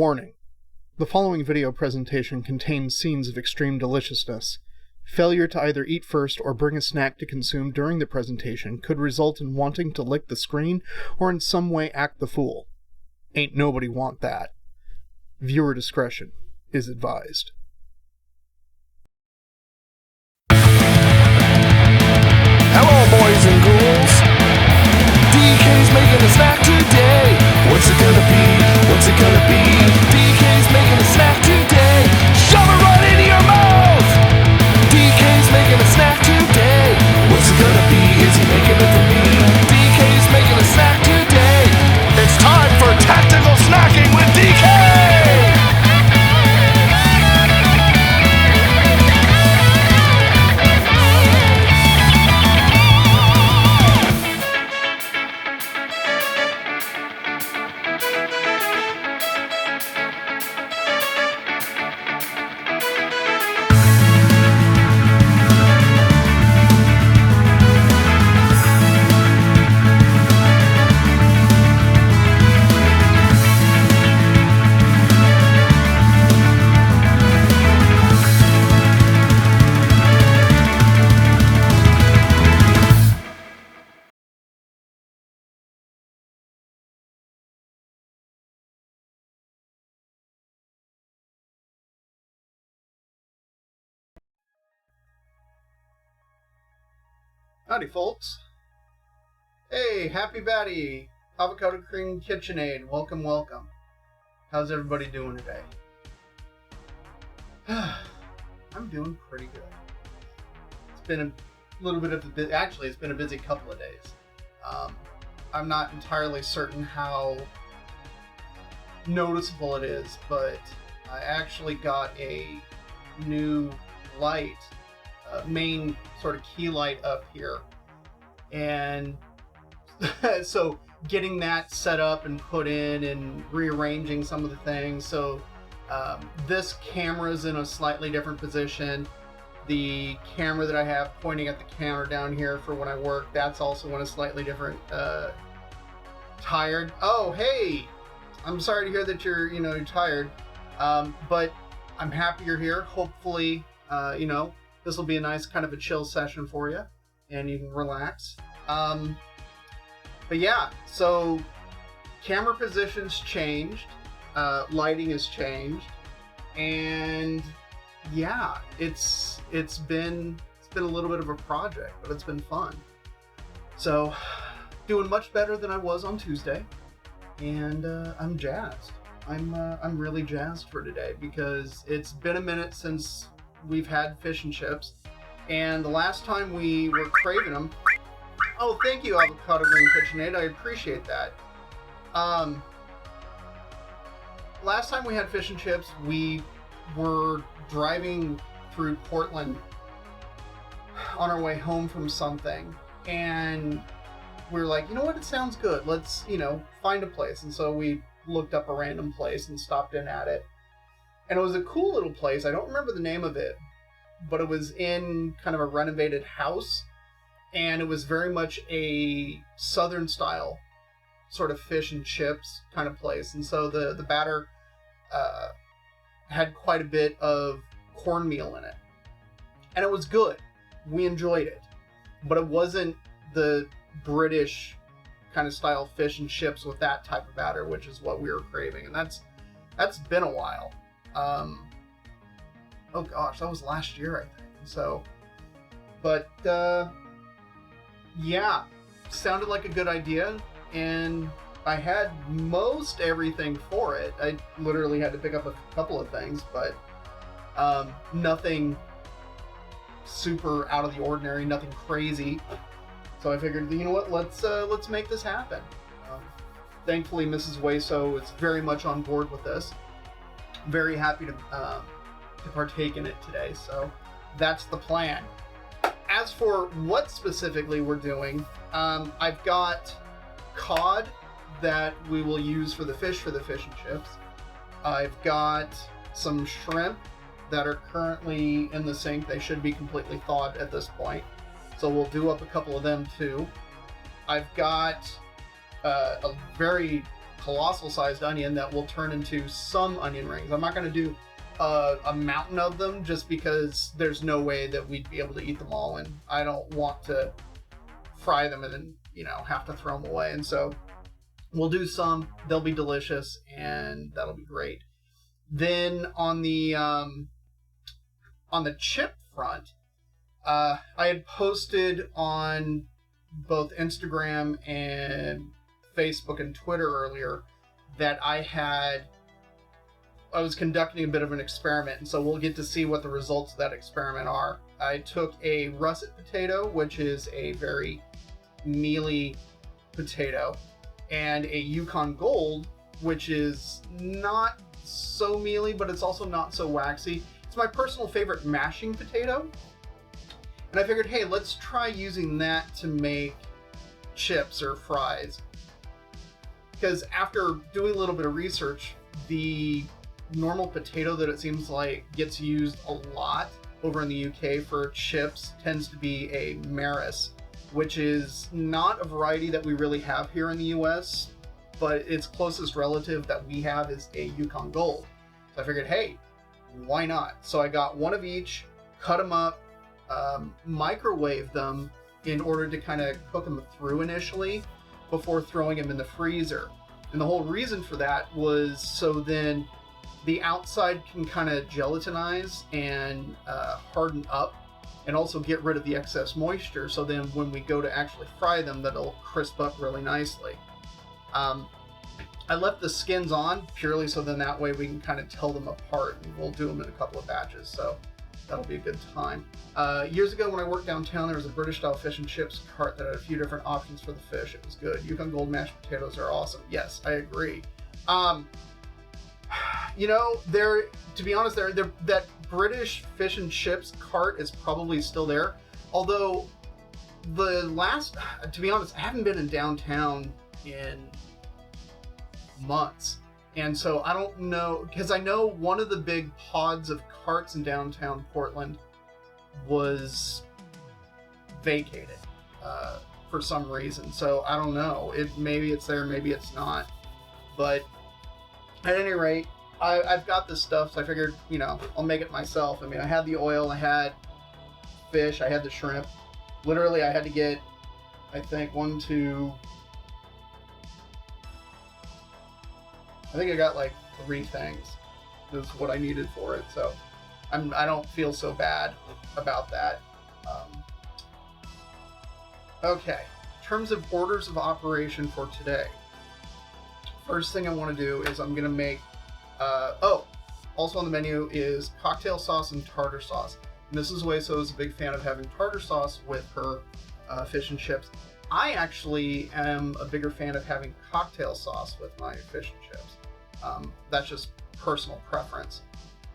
Warning. The following video presentation contains scenes of extreme deliciousness. Failure to either eat first or bring a snack to consume during the presentation could result in wanting to lick the screen or in some way act the fool. Ain't nobody want that. Viewer discretion is advised. Hello, boys and ghouls. DK's making a snack today. What's it gonna be? What's it gonna be? DK's making a snack today. Shove it right into your mouth. DK's making a snack today. What's it gonna be? Is he making it for me? DK's making a snack today. It's time for tactical snacking with DK. Howdy, folks. Hey, happy batty. Avocado cream KitchenAid. Welcome, welcome. How's everybody doing today? I'm doing pretty good. It's been a little bit of actually, it's been a busy couple of days. I'm not entirely certain how noticeable it is, but I actually got a new light, main sort of key light up here, and so getting that set up and put in and rearranging some of the things. So this camera's in a slightly different position. The camera that I have pointing at the counter down here for when I work, that's also in a slightly different tired. Oh, hey, I'm sorry to hear that you're tired, but I'm happy you're here. Hopefully this will be a nice kind of a chill session for you, and you can relax. But yeah, so camera positions changed, lighting has changed, and yeah, it's been a little bit of a project, but it's been fun. So doing much better than I was on Tuesday, and I'm jazzed. I'm really jazzed for today because it's been a minute since we've had fish and chips, and the last time we were craving them. Oh, thank you, Avocado Green KitchenAid. I appreciate that. Last time we had fish and chips, we were driving through Portland on our way home from something, and we were like, you know what, it sounds good. Let's, find a place. And so we looked up a random place and stopped in at it. And it was a cool little place. I don't remember the name of it, but it was in kind of a renovated house, and it was very much a southern style sort of fish and chips kind of place. And so the batter had quite a bit of cornmeal in it, and it was good. We enjoyed it, but it wasn't the British kind of style fish and chips with that type of batter, which is what we were craving, and that's been a while. Oh gosh, that was last year, I think. So, but yeah, sounded like a good idea, and I had most everything for it. I literally had to pick up a couple of things, but nothing super out of the ordinary, nothing crazy. So I figured, you know what, let's make this happen. Thankfully, Mrs. Wayso is very much on board with this. Very happy to partake in it today, so that's the plan. As for what specifically we're doing, I've got cod that we will use for the fish and chips. I've got some shrimp that are currently in the sink. They should be completely thawed at this point, so we'll do up a couple of them too. I've got a very colossal sized onion that will turn into some onion rings. I'm not going to do a mountain of them just because there's no way that we'd be able to eat them all, and I don't want to fry them and then, have to throw them away. And so we'll do some. They'll be delicious, and that'll be great. Then on the chip front, I had posted on both Instagram and Facebook and Twitter earlier that I was conducting a bit of an experiment, and so we'll get to see what the results of that experiment are. I took a russet potato, which is a very mealy potato, and a Yukon Gold, which is not so mealy, but it's also not so waxy. It's my personal favorite mashing potato, and I figured, hey, let's try using that to make chips or fries. Because after doing a little bit of research, the normal potato that it seems like gets used a lot over in the UK for chips tends to be a Maris, which is not a variety that we really have here in the US, but its closest relative that we have is a Yukon Gold. So I figured, hey, why not? So I got one of each, cut them up, microwave them in order to kind of cook them through initially before throwing them in the freezer. And the whole reason for that was so then the outside can kind of gelatinize and harden up, and also get rid of the excess moisture, so then when we go to actually fry them, that'll crisp up really nicely. I left the skins on purely so then that way we can kind of tell them apart, and we'll do them in a couple of batches, so that'll be a good time. Years ago when I worked downtown, there was a British style fish and chips cart that had a few different options for the fish. It was good. Yukon Gold mashed potatoes are awesome. Yes, I agree. To be honest, that British fish and chips cart is probably still there. Although to be honest, I haven't been in downtown in months. And so I don't know, because I know one of the big pods of carts in downtown Portland was vacated for some reason. So I don't know. Maybe it's there, maybe it's not. But at any rate, I've got this stuff, so I figured, I'll make it myself. I mean, I had the oil, I had fish, I had the shrimp. Literally, I had to get, I think, I think I got like 3 things. Is what I needed for it, so I don't feel so bad about that. Okay, in terms of orders of operation for today, first thing I want to do is I'm going to make, also on the menu is cocktail sauce and tartar sauce. And Mrs. Hueso is a big fan of having tartar sauce with her fish and chips. I actually am a bigger fan of having cocktail sauce with my fish and chips. That's just personal preference.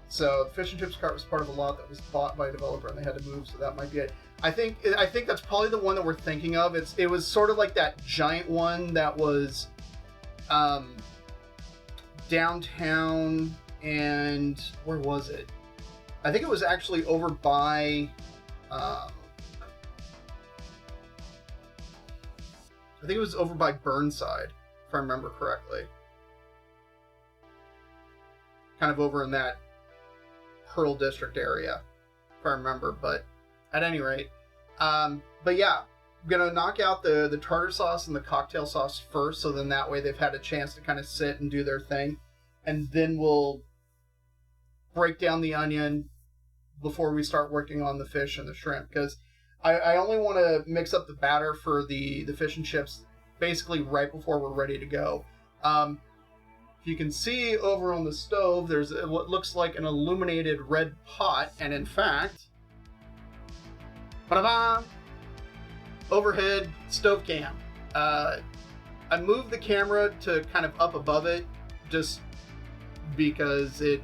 So the fish and chips cart was part of a lot that was bought by a developer and they had to move, so that might be it. I think that's probably the one that we're thinking of. It was sort of like that giant one that was downtown, and where was it? I think it was actually over by Burnside, if I remember correctly. Kind of over in that Pearl District area, if I remember, but at any rate, but yeah, I'm gonna knock out the tartar sauce and the cocktail sauce first, so then that way they've had a chance to kind of sit and do their thing, and then we'll break down the onion before we start working on the fish and the shrimp, because I only want to mix up the batter for the fish and chips basically right before we're ready to go. If you can see over on the stove, there's what looks like an illuminated red pot, and in fact, ba-da-ba, overhead stove cam. I moved the camera to kind of up above it just because I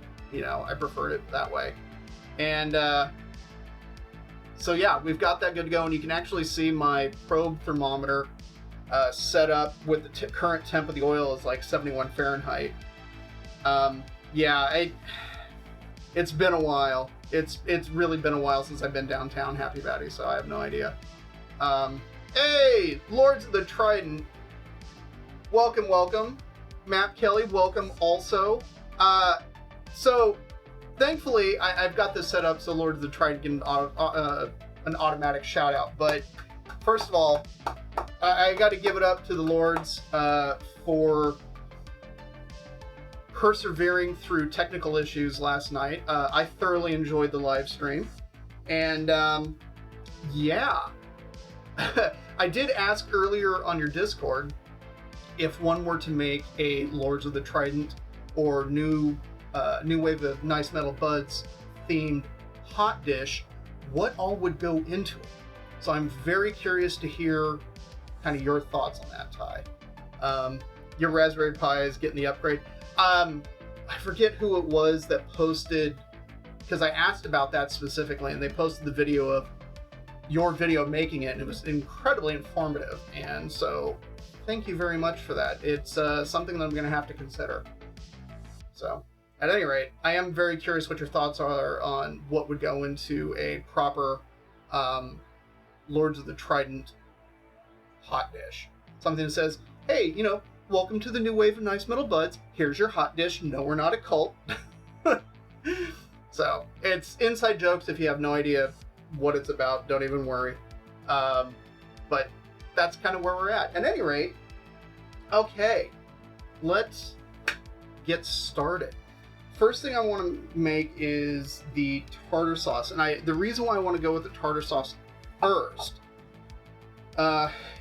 preferred it that way. And so yeah, we've got that good to go, and you can actually see my probe thermometer set up with the current temp of the oil is like 71 Fahrenheit. It's been a while. It's really been a while since I've been downtown Happy Valley, so I have no idea. Hey, Lords of the Trident, welcome. Matt Kelly, welcome also. So, thankfully, I've got this set up so Lord of the Trident get an automatic shout out. But first of all, I got to give it up to the Lords for persevering through technical issues last night. I thoroughly enjoyed the live stream. And yeah, I did ask earlier on your Discord if one were to make a Lords of the Trident or new wave of Nice Metal Buds themed hot dish, what all would go into it. So I'm very curious to hear kind of your thoughts on that, Ty. Your Raspberry Pi is getting the upgrade. I forget who it was that posted, because I asked about that specifically, and they posted the video of your video making it, and it was incredibly informative. And so, thank you very much for that. It's something that I'm going to have to consider. So, at any rate, I am very curious what your thoughts are on what would go into a proper Lords of the Trident hot dish. Something that says, hey, you know, welcome to the new wave of Nice Metal Buds. Here's your hot dish. No, we're not a cult. So, it's inside jokes. If you have no idea what it's about, don't even worry. But that's kind of where we're at. At any rate, okay, let's get started. First thing I want to make is the tartar sauce. And the reason why I want to go with the tartar sauce first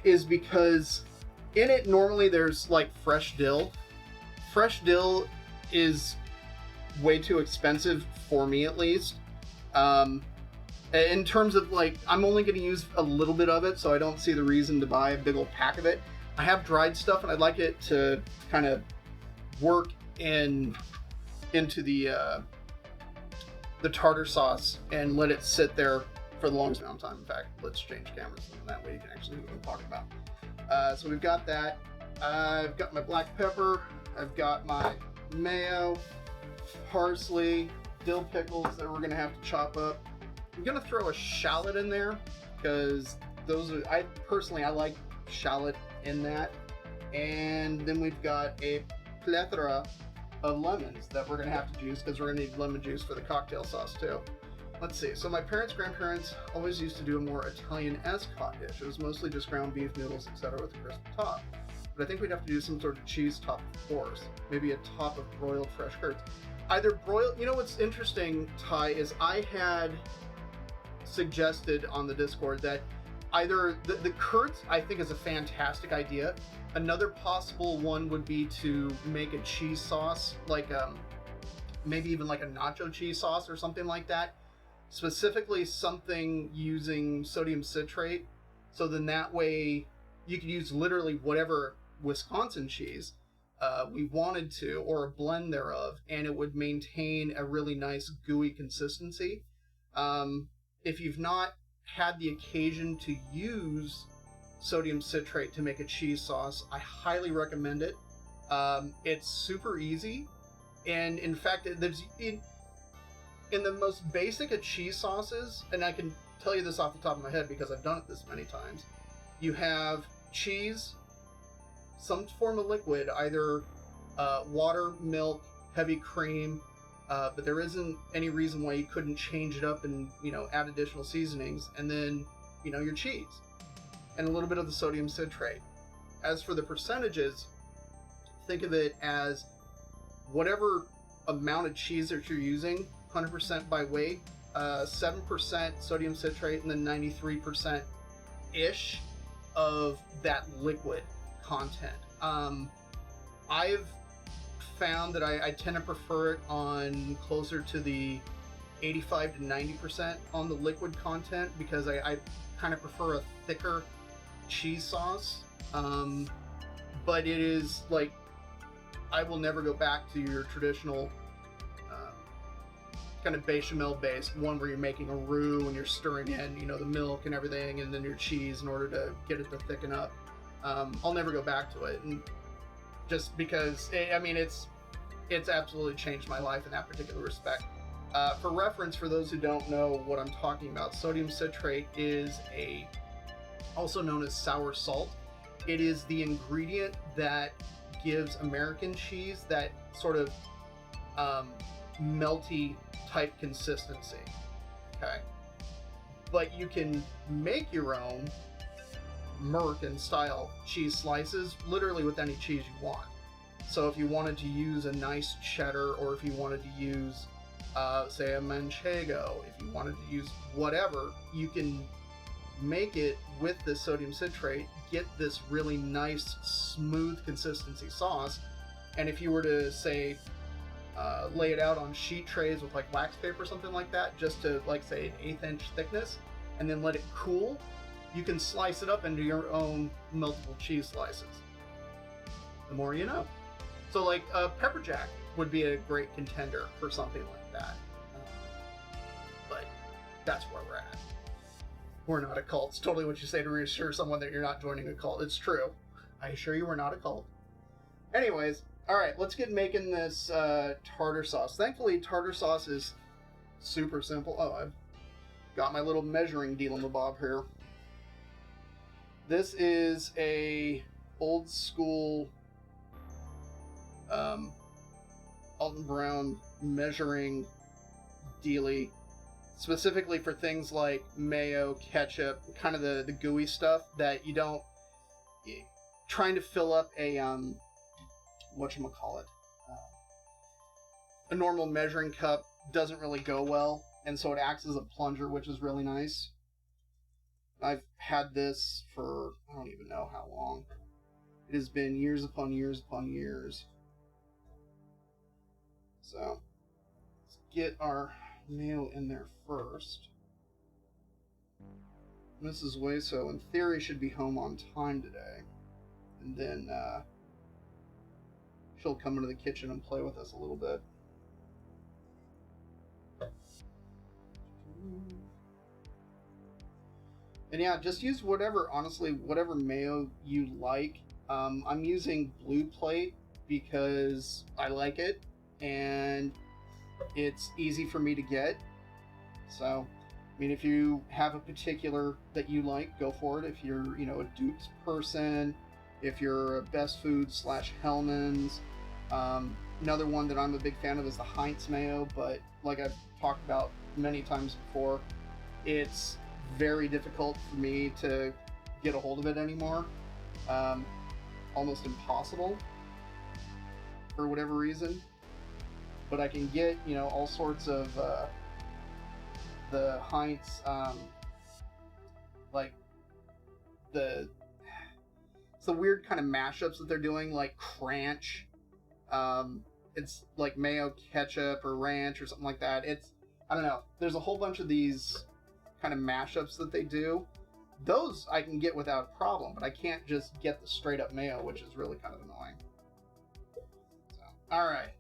is because in it, normally there's like fresh dill. Fresh dill is way too expensive for me, at least. In terms of like, I'm only going to use a little bit of it, so I don't see the reason to buy a big old pack of it. I have dried stuff, and I'd like it to kind of work into the tartar sauce and let it sit there for the longest amount of time. In fact, let's change cameras, and that way you can actually see what I'm talking about. So we've got that. I've got my black pepper. I've got my mayo, parsley, dill pickles that we're gonna have to chop up. I'm gonna throw a shallot in there because those are, I like shallot in that. And then we've got a plethora of lemons that we're gonna have to juice because we're gonna need lemon juice for the cocktail sauce too. Let's see, so my grandparents always used to do a more Italian-esque hot dish. It was mostly just ground beef, noodles, etc. with a crisp top. But I think we'd have to do some sort of cheese top, of course. Maybe a top of broiled fresh curds. Either broiled, you know what's interesting, Ty, is I had suggested on the Discord that either, the curds I think is a fantastic idea. Another possible one would be to make a cheese sauce, like maybe even like a nacho cheese sauce or something like that. Specifically something using sodium citrate, so then that way you could use literally whatever Wisconsin cheese we wanted to, or a blend thereof, and it would maintain a really nice gooey consistency. If you've not had the occasion to use sodium citrate to make a cheese sauce, I highly recommend it. It's super easy, and in fact, in the most basic of cheese sauces, and I can tell you this off the top of my head because I've done it this many times, you have cheese, some form of liquid, either water, milk, heavy cream, but there isn't any reason why you couldn't change it up and, you know, add additional seasonings, and then, you know, your cheese, and a little bit of the sodium citrate. As for the percentages, think of it as whatever amount of cheese that you're using, 100% by weight, 7% sodium citrate, and then 93%-ish of that liquid content. I've found that I tend to prefer it on closer to the 85 to 90% on the liquid content because I kind of prefer a thicker cheese sauce. But it is like, I will never go back to your traditional kind of bechamel based one where you're making a roux and you're stirring in, you know, the milk and everything, and then your cheese in order to get it to thicken up. I'll never go back to it, and just because I mean it's absolutely changed my life in that particular respect. For reference, for those who don't know what I'm talking about, sodium citrate is also known as sour salt. It is the ingredient that gives American cheese that sort of melty type consistency. Okay, but you can make your own American style cheese slices literally with any cheese you want. So if you wanted to use a nice cheddar, or if you wanted to use say a manchego, if you wanted to use whatever, you can make it with this sodium citrate, get this really nice smooth consistency sauce. And if you were to say lay it out on sheet trays with like wax paper or something like that, just to like say an 1/8 inch thickness, and then let it cool, you can slice it up into your own meltable cheese slices. The more you know. So like pepper jack would be a great contender for something like that. But that's where we're at. We're not a cult. It's totally what you say to reassure someone that you're not joining a cult. It's true. I assure you we're not a cult. Anyways, alright, let's get making this tartar sauce. Thankfully, tartar sauce is super simple. Oh, I've got my little measuring deal-in-the-bob here. This is a old school Alton Brown measuring dealie, specifically for things like mayo, ketchup, kind of the gooey stuff that you don't, trying to fill up a whatchamacallit, a normal measuring cup doesn't really go well, and so it acts as a plunger, which is really nice. I've had this for I don't even know how long. It has been years upon years upon years. So let's get our mayo in there first. Mrs. Wayso, in theory, should be home on time today. And then she'll come into the kitchen and play with us a little bit. And yeah, just use whatever, honestly, whatever mayo you like. I'm using Blue Plate because I like it, and it's easy for me to get. So, I mean, if you have a particular that you like, go for it. If you're, you know, a Duke's person, if you're a Best Foods / Hellman's. Another one that I'm a big fan of is the Heinz Mayo, but like I've talked about many times before, it's very difficult for me to get a hold of it anymore. Almost impossible for whatever reason. But I can get, you know, all sorts of the Heinz, like it's the weird kind of mashups that they're doing, like Cranch. It's like mayo, ketchup, or ranch, or something like that. I don't know. There's a whole bunch of these kind of mashups that they do. Those I can get without a problem, but I can't just get the straight up mayo, which is really kind of annoying. So, all right.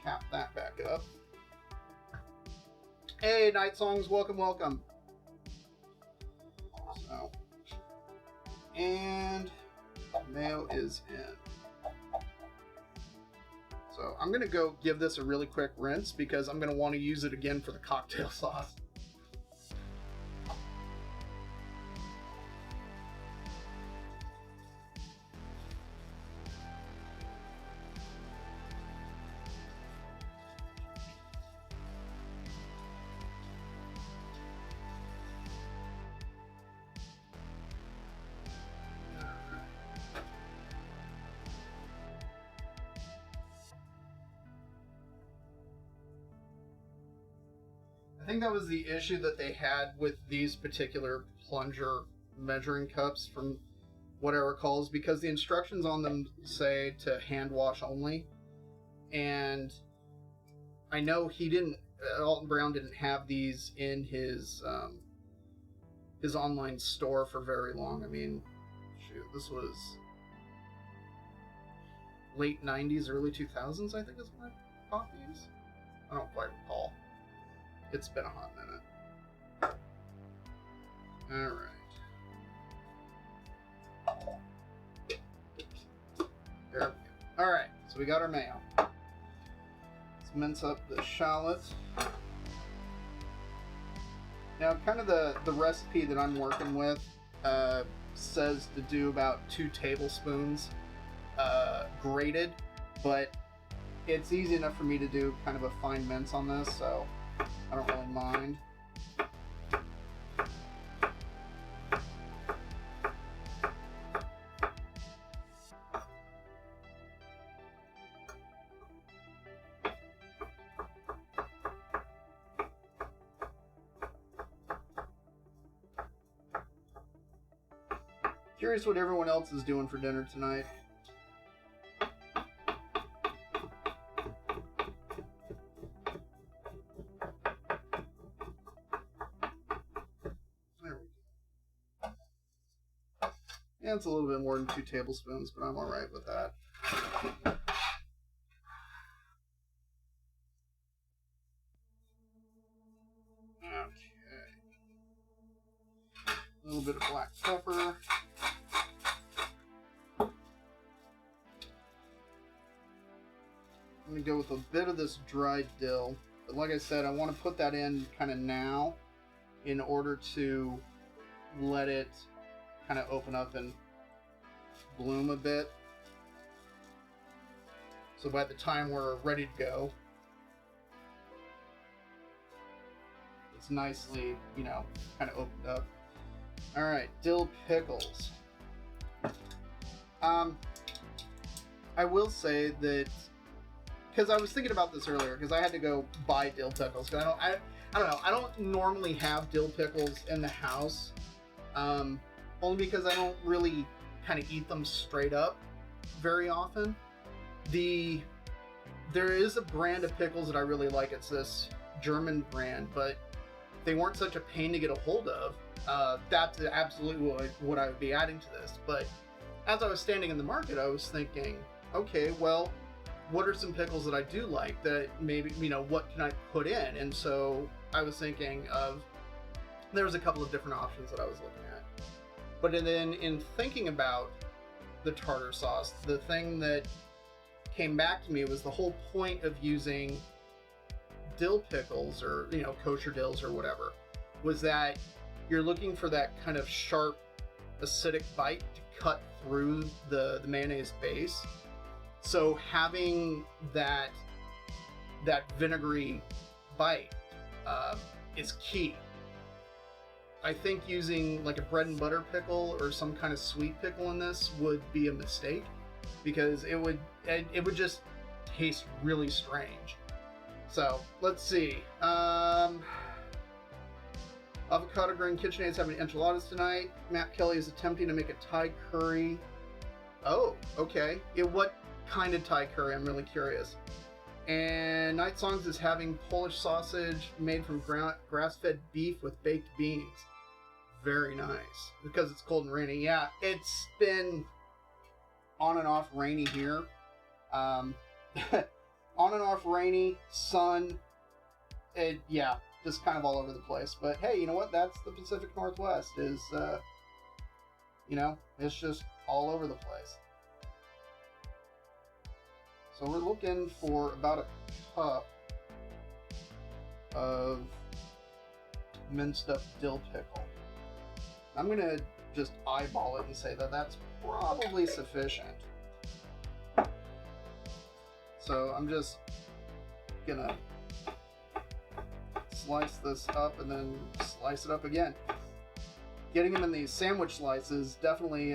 Cap that back up. Hey, Night Songs, welcome, welcome. So, and mayo is in. So I'm going to go give this a really quick rinse because I'm going to want to use it again for the cocktail sauce. I think that was the issue that they had with these particular plunger measuring cups, from what I recall, is because the instructions on them say to hand wash only. And I know Alton Brown didn't have these in his online store for very long. I mean, shoot, this was late 90s, early 2000s, I think is when I bought these. I don't quite recall. It's been a hot minute. Alright. There we go. Alright, so we got our mayo. Let's mince up the shallot. Now, kind of the recipe that I'm working with, says to do about 2 tablespoons grated, but it's easy enough for me to do kind of a fine mince on this, so I don't really mind. Curious what everyone else is doing for dinner tonight. There we go. Yeah, it's a little bit more than 2 tablespoons, but I'm alright with that. Okay. A little bit of black pepper. I'm going to go with a bit of this dried dill. But like I said, I want to put that in kind of now in order to let it kind of open up and bloom a bit. So by the time we're ready to go, it's nicely, you know, kind of opened up. Alright, dill pickles. I will say that, because I was thinking about this earlier, because I had to go buy dill pickles. Because I don't know. I don't normally have dill pickles in the house, only because I don't really kind of eat them straight up very often. There is a brand of pickles that I really like. It's this German brand, but they weren't such a pain to get a hold of. That's absolutely what I would be adding to this. But as I was standing in the market, I was thinking, okay, well, what are some pickles that I do like that maybe, you know, what can I put in? And so I was thinking of, there was a couple of different options that I was looking at. But then in thinking about the tartar sauce, the thing that came back to me was the whole point of using dill pickles, or, you know, kosher dills or whatever, was that you're looking for that kind of sharp, acidic bite to cut through the mayonnaise base. So having that vinegary bite is key. I think using like a bread and butter pickle or some kind of sweet pickle in this would be a mistake, because it would just taste really strange. So let's see. Avocado Green KitchenAid is having enchiladas tonight. Matt Kelly is attempting to make a Thai curry. Oh, okay. Yeah, what kind of Thai curry? I'm really curious. And Night Songs is having Polish sausage made from grass-fed beef with baked beans. Very nice. Because it's cold and rainy. Yeah, it's been on and off rainy here. On and off rainy, sun. Yeah, just kind of all over the place. But hey, you know what? That's the Pacific Northwest. Is you know, it's just all over the place. So we're looking for about a cup of minced up dill pickle. I'm gonna just eyeball it and say that that's probably sufficient. So I'm just gonna slice this up and then slice it up again. Getting them in these sandwich slices definitely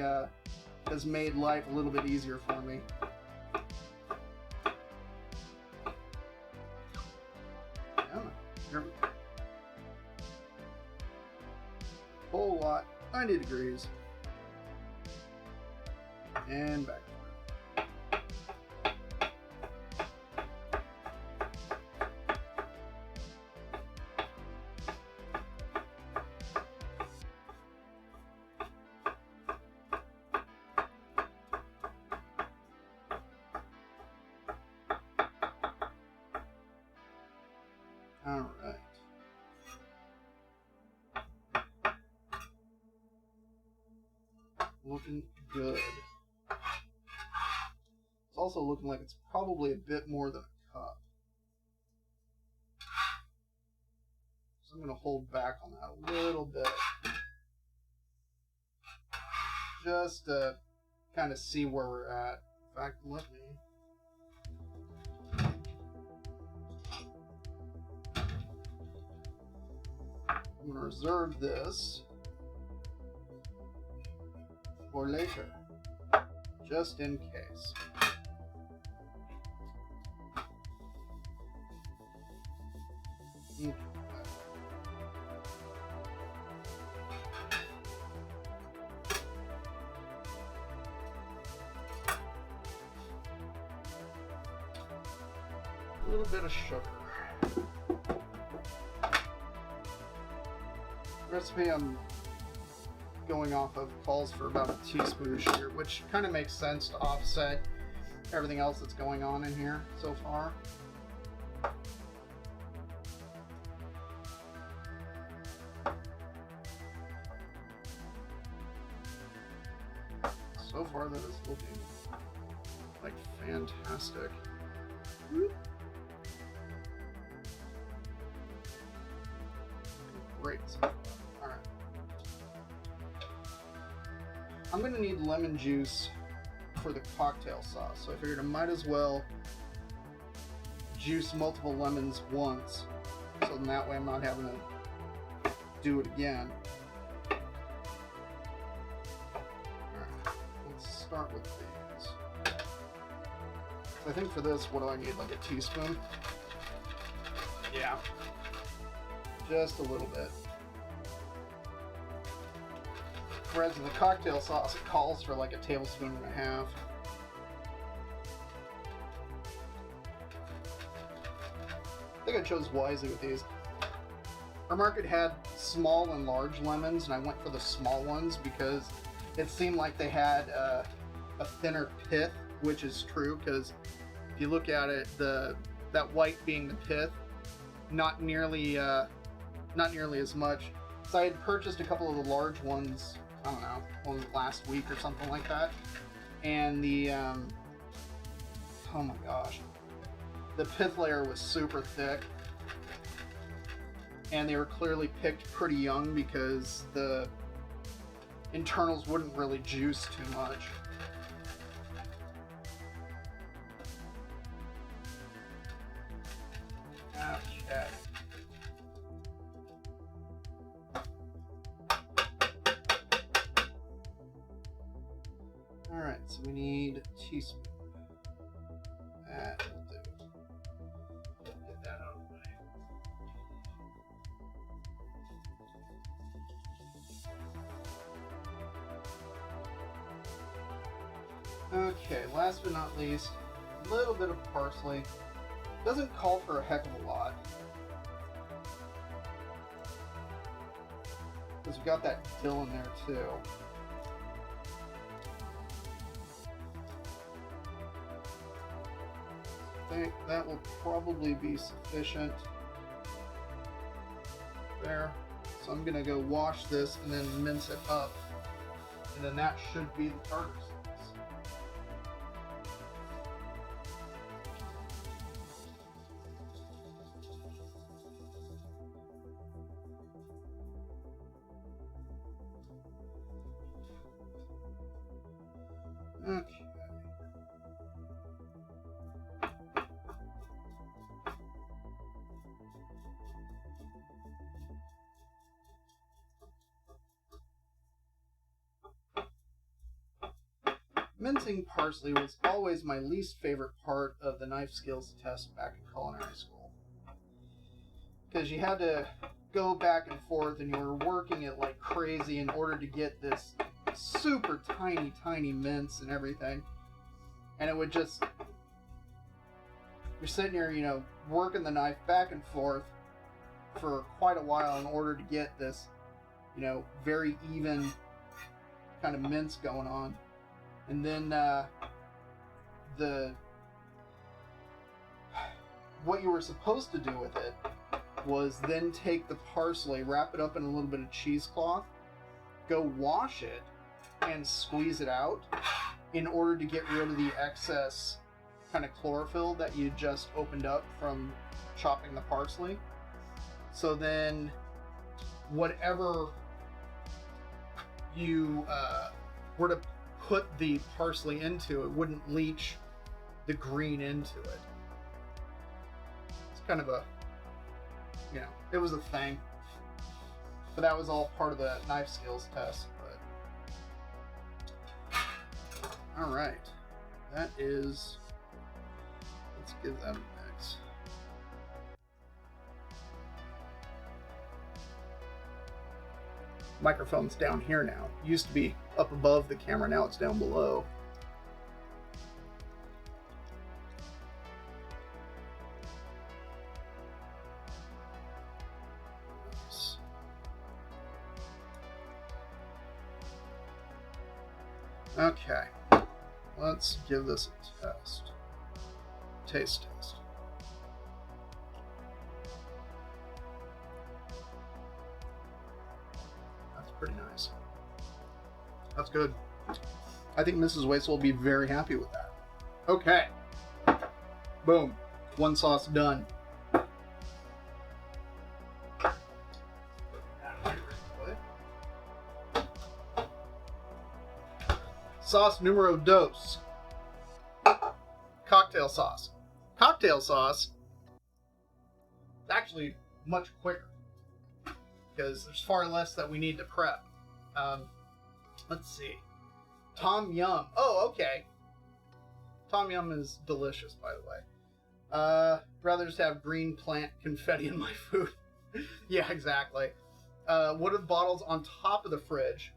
has made life a little bit easier for me. Here we go. Whole lot, 90 degrees. And back. All right. Looking good. It's also looking like it's probably a bit more than a cup. So I'm going to hold back on that a little bit. just to kind of see where we're at. In fact, let me. I'm going to reserve this for later, just in case. Okay. A little bit of sugar. The recipe I'm going off of calls for about a teaspoon of sugar, which kind of makes sense to offset everything else that's going on in here so far. So far, that is looking like fantastic. Great. Alright. I'm going to need lemon juice for the cocktail sauce, so I figured I might as well juice multiple lemons once, so then that way I'm not having to do it again. Alright, let's start with these. I think for this, what do I need, like a teaspoon? Yeah. Just a little bit. Whereas in the cocktail sauce, it calls for like a tablespoon and a half. I think I chose wisely with these. Our market had small and large lemons, and I went for the small ones because it seemed like they had a thinner pith, which is true, because if you look at it, that white being the pith, not nearly as much. So I had purchased a couple of the large ones, I don't know, one last week or something like that. And the, oh my gosh, the pith layer was super thick. And they were clearly picked pretty young because the internals wouldn't really juice too much. Okay. Alright, so we need a teaspoon. That will do. Get that out of the way. Okay, last but not least, a little bit of parsley. Doesn't call for a heck of a lot. Because we've got that dill in there too. I think that will probably be sufficient. There. So I'm gonna go wash this and then mince it up. And then that should be the tartar sauce. Okay. Mincing parsley was always my least favorite part of the knife skills test back in culinary school. Because you had to go back and forth and you were working it like crazy in order to get this super tiny mince and everything. And it would just, you're sitting here, you know, working the knife back and forth for quite a while in order to get this, you know, very even kind of mince going on. And then what you were supposed to do with it was then take the parsley, wrap it up in a little bit of cheesecloth, go wash it, and squeeze it out in order to get rid of the excess kind of chlorophyll that you just opened up from chopping the parsley. So then whatever were to put the parsley into it, wouldn't leach the green into it. It's kind of a, you know, it was a thing. But that was all part of the knife skills test. But all right, that is. Let's give that a mix. Microphone's down here now. It used to be up above the camera. Now it's down below. Okay, let's give this a test. Taste test. That's pretty nice. That's good. I think Mrs. Waste will be very happy with that. Okay. Boom. One sauce done. Sauce numero dos. Cocktail sauce. Cocktail sauce is actually much quicker because there's far less that we need to prep. Let's see. Tom Yum. Oh, okay. Tom Yum is delicious, by the way. Rather just have green plant confetti in my food. Yeah, exactly. What are the bottles on top of the fridge?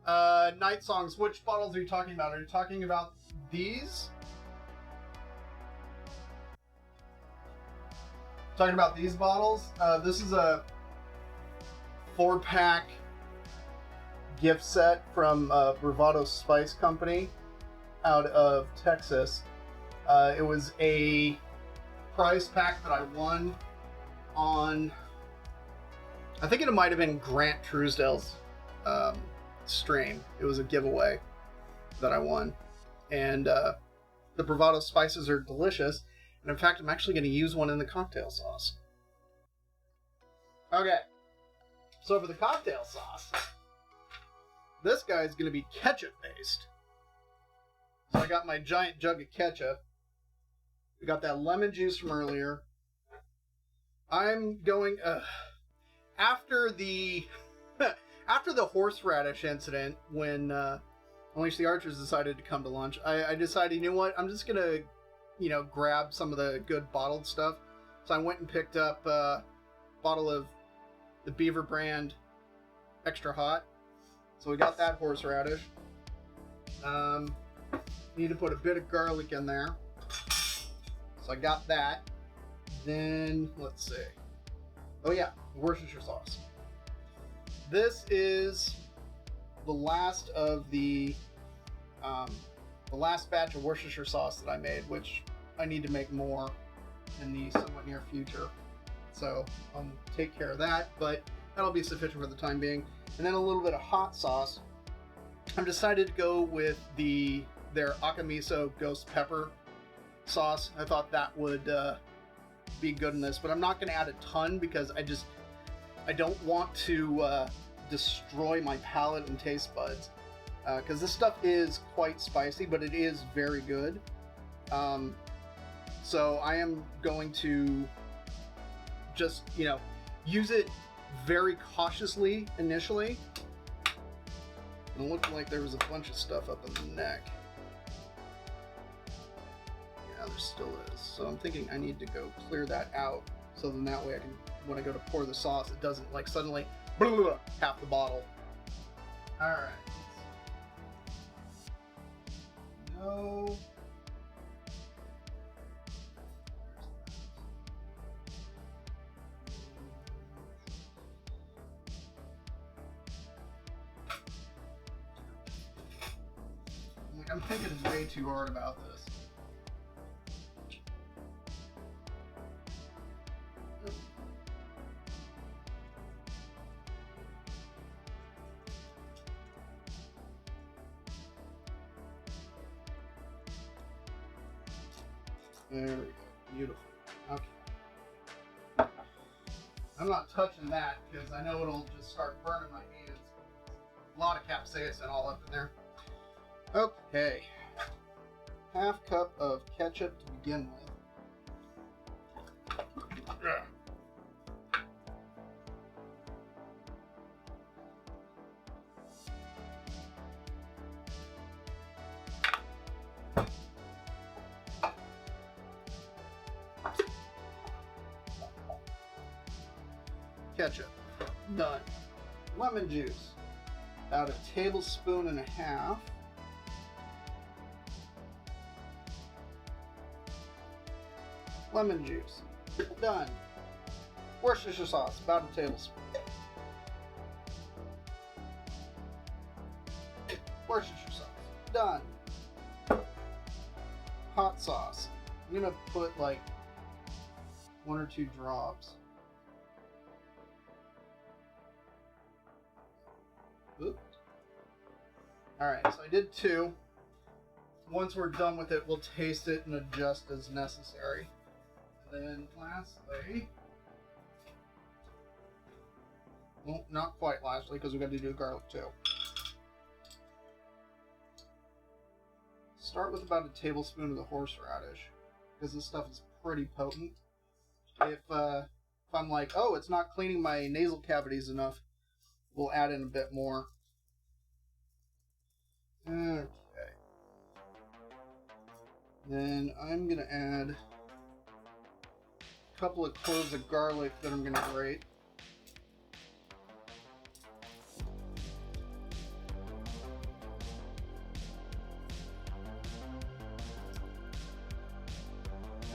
Night songs. Which bottles are you talking about? Are you talking about these? Talking about these bottles? This is a 4-pack gift set from Bravado Spice Company out of Texas. It was a prize pack that I won on, I think it might have been Grant Truesdale's stream. It was a giveaway that I won. And the Bravado spices are delicious. And in fact, I'm actually going to use one in the cocktail sauce. Okay. So for the cocktail sauce, this guy is going to be ketchup based. So I got my giant jug of ketchup. We got that lemon juice from earlier. I'm going after the horseradish incident when Unleash the Archers decided to come to lunch. I decided, you know what? I'm just gonna, grab some of the good bottled stuff. So I went and picked up a bottle of the Beaver brand Extra Hot. So we got that horseradish. Need to put a bit of garlic in there. So I got that. Then, let's see. Oh yeah, Worcestershire sauce. This is the last of the last batch of Worcestershire sauce that I made, which I need to make more in the somewhat near future. So I'll take care of that, but that'll be sufficient for the time being. And then a little bit of hot sauce. I've decided to go with their Akamiso Ghost Pepper sauce. I thought that would be good in this, but I'm not going to add a ton because I don't want to destroy my palate and taste buds, because this stuff is quite spicy, but it is very good. So I am going to just, use it very cautiously initially. And it looked like there was a bunch of stuff up in the neck. Yeah, there still is. So I'm thinking I need to go clear that out, so then that way I can, when I go to pour the sauce, it doesn't like suddenly half the bottle. All right. No. I'm thinking way too hard about this. There we go. Beautiful. Okay. I'm not touching that because I know it'll just start burning my hands. A lot of capsaicin all up in there. Okay. Half cup of ketchup to begin with. Ketchup. Done. Lemon juice. About 1.5 tablespoons. Lemon juice. Done. Worcestershire sauce. About 1 tablespoon. Worcestershire sauce. Done. Hot sauce. I'm gonna put like 1 or 2 drops. Oops. Alright, so I did 2. Once we're done with it, we'll taste it and adjust as necessary. And then lastly, well, not quite lastly, because we got to do garlic too. Start with about 1 tablespoon of the horseradish, because this stuff is pretty potent. If I'm like, oh, it's not cleaning my nasal cavities enough, we'll add in a bit more. Okay. Then I'm going to add a couple of cloves of garlic that I'm going to grate.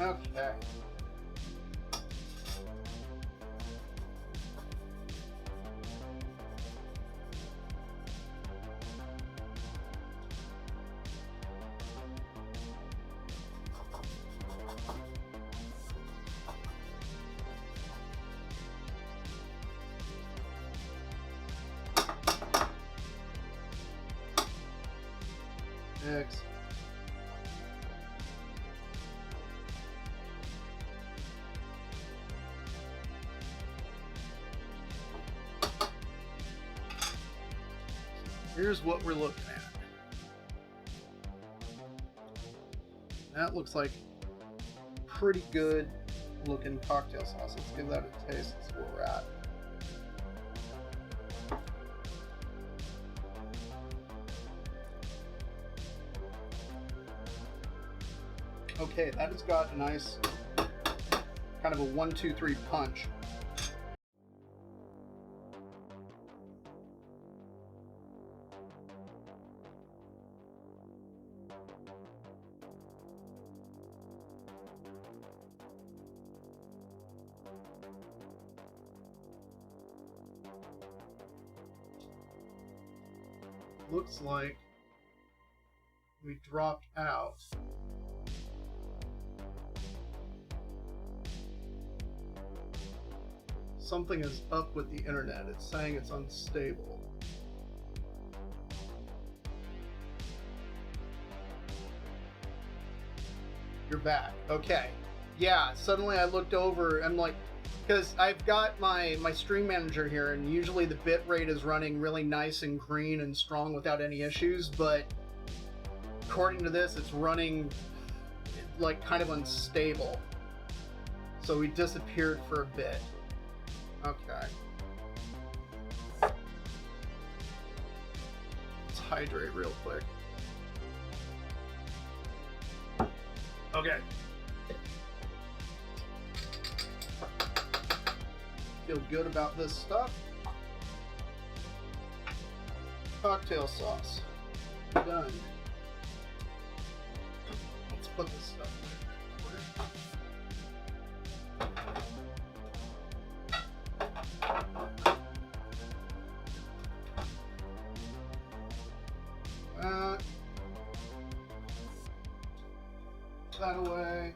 Okay. Next. Here's what we're looking at. That looks like pretty good looking cocktail sauce. Let's give that a taste. That's where we're at. Okay, that has got a nice kind of a 1, 2, 3 punch. Looks like we dropped out something is up with the internet. It's saying it's unstable. You're back. Okay. Yeah, suddenly I looked over, I'm like, because I've got my stream manager here, and usually the bit rate is running really nice and green and strong without any issues, but according to this, it's running like kind of unstable. So we disappeared for a bit. Okay. Let's hydrate real quick. Okay. Feel good about this stuff. Cocktail sauce. Done. Let's put this stuff that away.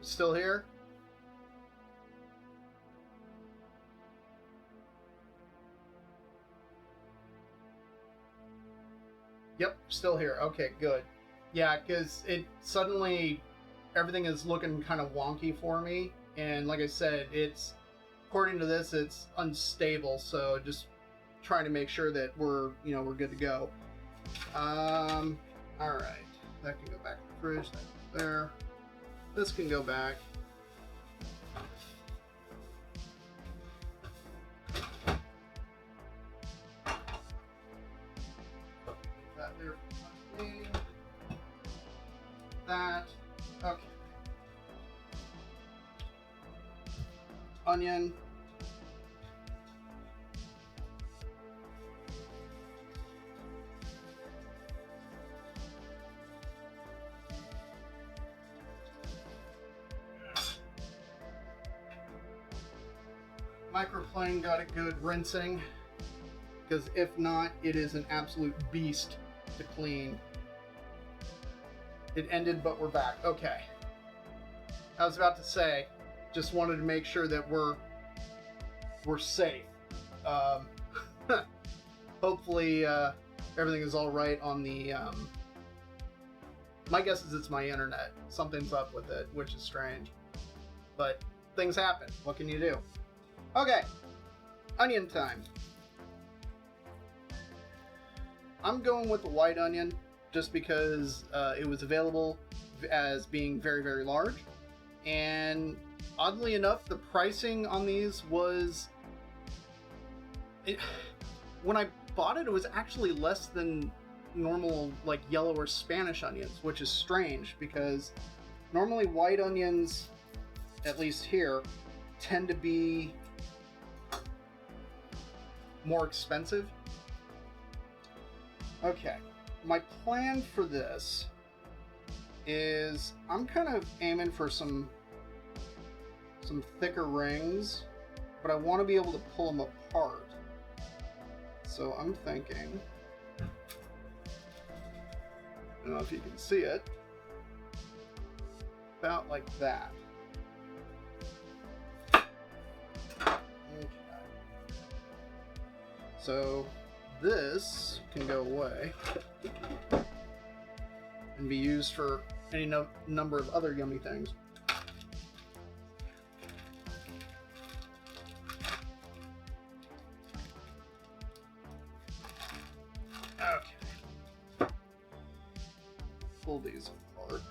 Still here? Yep, still here. Okay, good. Yeah, because it suddenly, everything is looking kind of wonky for me. And like I said, it's, according to this, it's unstable. So just trying to make sure that we're good to go. All right. That can go back in the fridge. That goes there. This can go back. That there for me. That. Okay. Onion. Microplane got a good rinsing, because if not, it is an absolute beast to clean. It ended, but we're back. Okay. I was about to say, just wanted to make sure that we're safe. Hopefully, everything is all right on the. My guess is it's my internet. Something's up with it, which is strange. But things happen. What can you do? Okay, onion time. I'm going with the white onion just because it was available as being very, very large. And oddly enough, the pricing on these was... when I bought it, it was actually less than normal, like, yellow or Spanish onions, which is strange because normally white onions, at least here, tend to be more expensive. Okay, my plan for this is I'm kind of aiming for some thicker rings, but I want to be able to pull them apart. So I'm thinking, I don't know if you can see it, about like that. So this can go away and be used for any number of other yummy things. Okay. Pull these apart.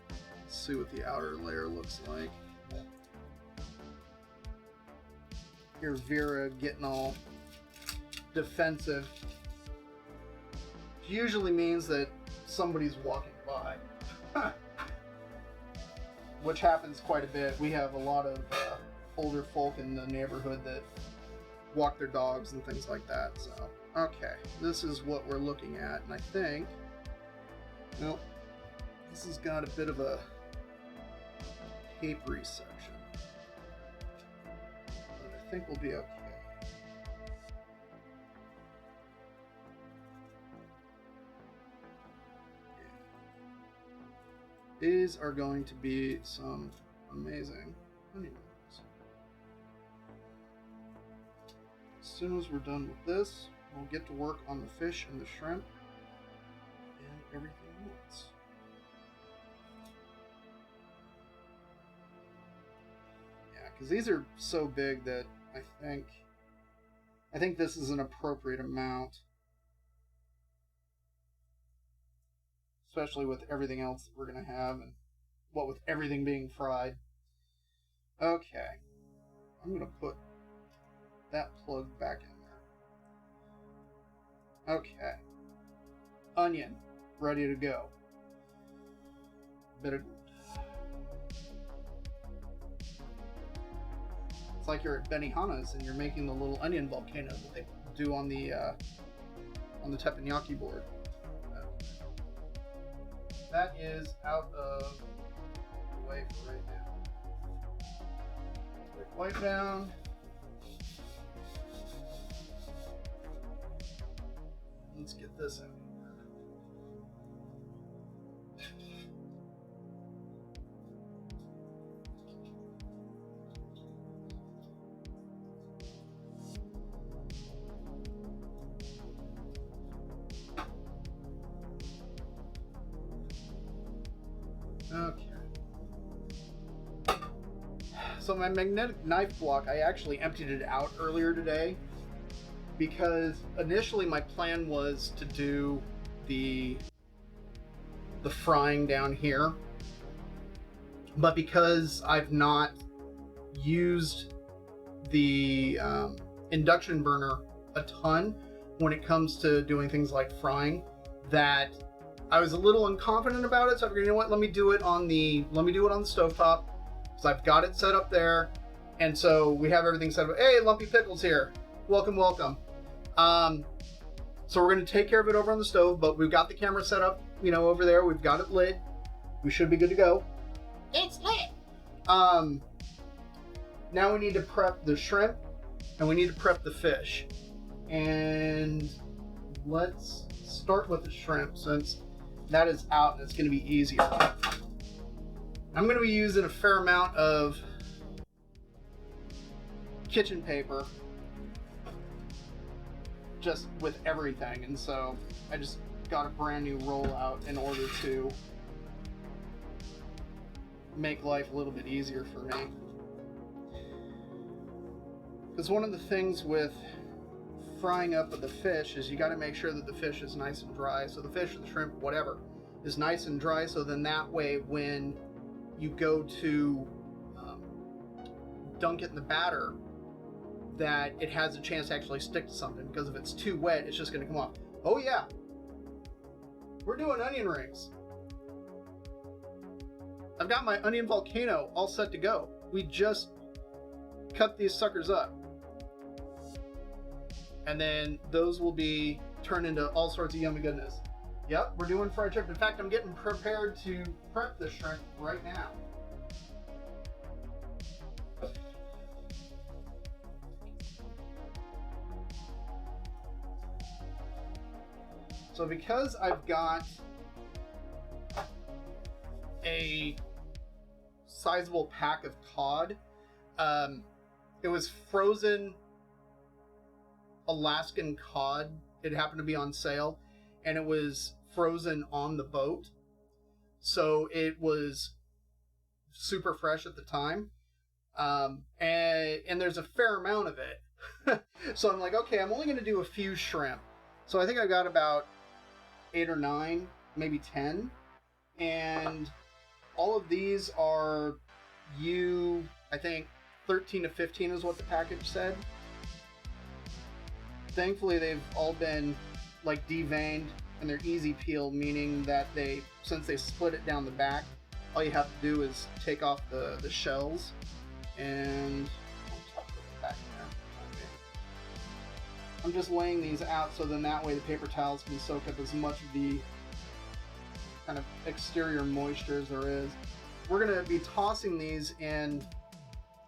Let's see what the outer layer looks like. Here's Vera getting all defensive. It usually means that somebody's walking by. Which happens quite a bit. We have a lot of older folk in the neighborhood that walk their dogs and things like that. So, okay, this is what we're looking at, and I think, well, this has got a bit of a papery section. I think we'll be okay. These are going to be some amazing onion rings. As soon as we're done with this, we'll get to work on the fish and the shrimp and everything else. Yeah, because these are so big that I think this is an appropriate amount. Especially with everything else that we're going to have, and what with everything being fried. Okay. I'm going to put that plug back in there. Okay. Onion. Ready to go. Bit of... It's like you're at Benihana's and you're making the little onion volcano that they do on the teppanyaki board. That is out of the way for right now. Wipe down. Let's get this out. So my magnetic knife block, I actually emptied it out earlier today because initially my plan was to do the frying down here, but because I've not used the induction burner a ton when it comes to doing things like frying, that I was a little unconfident about it. So I figured, you know what, let me do it on the stovetop, because I've got it set up there, and so we have everything set up. Hey, Lumpy Pickles here, welcome. So we're going to take care of it over on the stove, but we've got the camera set up, you know, over there. We've got it lit. We should be good to go. It's lit. Now we need to prep the shrimp, and we need to prep the fish. And let's start with the shrimp, since that is out and it's going to be easier. I'm going to be using a fair amount of kitchen paper just with everything, and so I just got a brand new rollout in order to make life a little bit easier for me. Because one of the things with frying up of the fish is you got to make sure that the fish is nice and dry. So the fish or the shrimp, whatever, is nice and dry, so then that way when you go to dunk it in the batter, that it has a chance to actually stick to something, because if it's too wet, it's just going to come off. Oh yeah, we're doing onion rings. I've got my onion volcano all set to go. We just cut these suckers up, and then those will be turned into all sorts of yummy goodness. Yep, we're doing fried shrimp. In fact, I'm getting prepared to prep the shrimp right now. So because I've got a sizable pack of cod, it was frozen Alaskan cod. It happened to be on sale, and it was frozen on the boat, so it was super fresh at the time. And there's a fair amount of it. So I'm like, okay, I'm only going to do a few shrimp. So I think I got about 8 or 9, maybe 10, and all of these are I think 13 to 15 is what the package said. Thankfully, they've all been like deveined, and they're easy peel, meaning that since they split it down the back, all you have to do is take off the shells, and I'm just laying these out so then that way the paper towels can soak up as much of the kind of exterior moisture as there is. We're going to be tossing these in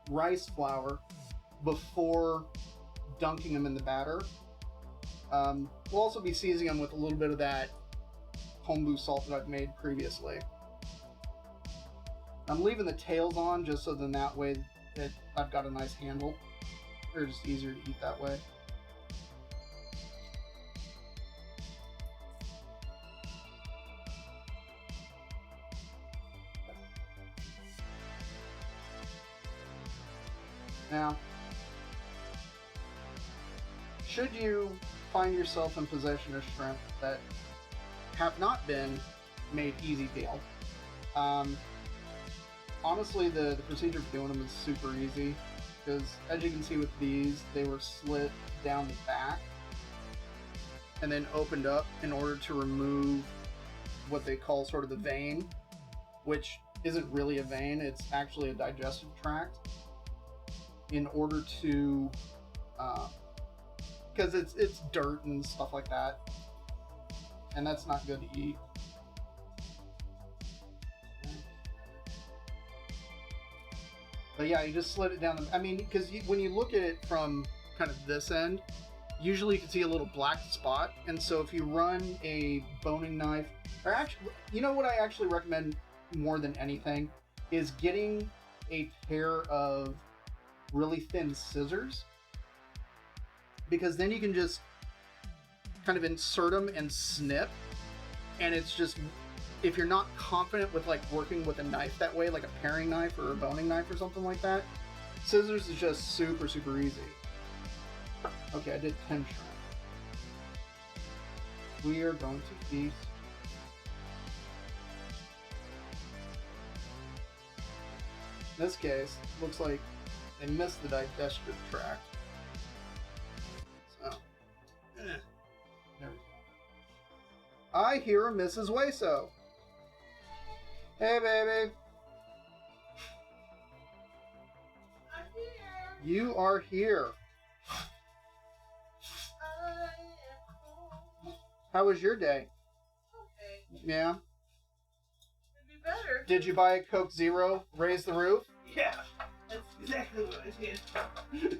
rice flour before dunking them in the batter. We'll also be seasoning them with a little bit of that kombu salt that I've made previously. I'm leaving the tails on just so then that way that I've got a nice handle. They're just easier to eat that way. Now, should you find yourself in possession of shrimp that have not been made easy peel, honestly, the procedure for doing them is super easy, because as you can see with these, they were slit down the back and then opened up in order to remove what they call sort of the vein, which isn't really a vein, it's actually a digestive tract, in order to because it's dirt and stuff like that, and that's not good to eat. But yeah, you just slit it down. I mean, because when you look at it from kind of this end, usually you can see a little black spot, and so if you run a boning knife, or actually, you know what I actually recommend more than anything is getting a pair of really thin scissors, because then you can just kind of insert them and snip, and it's just, if you're not confident with like working with a knife that way, like a paring knife or a boning knife or something like that, Scissors is just super, super easy. Okay, I did 10 shrimp. We are going to feast. In this case, looks like they missed the digestive tract. So, there we go. I hear a Mrs. Wayso. Hey, baby. I'm here. You are here. How was your day? Okay. Yeah. It'd be better. Did you buy a Coke Zero? Raise the roof? Yeah. That's exactly what I did.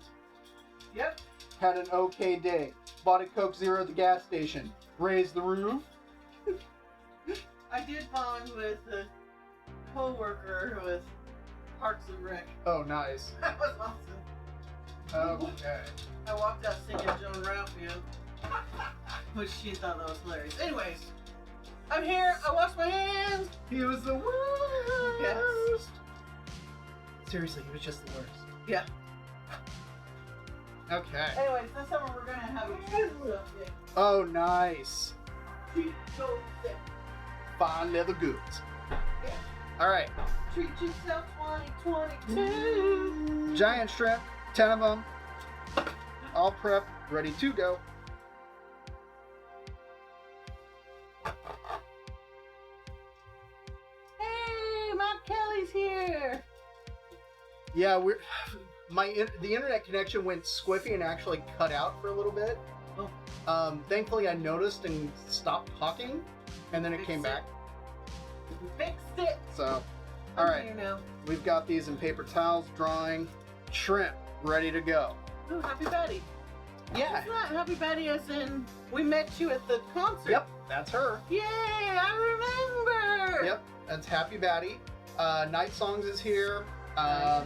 Yep. Had an okay day. Bought a Coke Zero at the gas station. Raise the roof? I did bond with a co-worker with Parks and Rec. Oh, nice. That was awesome. Okay. I walked out singing Joan Ralphio, which she thought that was hilarious. Anyways, I'm here. I washed my hands. He was the worst. Yes. Seriously, he was just the worst. Yeah. Okay. Anyways, this summer we're gonna have a treat stuff day. Oh, nice. Treat so sick. Fine leather goods. Yeah. All right. Treat yourself 2022. Giant shrimp, 10 of them. All prepped, ready to go. Hey, Matt Kelly's here. Yeah, the internet connection went squiffy and actually cut out for a little bit. Oh. Thankfully, I noticed and stopped talking, and then it Fixed came it. back. We fixed it. So, I'm all right, here now. we've got these in paper towels, drying, shrimp ready to go. Ooh, Happy Betty. Yeah. It's not Happy Betty as in we met you at the concert. Yep, that's her. Yay, I remember. Yep, that's Happy Batty. Night Songs is here. Nice.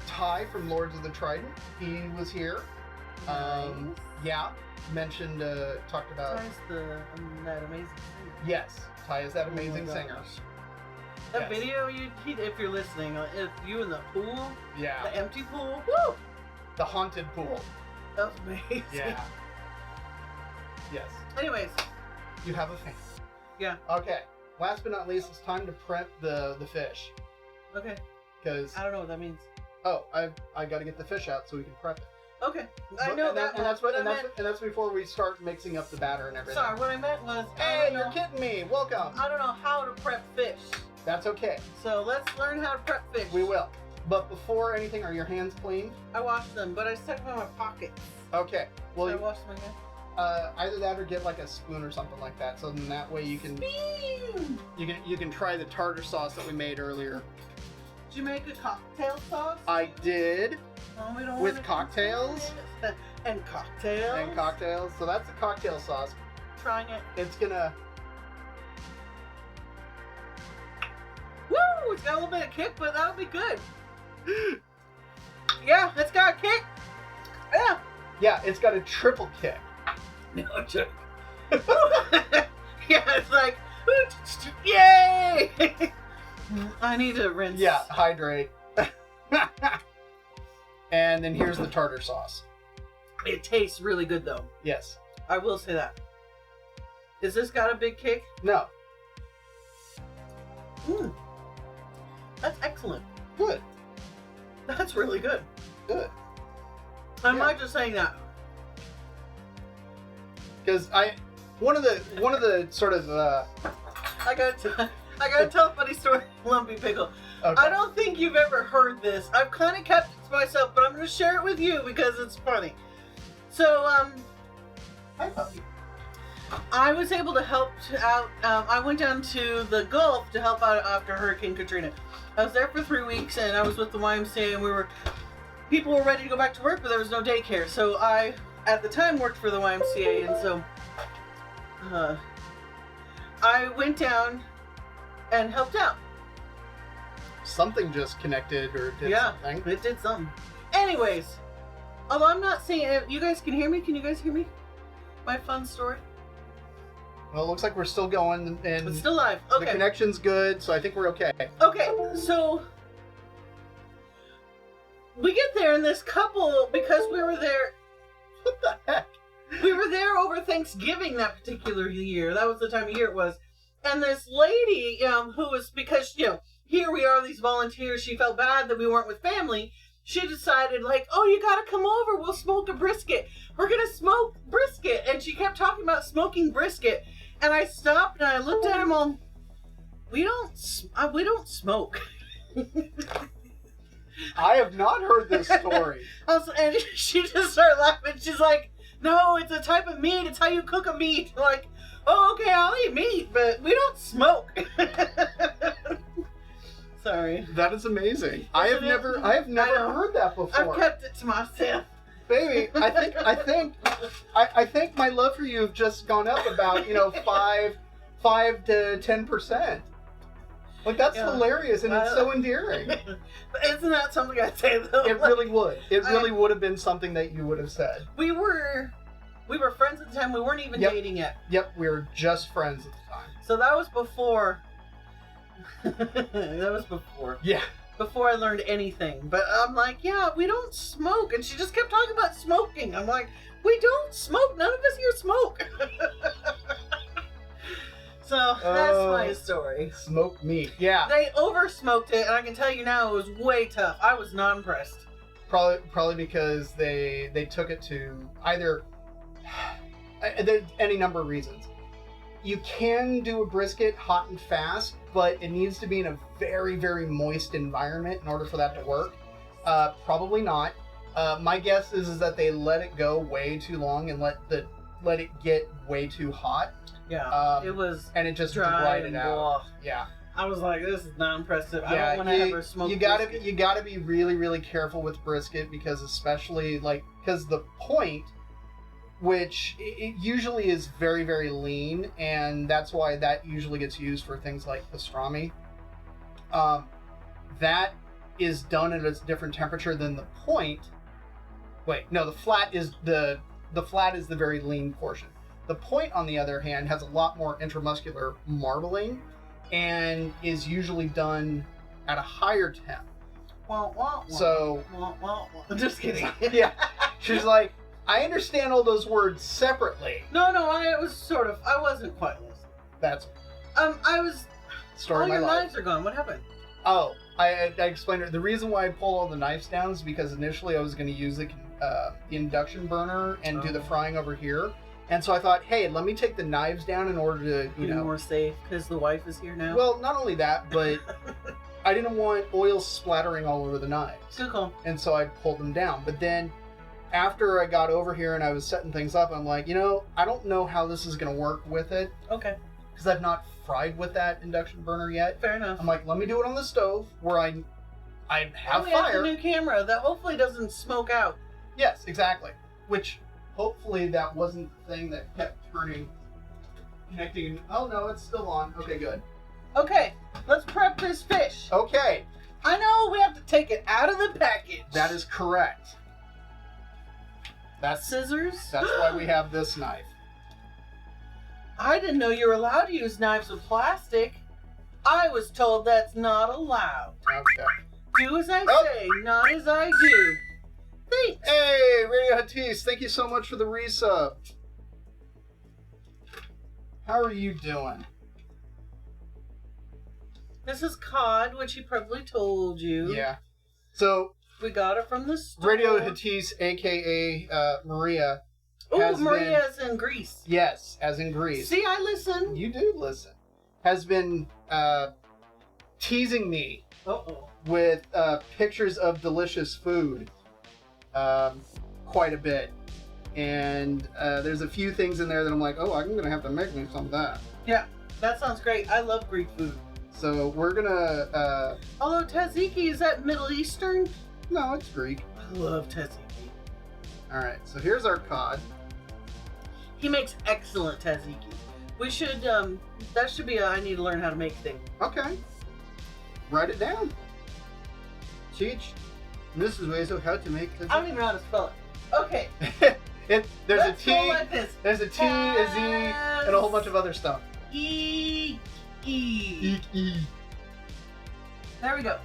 Ty from Lords of the Trident, he was here. Nice. Yeah, mentioned, talked about. Ty's that amazing singer. Yes, Ty is that amazing gosh. singer. That Yes. video if you're listening, if you in the pool, Yeah, the empty pool, woo, the haunted pool. that was amazing. Yeah. Yes, Anyways, you have a fan. yeah, Okay, last but not least, it's time to prep the fish. okay. Because, I don't know what that means. oh, I got to get the fish out so we can prep it. Okay, I know and that. and that's what, and I that's, meant, and that's before we start mixing up the batter and everything. sorry, what I meant was, Hey, I don't you're know- kidding me. Welcome. I don't know how to prep fish. That's okay. So let's learn how to prep fish. We will. But before anything, are your hands clean? I washed them, but I stuck them in my pockets. Okay. Well, So I washed my hands. either that or get like a spoon or something like that. So then that way you can try the tartar sauce that we made earlier. Did you make a cocktail sauce? I did Oh, we don't with wanna cocktails and cocktails. and cocktails. So that's the cocktail sauce. Trying it. It's gonna. Woo! It's got a little bit of kick, but that'll be good. Yeah, it's got a kick. Yeah. Yeah, it's got a triple kick. No joke. Yeah, it's like, yay! I need to rinse. Yeah, hydrate. And then here's the tartar sauce. It tastes really good though. Yes. I will say that. Is this got a big kick? No. Mm. That's excellent. Good. That's really good. Good. I'm Yeah. not just saying that. Because one of the sort of I gotta tell a funny story, Lumpy Pickle. okay. I don't think you've ever heard this. I've kind of kept it to myself, but I'm going to share it with you because it's funny. So, Hi, puppy. I was able to help out. I went down to the Gulf to help out after Hurricane Katrina. I was there for 3 weeks, and I was with the YMCA, and people were ready to go back to work, but there was no daycare. So I, at the time, worked for the YMCA, and so I went down and helped out. Something just connected or did something. It did something. Anyways, although I'm not saying you guys can hear me. Can you guys hear me? My fun story. Well, it looks like we're still going, and It's still live. Okay. the connection's good, so I think we're okay. Okay. So we get there, and this couple, because we were there, What the heck? we were there over Thanksgiving that particular year. That was the time of year it was. And this lady, who was, because, here we are, these volunteers, she felt bad that we weren't with family. She decided, like, oh, you gotta come over, we'll smoke a brisket. We're gonna smoke brisket. And she kept talking about smoking brisket. And I stopped and I looked at him all, we don't smoke. I have not heard this story. And she just started laughing. She's like, no, it's a type of meat. It's how you cook a meat. I'm like, oh, okay, I'll eat meat, but we don't smoke. Sorry. That is amazing. I have never heard that before. I've kept it to myself. Baby, I think my love for you have just gone up about 5 to 10%. Like, that's hilarious, and it's so endearing. But isn't that something I'd say though? It really would. It really would have been something that you would have said. We were friends at the time. We weren't even dating yet. Yep, we were just friends at the time. So that was before. That was before. Yeah. Before I learned anything. But I'm like, yeah, we don't smoke. And she just kept talking about smoking. I'm like, we don't smoke. None of us here smoke. So that's my story. Smoked meat. Yeah. They over smoked it, and I can tell you now it was way tough. I was not impressed. Probably because they took it to either there's any number of reasons. You can do a brisket hot and fast, but it needs to be in a very, very moist environment in order for that to work. Probably not. My guess is that they let it go way too long and let it get way too hot. Yeah, it was, and it just dry dried and it out. blah. Yeah, I was like, this is not impressive. I don't want to ever smoke. You gotta be really, really careful with brisket because especially because the point, which it usually is very, very lean, and that's why that usually gets used for things like pastrami. That is done at a different temperature than the point. Wait, no, the flat is the very lean portion. The point, on the other hand, has a lot more intramuscular marbling and is usually done at a higher temp. So, just kidding. Yeah, she's like, I understand all those words separately. No, I wasn't quite listening. That's I was. Story all of my your life. knives are gone. What happened? Oh, I explained it. The reason why I pulled all the knives down is because initially I was going to use the induction burner and do the frying over here. And so I thought, hey, let me take the knives down in order to, be more safe because the wife is here now. Well, not only that, but I didn't want oil splattering all over the knives. Good call. And so I pulled them down. But then after I got over here and I was setting things up, I'm like, I don't know how this is going to work with it. Okay. Because I've not fried with that induction burner yet. Fair enough. I'm like, let me do it on the stove where I have we fire. have the new camera that hopefully doesn't smoke out. Yes, exactly. Which, hopefully that wasn't the thing that kept connecting. Oh no, it's still on. Okay, good. Okay, let's prep this fish. Okay. I know we have to take it out of the package. That is correct. That's scissors. That's why we have this knife. I didn't know you were allowed to use knives with plastic. I was told that's not allowed. Okay. Do as I say, not as I do. Thanks. Hey, Radio Hattis, thank you so much for the resub. How are you doing? This is cod, which he probably told you. Yeah. So we got it from the store. Radio Hattis, aka Maria. Oh, Maria's in Greece. Yes, as in Greece. See, I listen. You do listen. Has been teasing me with pictures of delicious food quite a bit. And there's a few things in there that I'm like, oh, I'm going to have to make me some of that. Yeah, that sounds great. I love Greek food. So we're going to... Although tzatziki, is that Middle Eastern? No, it's Greek. I love tzatziki. Alright, so here's our cod. He makes excellent tzatziki. We should, that should be a I need to learn how to make thing. Okay. Write it down. Teach Mrs. Weasel how to make tzatziki. I don't even know how to spell it. Okay. There's a T, like this. There's a T, a Z, and a whole bunch of other stuff. E. E. There we go.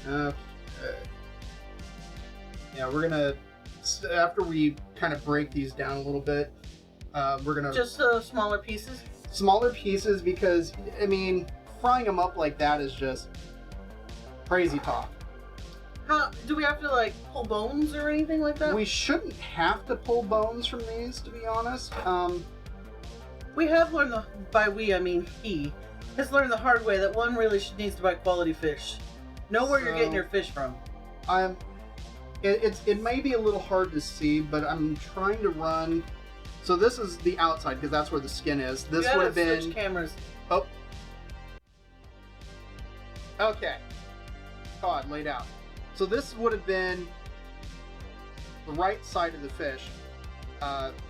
Okay. Yeah, we're gonna, after we kind of break these down a little bit, we're gonna... Just smaller pieces? Smaller pieces because, I mean, frying them up like that is just crazy talk. How, do we have to, like, pull bones or anything like that? We shouldn't have to pull bones from these, to be honest. We have learned, by we, I mean he, has learned the hard way that one really needs to buy quality fish. Know where you're getting your fish from. It may be a little hard to see, but I'm trying to run. So this is the outside because that's where the skin is. This would have been switch cameras. Oh. Okay. Cod laid out. So this would have been the right side of the fish.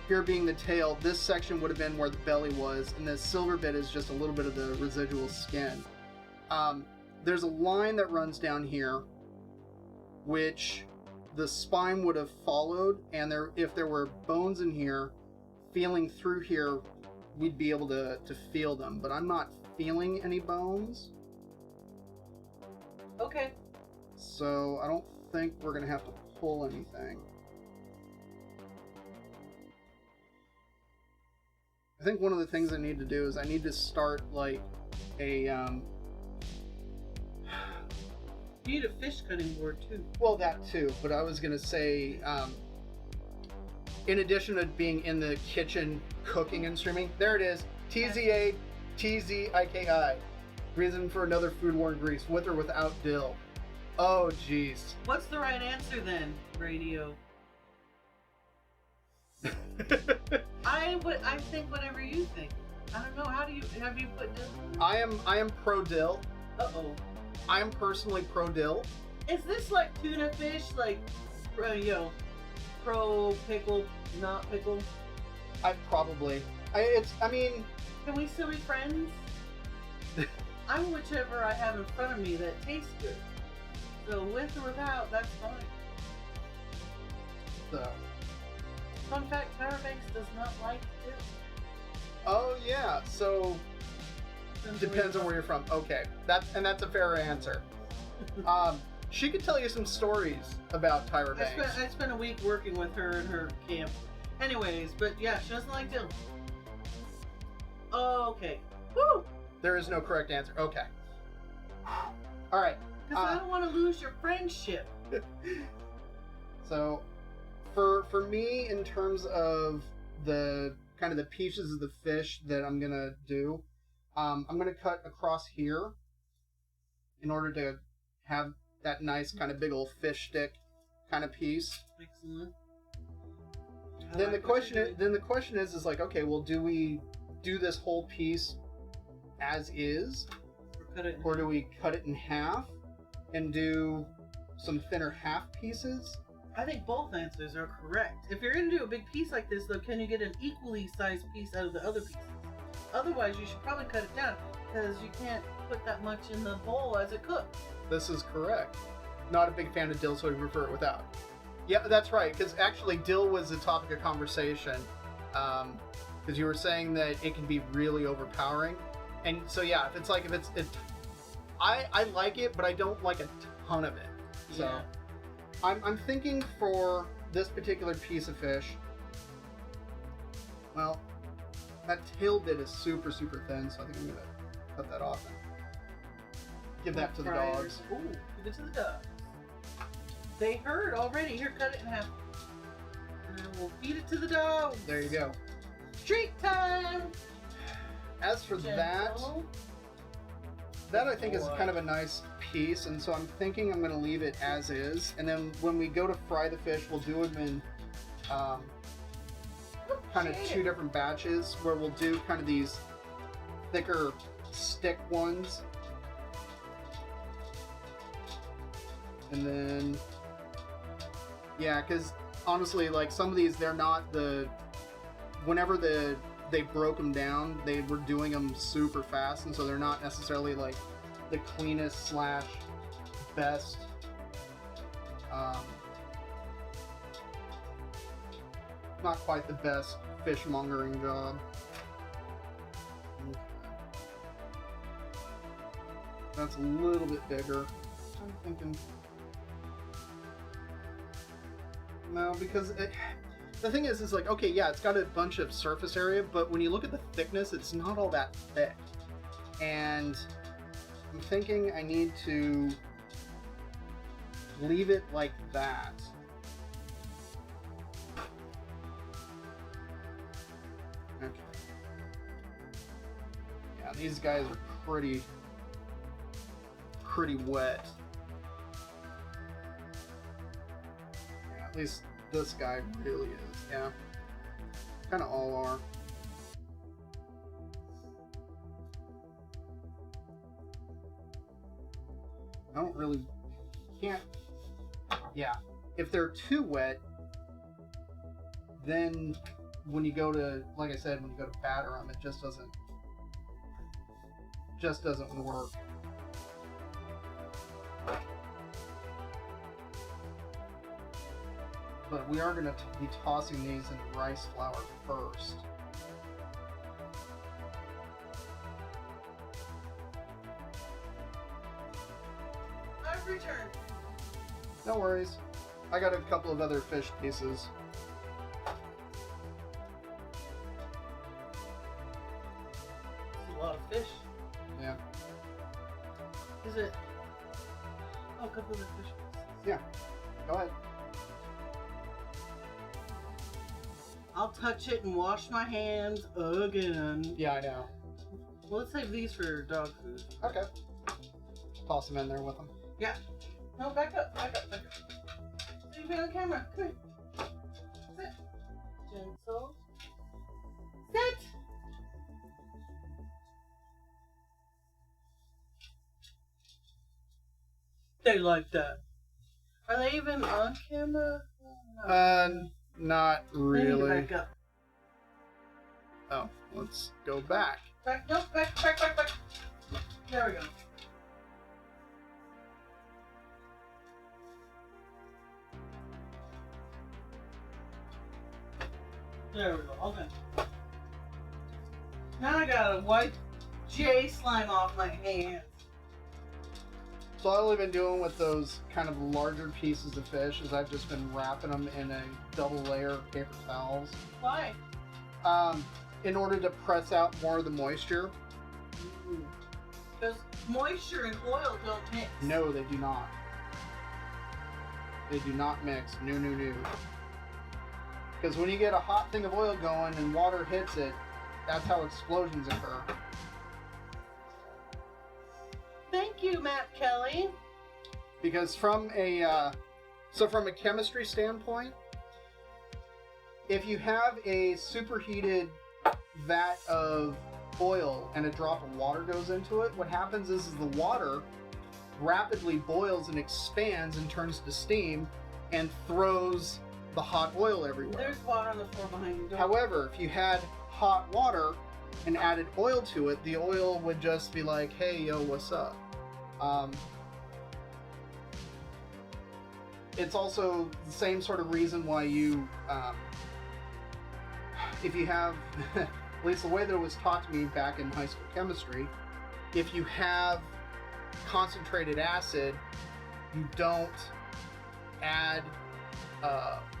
Here being the tail, this section would have been where the belly was, and this silver bit is just a little bit of the residual skin. There's a line that runs down here, which the spine would have followed, and if there were bones in here, feeling through here, we'd be able to feel them, but I'm not feeling any bones. Okay. So I don't think we're going to have to pull anything. I think one of the things I need to do is I need to start like a You need a fish cutting board too. well, that too, but I was gonna say in addition to being in the kitchen cooking and streaming, there it is, TZATZIKI, reason for another food war in Greece, with or without dill. Oh jeez. What's the right answer then, radio? I think whatever you think. I don't know. Have you put dill? I am pro dill. Uh-oh. I am personally pro dill. Is this like tuna fish, like, pro pickle, not pickle? I mean, Can we still be friends? I'm whichever I have in front of me that tastes good. So with or without, that's fine. So. Fun fact, Tyra Banks does not like dill. Oh yeah, so depends on where you're from. Okay, that's a fair answer. She could tell you some stories about Tyra Banks. I spent a week working with her in her camp. Anyways, but yeah, she doesn't like dill. Okay. Woo! There is no correct answer. Okay. All right. Because I don't want to lose your friendship. So, for me, in terms of the kind of the pieces of the fish that I'm gonna do, I'm gonna cut across here in order to have that nice kind of big old fish stick kind of piece. Excellent. Then the question is like, okay, well, do we do this whole piece as is, or do we cut it in half and do some thinner half pieces? I think both answers are correct. If you're going to do a big piece like this, though, can you get an equally sized piece out of the other pieces? Otherwise, you should probably cut it down, because you can't put that much in the bowl as it cooks. This is correct. Not a big fan of dill, so we prefer it without. Yeah, that's right, because actually dill was a topic of conversation, because you were saying that it can be really overpowering. And so yeah, I like it, but I don't like a ton of it. So Yeah. I'm thinking for this particular piece of fish, well, that tail bit is super, super thin, so I think I'm going to cut that off and give that to the dogs. Ooh, give it to the dogs. They heard already. Here, cut it in half. And we'll feed it to the dogs. There you go. Treat time! As for that I think is kind of a nice piece, and so I'm thinking I'm going to leave it as is, and then when we go to fry the fish, we'll do them in kind of two different batches, where we'll do kind of these thicker stick ones, and then yeah, because honestly, like some of these, they're not whenever they broke them down, they were doing them super fast, and so they're not necessarily like the cleanest / best. Not quite the best fishmongering job. Okay. That's a little bit bigger. I'm thinking. No, because the thing is like, okay, yeah, it's got a bunch of surface area, but when you look at the thickness, it's not all that thick. And I'm thinking I need to leave it like that. Okay. Yeah, these guys are pretty wet. Yeah, at least this guy really is. Yeah. Kind of all are. I don't really, can't, yeah. If they're too wet, then when you go to, like I said, when you go to batter them, it just doesn't work. But we are going to be tossing these in rice flour first. I've returned. No worries. I got a couple of other fish pieces. That's a lot of fish. Yeah. Is it? Oh, a couple of fish pieces. Yeah. Go ahead. I'll touch it and wash my hands again. Yeah, I know. Well, let's save these for dog food. Okay. Toss them in there with them. Yeah. No, back up. See me on camera. Come here. Sit. Gentle. Sit. They like that. Are they even on camera? No. Not really. Back up. Oh, let's go back. Back. There we go. There we go. Okay. Now I gotta wipe J slime off my hands. So all I've been doing with those kind of larger pieces of fish is I've just been wrapping them in a double layer of paper towels. Why? In order to press out more of the moisture. Because moisture and oil don't mix. No, they do not. They do not mix. No. Because when you get a hot thing of oil going and water hits it, that's how explosions occur. Thank you, Matt Kelly. Because from a chemistry standpoint, if you have a superheated vat of oil and a drop of water goes into it, what happens is the water rapidly boils and expands and turns to steam and throws the hot oil everywhere. There's water on the floor behind you. However, if you had hot water and added oil to it, the oil would just be like, hey, yo, what's up? It's also the same sort of reason why you, if you have, at least the way that it was taught to me back in high school chemistry, if you have concentrated acid, you don't add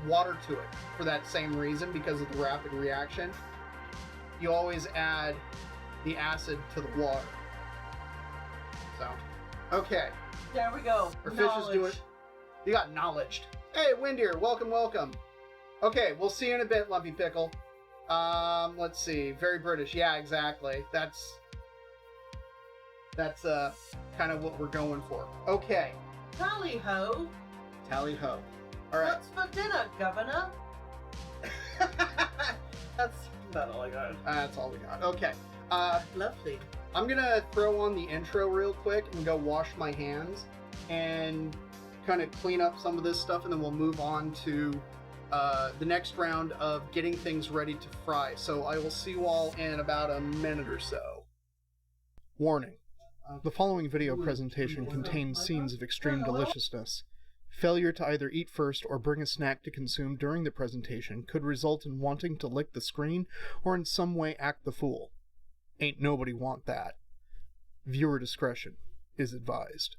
water to it for that same reason, because of the rapid reaction. You always add the acid to the water. So, okay. There we go. Our fish is doing. You got knowledged. Hey, Windeer, welcome. Okay, we'll see you in a bit, Lumpy Pickle. Let's see. Very British. Yeah, exactly. That's kind of what we're going for. Okay. Tally ho. Tally ho. All right. What's for dinner, Governor? That's about all I got. That's all we got. Okay. Lovely. I'm gonna throw on the intro real quick and go wash my hands and kind of clean up some of this stuff, and then we'll move on to the next round of getting things ready to fry. So I will see you all in about a minute or so. Warning. The following video presentation contains scenes of extreme deliciousness. Failure to either eat first or bring a snack to consume during the presentation could result in wanting to lick the screen or in some way act the fool. Ain't nobody want that. Viewer discretion is advised.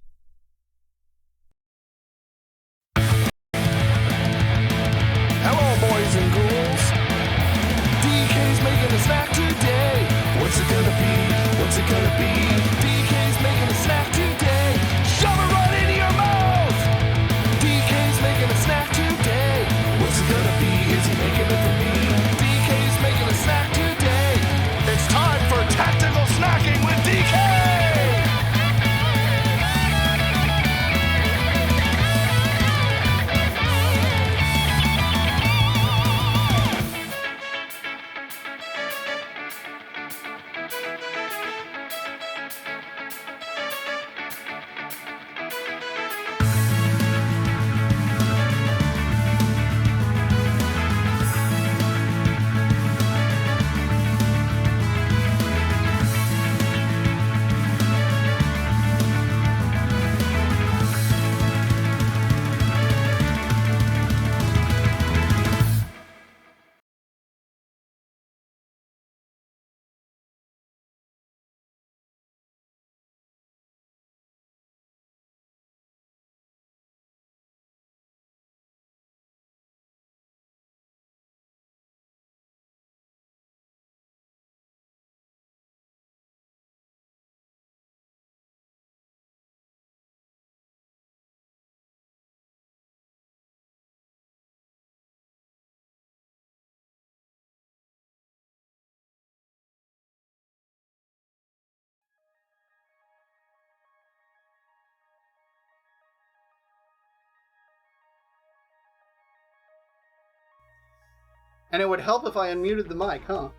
And it would help if I unmuted the mic, huh?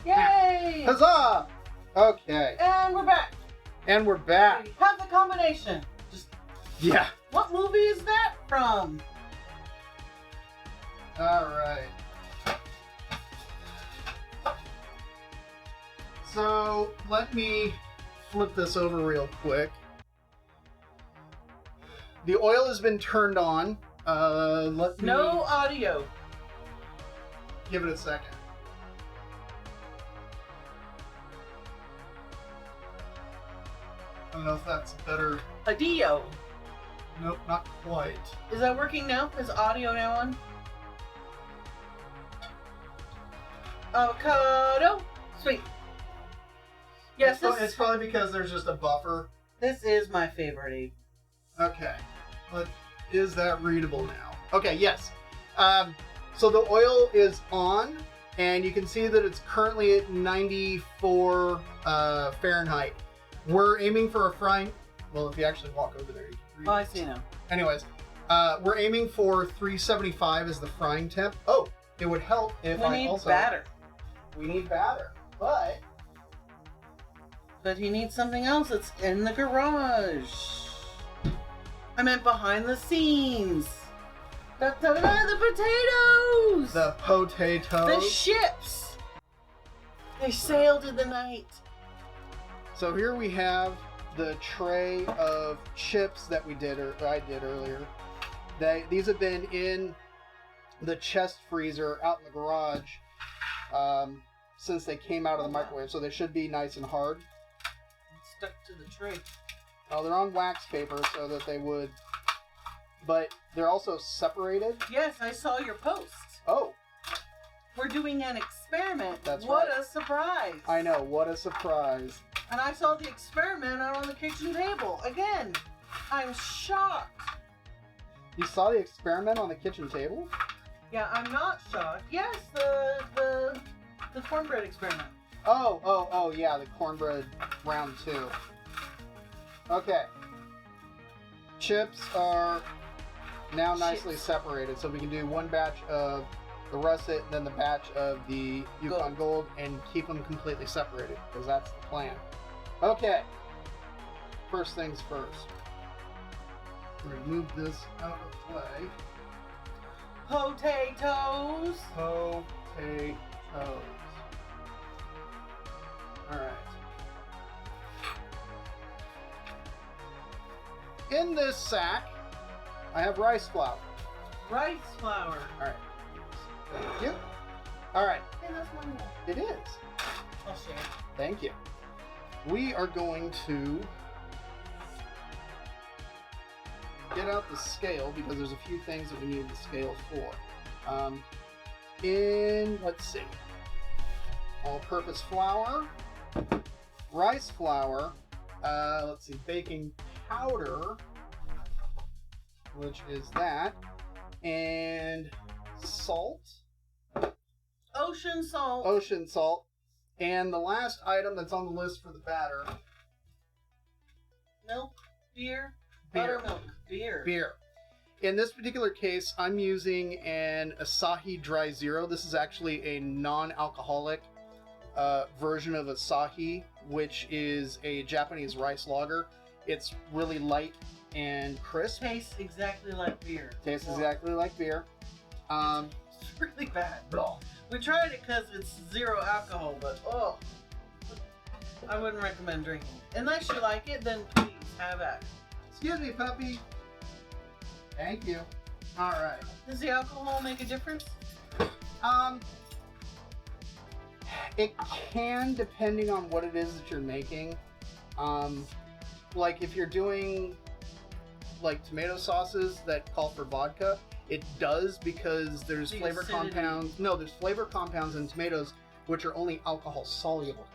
Yay! Huzzah! Okay. And we're back. And we're back. We have the combination. Just Yeah. what movie is that from? Alright. So, let me flip this over real quick. The oil has been turned on. Let me No audio. give it a second. I don't know if that's better. Audio. Nope, not quite. Is that working now? Is audio now on? Avocado. Sweet. Yes, It's probably because there's just a buffer. this is my favorite. Okay. But is that readable now? Okay, yes. So the oil is on, and you can see that it's currently at 94 Fahrenheit. We're aiming for a frying... Well, if you actually walk over there, you can read Oh, I it. see now. Anyways, we're aiming for 375 as the frying temp. Oh, it would help if We need batter. We need batter, but... But he needs something else that's in the garage. I meant behind the scenes. The potatoes! The potatoes. The ships! They sailed in the night. So here we have the tray of chips that we did, or I did earlier. These have been in the chest freezer out in the garage since they came out of the microwave, so they should be nice and hard. It's stuck to the tray. Oh, they're on wax paper so that they would, but they're also separated. Yes, I saw your post. Oh, We're doing an experiment. That's what right. a surprise. I know, what a surprise. And I saw the experiment out on the kitchen table. Again, I'm shocked. You saw the experiment on the kitchen table? Yeah, I'm not shocked. Yes, the cornbread experiment. Oh, yeah, the cornbread round 2. Okay. Chips are now nicely Chips. separated, so we can do one batch of the russet, then the batch of the Yukon Gold, and keep them completely separated, because that's the plan. Okay. First things first. Remove this out of the way. Potatoes. Potatoes. Alright. In this sack, I have rice flour. Rice flour. Alright. Thank you. Alright. Hey, that's one more. It is. I'll share. Thank you. We are going to get out the scale because there's a few things that we need the scale for. Let's see, all-purpose flour, rice flour, let's see, baking powder, which is that, and salt, Ocean salt. ocean salt, and the last item that's on the list for the batter, Milk. Beer. Beer. Buttermilk. Beer. beer. In this particular case, I'm using an Asahi Dry Zero. This is actually a non-alcoholic version of Asahi, which is a Japanese rice lager. It's really light and crisp. Tastes exactly like beer. Tastes exactly like beer. It's really bad. We tried it because it's 0 alcohol, but I wouldn't recommend drinking it. Unless you like it, then please have at it. Excuse me, puppy. Thank you. All right. Does the alcohol make a difference? It can, depending on what it is that you're making. Like if you're doing like tomato sauces that call for vodka, it does because there's The flavor acidity. compounds. No, there's flavor compounds in tomatoes which are only alcohol soluble.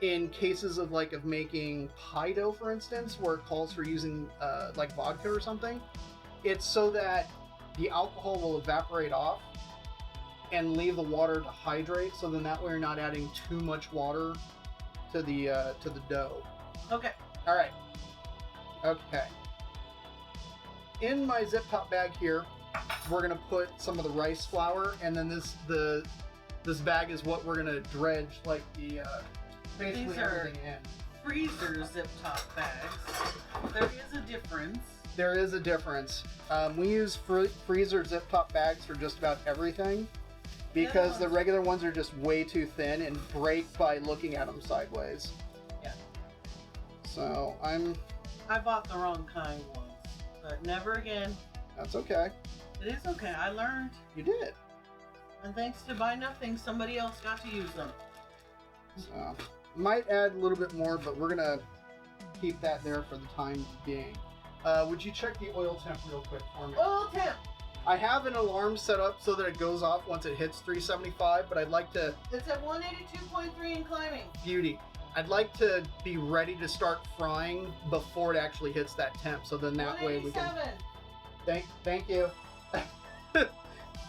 In cases of making pie dough, for instance, where it calls for using like vodka or something, it's so that the alcohol will evaporate off and leave the water to hydrate. So then that way you're not adding too much water to the dough. Okay. All right. Okay. In my zip top bag here, we're gonna put some of the rice flour, and then this bag is what we're gonna dredge like the basically These are everything in. freezer zip top bags. There is a difference. There is a difference. We use freezer zip top bags for just about everything because the regular ones are just way too thin and break by looking at them sideways. Yeah. So I bought the wrong kind once, but never again. That's okay. It is okay. I learned. You did. And thanks to Buy Nothing, somebody else got to use them. So might add a little bit more, but we're gonna keep that there for the time being. Would you check the oil temp real quick for me? Oil Temp! I have an alarm set up so that it goes off once it hits 375, but I'd like to... It's at 182.3 and climbing. Beauty. I'd like to be ready to start frying before it actually hits that temp, so then that way we can... Thank you.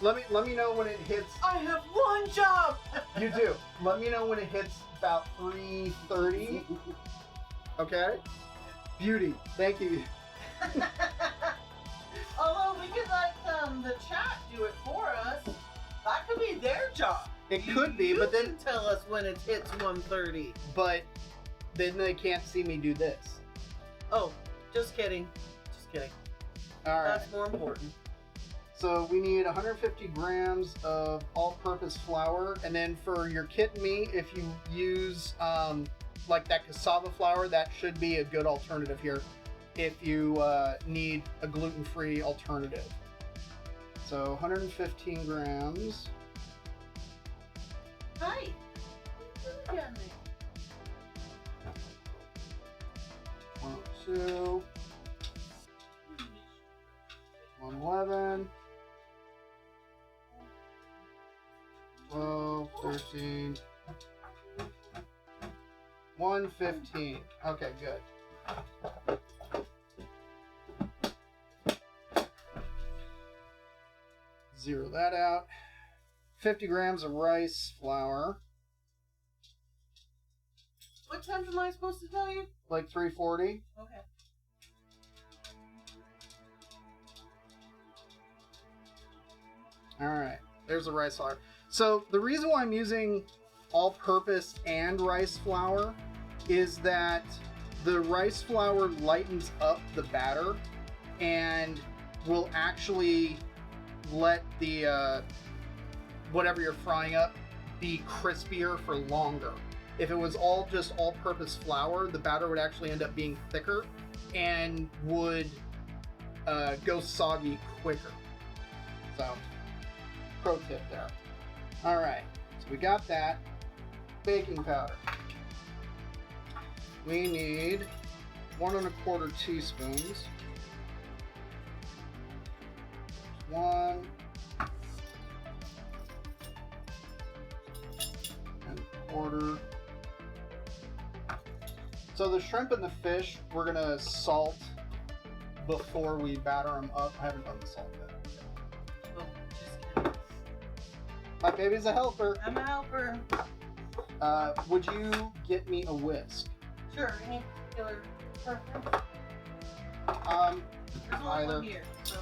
Let me know when it hits... I have one job! You do. Let me know when it hits about 330. Okay? Beauty. Thank you. Although we could let the chat do it for us. That could be their job. It could be, but then... You can tell us when it hits 130. But then they can't see me do this. Oh, just kidding. Just kidding. All right. That's more important. So we need 150 grams of all-purpose flour, and then for your kit me, if you use like that cassava flour, that should be a good alternative here if you need a gluten-free alternative. So 115 grams. Hi. What are you doing there? 102. 111. 12, 13. 115. Okay, good. Zero that out. 50 grams of rice flour. What time am I supposed to tell you? Like 340. Okay. Alright, there's the rice flour. So the reason why I'm using all-purpose and rice flour is that the rice flour lightens up the batter and will actually let the whatever you're frying up be crispier for longer. If it was all just all-purpose flour, the batter would actually end up being thicker and would go soggy quicker. So, pro tip there. All right, so we got that. Baking powder. We need 1 1/4 teaspoons. 1 1/4. So the shrimp and the fish, we're gonna salt before we batter them up. I haven't done the salt yet. Oh, just kidding. My baby's a helper. I'm a helper. Would you get me a whisk? Sure, any particular preference? There's only Either. one here, so.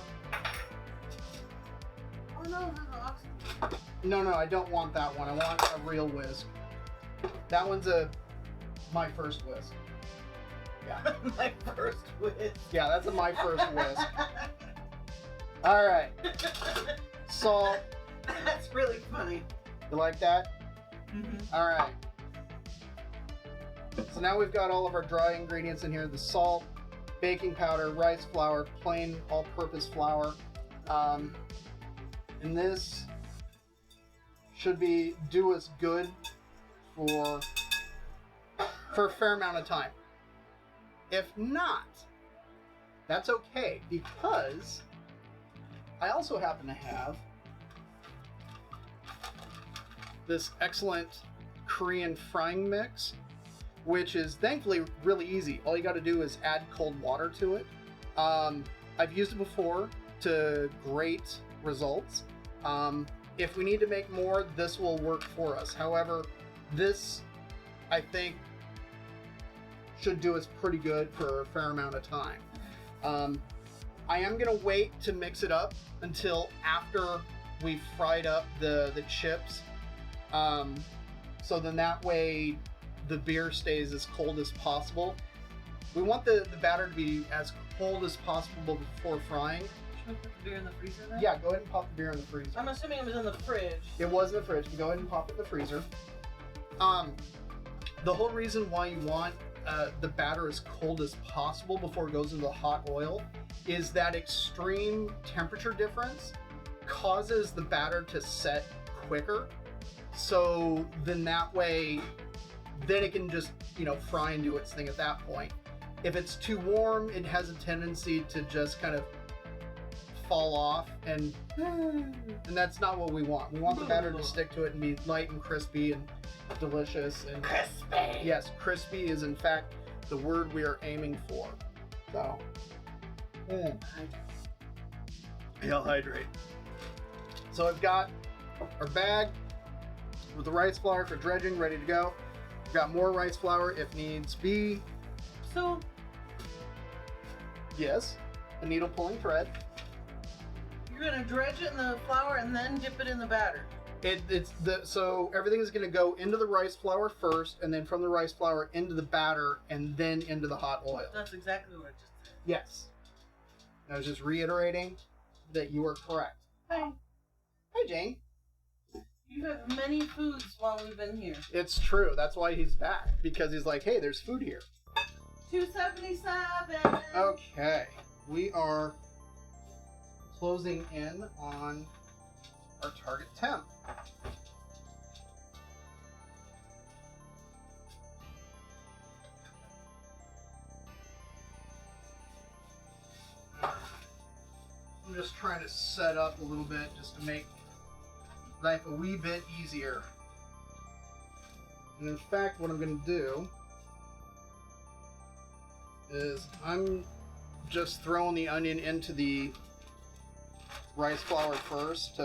Oh no, there's an oxygen. No, I don't want that one. I want a real whisk. That one's my first whisk. Yeah. My first whisk. Yeah, that's my first whisk. All right. Salt. That's really funny. You like that? Mm-hmm. All right. So now we've got all of our dry ingredients in here: the salt, baking powder, rice flour, plain all-purpose flour, and this should do us good for a fair amount of time. If not, that's okay, because I also happen to have this excellent Korean frying mix, which is thankfully really easy. All you got to do is add cold water to it. I've used it before to great results. If we need to make more, this will work for us. However, this, I think, should do us pretty good for a fair amount of time. I am gonna wait to mix it up until after we've fried up the chips. So then that way the beer stays as cold as possible. We want the batter to be as cold as possible before frying. Should we put the beer in the freezer then? Yeah, go ahead and pop the beer in the freezer. I'm assuming it was in the fridge. It was in the fridge, but go ahead and pop it in the freezer. The whole reason why you want the batter as cold as possible before it goes into the hot oil is that extreme temperature difference causes the batter to set quicker. So then that way, then it can just, fry and do its thing at that point. If it's too warm, it has a tendency to just kind of fall off, and that's not what we want. We want the batter to stick to it and be light and crispy and delicious. And Crispy! yes, crispy is in fact the word we are aiming for. So, I'll hydrate. So I've got our bag with the rice flour for dredging ready to go. We've got more rice flour if needs be. So, Yes, a needle pulling thread. you're gonna dredge it in the flour and then dip it in the batter. So everything is going to go into the rice flour first, and then from the rice flour into the batter, and then into the hot oil. That's exactly what I just said. Yes. I was just reiterating that you are correct. Hi. Hi, Jane. You have many foods while we've been here. It's true. That's why he's back, because he's like, hey, there's food here. $2.77. Okay, we are closing in on our target temp. I'm just trying to set up a little bit just to make life a wee bit easier. And in fact, what I'm going to do is I'm just throwing the onion into the rice flour first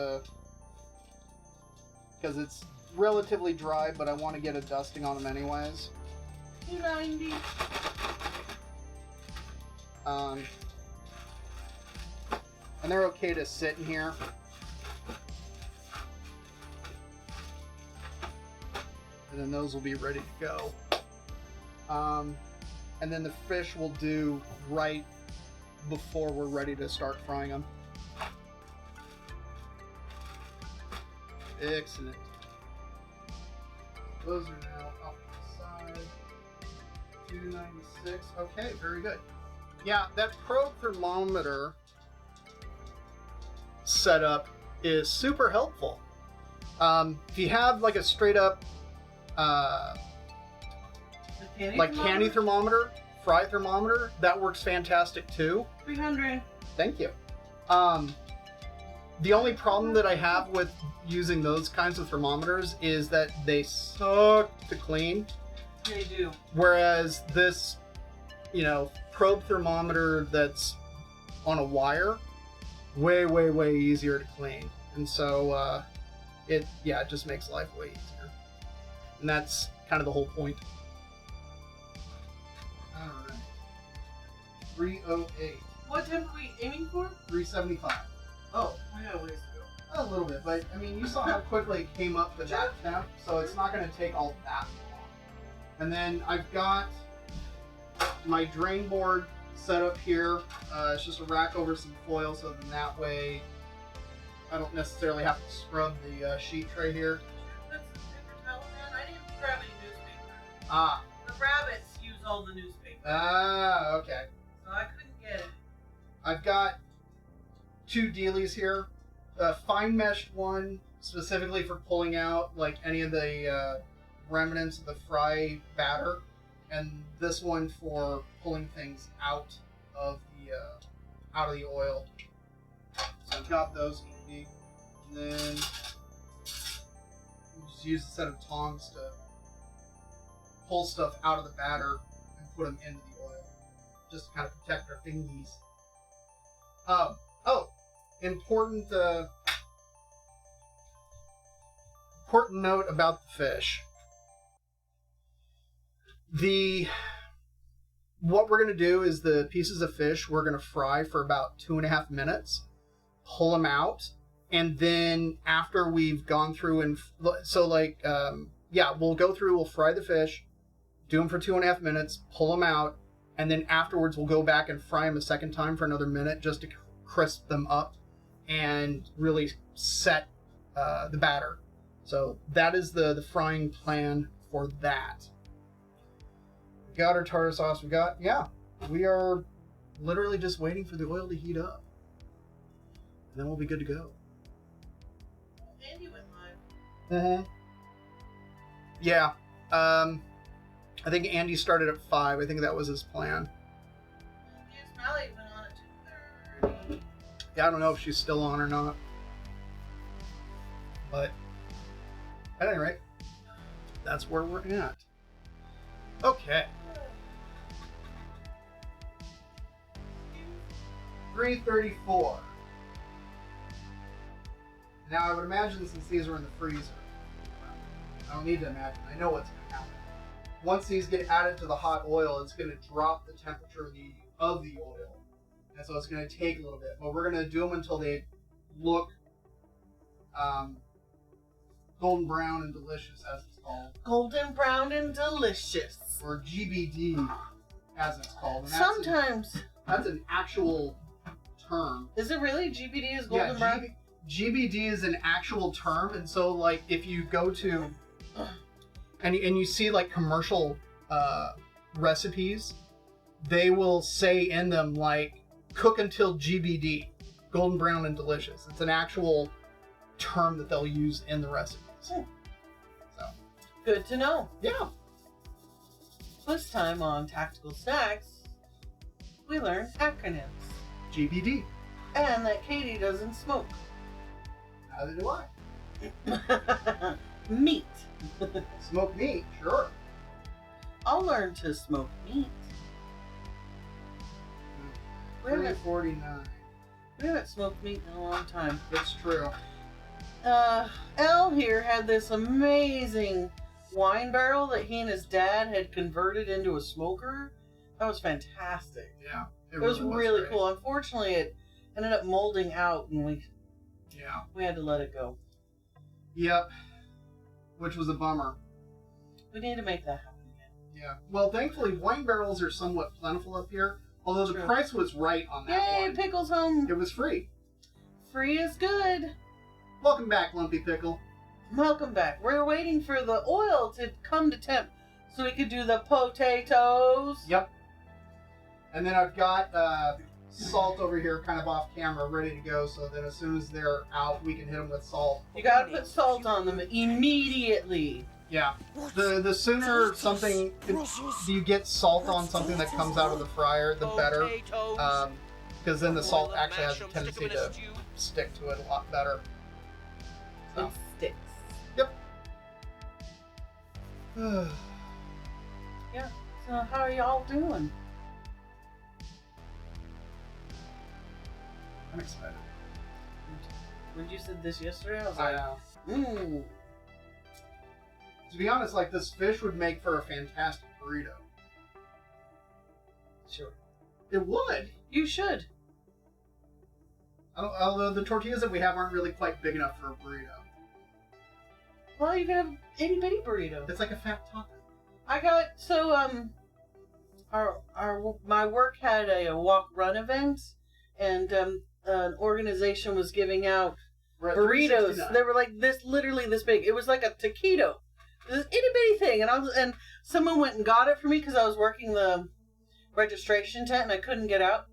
because it's relatively dry, but I want to get a dusting on them anyways. $2.90. And they're okay to sit in here. And then those will be ready to go. And then the fish will do right before we're ready to start frying them. Excellent. Those are now off to the side. $2.96. Okay, very good. Yeah, that probe thermometer setup is super helpful. If you have like a straight up candy thermometer, fry thermometer, that works fantastic too. 300. Thank you. The only problem that I have with using those kinds of thermometers is that they suck to clean. They do. Whereas this, probe thermometer that's on a wire, way, way, way easier to clean. And so it just makes life way easier. And that's kind of the whole point. Alright. 308. What temp are we aiming for? 375. Oh, we got a ways to go. A little bit, but I mean, you saw how quickly it came up to that temp, so it's not going to take all that long. And then I've got my drain board set up here. It's just a rack over some foil, so then that way I don't necessarily have to scrub the sheet tray here. That's the paper towel, man. I didn't grab any newspaper. Ah. The rabbits use all the newspaper. Ah, okay. So I couldn't get it. I've got two dealies here. A fine meshed one specifically for pulling out like any of the remnants of the fry batter, and this one for pulling things out of the oil. So I've got those handy, and then we'll just use a set of tongs to pull stuff out of the batter and put them into the oil, just to kind of protect our fingies. Important note about the fish. what we're going to do is the pieces of fish we're going to fry for about 2.5 minutes, pull them out, and then after we've gone through and... So, like, we'll go through, we'll fry the fish, do them for 2.5 minutes, pull them out, and then afterwards we'll go back and fry them a second time for another minute just to crisp them up and really set the batter. So that is the frying plan for that. We got our tartar sauce. We are literally just waiting for the oil to heat up. And then we'll be good to go. Andy went live. Mm-hmm. Yeah. I think Andy started at 5. I think that was his plan. Yes, Mallie went on at 2:30. Yeah, I don't know if she's still on or not. But at any rate, that's where we're at. Okay. 3:34. Now I would imagine since these are in the freezer, I don't need to imagine, I know what's going to happen. Once these get added to the hot oil, it's going to drop the temperature of the oil. And so it's going to take a little bit. But we're going to do them until they look golden brown and delicious, as it's called. Golden brown and delicious. Or GBD, as it's called. And Sometimes. That's an actual term. Is it really? GBD is golden brown? GBD is an actual term, and so like if you go to and you see like commercial recipes, they will say in them like cook until GBD, golden brown and delicious. It's an actual term that they'll use in the recipes. So good to know. Yeah. This time on Tactical Snacks, we learn acronyms. GBD. And that Katie doesn't smoke. Neither do I. Meat. Smoke meat, sure. I'll learn to smoke meat. 349. We haven't smoked meat in a long time. It's true. Elle here had this amazing wine barrel that he and his dad had converted into a smoker. That was fantastic. Yeah. It was really cool. Unfortunately, it ended up molding out and we had to let it go. Yep. Which was a bummer. We need to make that happen again. Yeah. Well, thankfully, wine barrels are somewhat plentiful up here. Although the price was right on that Yay, one. Pickle's home. It was free. Free is good. Welcome back, Lumpy Pickle. Welcome back. We're waiting for the oil to come to temp so we could do the potatoes. Yep. And then I've got salt over here kind of off camera ready to go so that as soon as they're out, we can hit them with salt. You gotta put salt on them immediately. Yeah. The sooner you get salt on something that comes out of the fryer, the better. Because then the salt actually has a tendency to stick to it a lot better. So. It sticks. Yep. Yeah. So how are y'all doing? I'm excited. When you said this yesterday, I was I like, know. To be honest, like this fish would make for a fantastic burrito. Sure. It would. You should. Although the tortillas that we have aren't really quite big enough for a burrito. Well, you could have itty bitty burrito. It's like a fat taco. I got my work had a walk run event, and an organization was giving out burritos. They were like literally this big. It was like a taquito, this itty bitty thing, and someone went and got it for me because I was working the registration tent and I couldn't get out.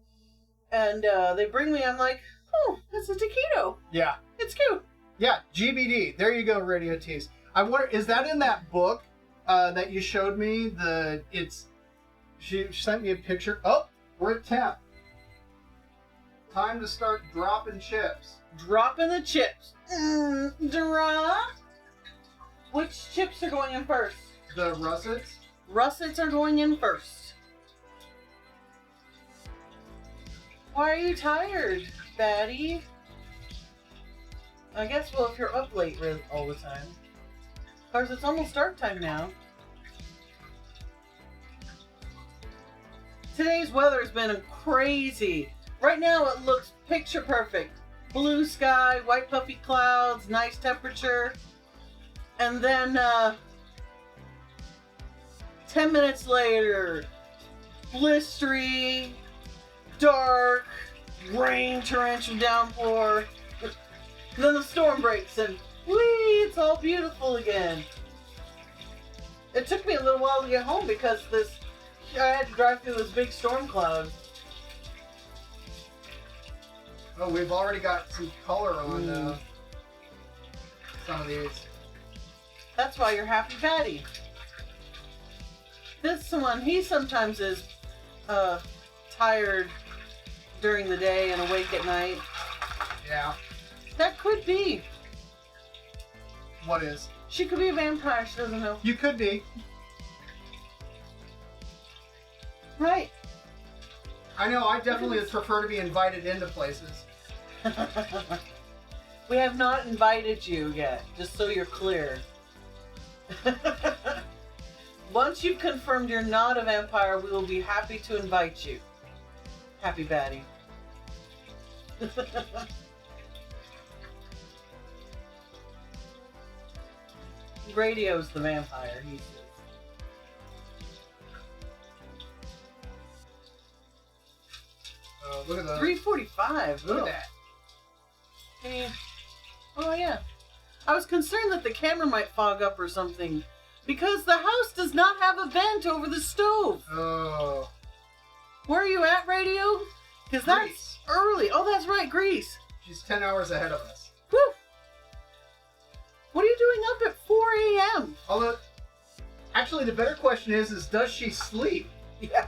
And they bring me. I'm like, oh, it's a taquito. Yeah, it's cute. Yeah, GBD. There you go, Radio Tease. I wonder, is that in that book that you showed me? She sent me a picture. Oh, we're at 10. Time to start dropping chips. Dropping the chips. Drop. Which chips are going in first? The russets. Russets are going in first. Why are you tired, Batty? I guess, well, if you're up late all the time. Of course, it's almost start time now. Today's weather has been crazy. Right now it looks picture perfect. Blue sky, white puffy clouds, nice temperature. And then 10 minutes later, blistery, dark, rain, torrential downpour. Then the storm breaks and whee, it's all beautiful again. It took me a little while to get home because I had to drive through this big storm cloud. Oh, we've already got some color on some of these. That's why you're happy Patty. This one, he sometimes is tired during the day and awake at night. Yeah. That could be. What is? She could be a vampire, she doesn't know. You could be. Right. I know, I definitely prefer to be invited into places. We have not invited you yet, just so you're clear. Once you've confirmed you're not a vampire, we will be happy to invite you. Happy Batty. Radio's the vampire, he says. Look at those. 3:45. Look at that. Hey. Oh yeah. I was concerned that the camera might fog up or something because the house does not have a vent over the stove. Oh. Where are you at, Radio? Because that's early. Oh, that's right, Greece. She's 10 hours ahead of us. Woo! What are you doing up at 4 a.m.? Although, actually, the better question is does she sleep? Yeah.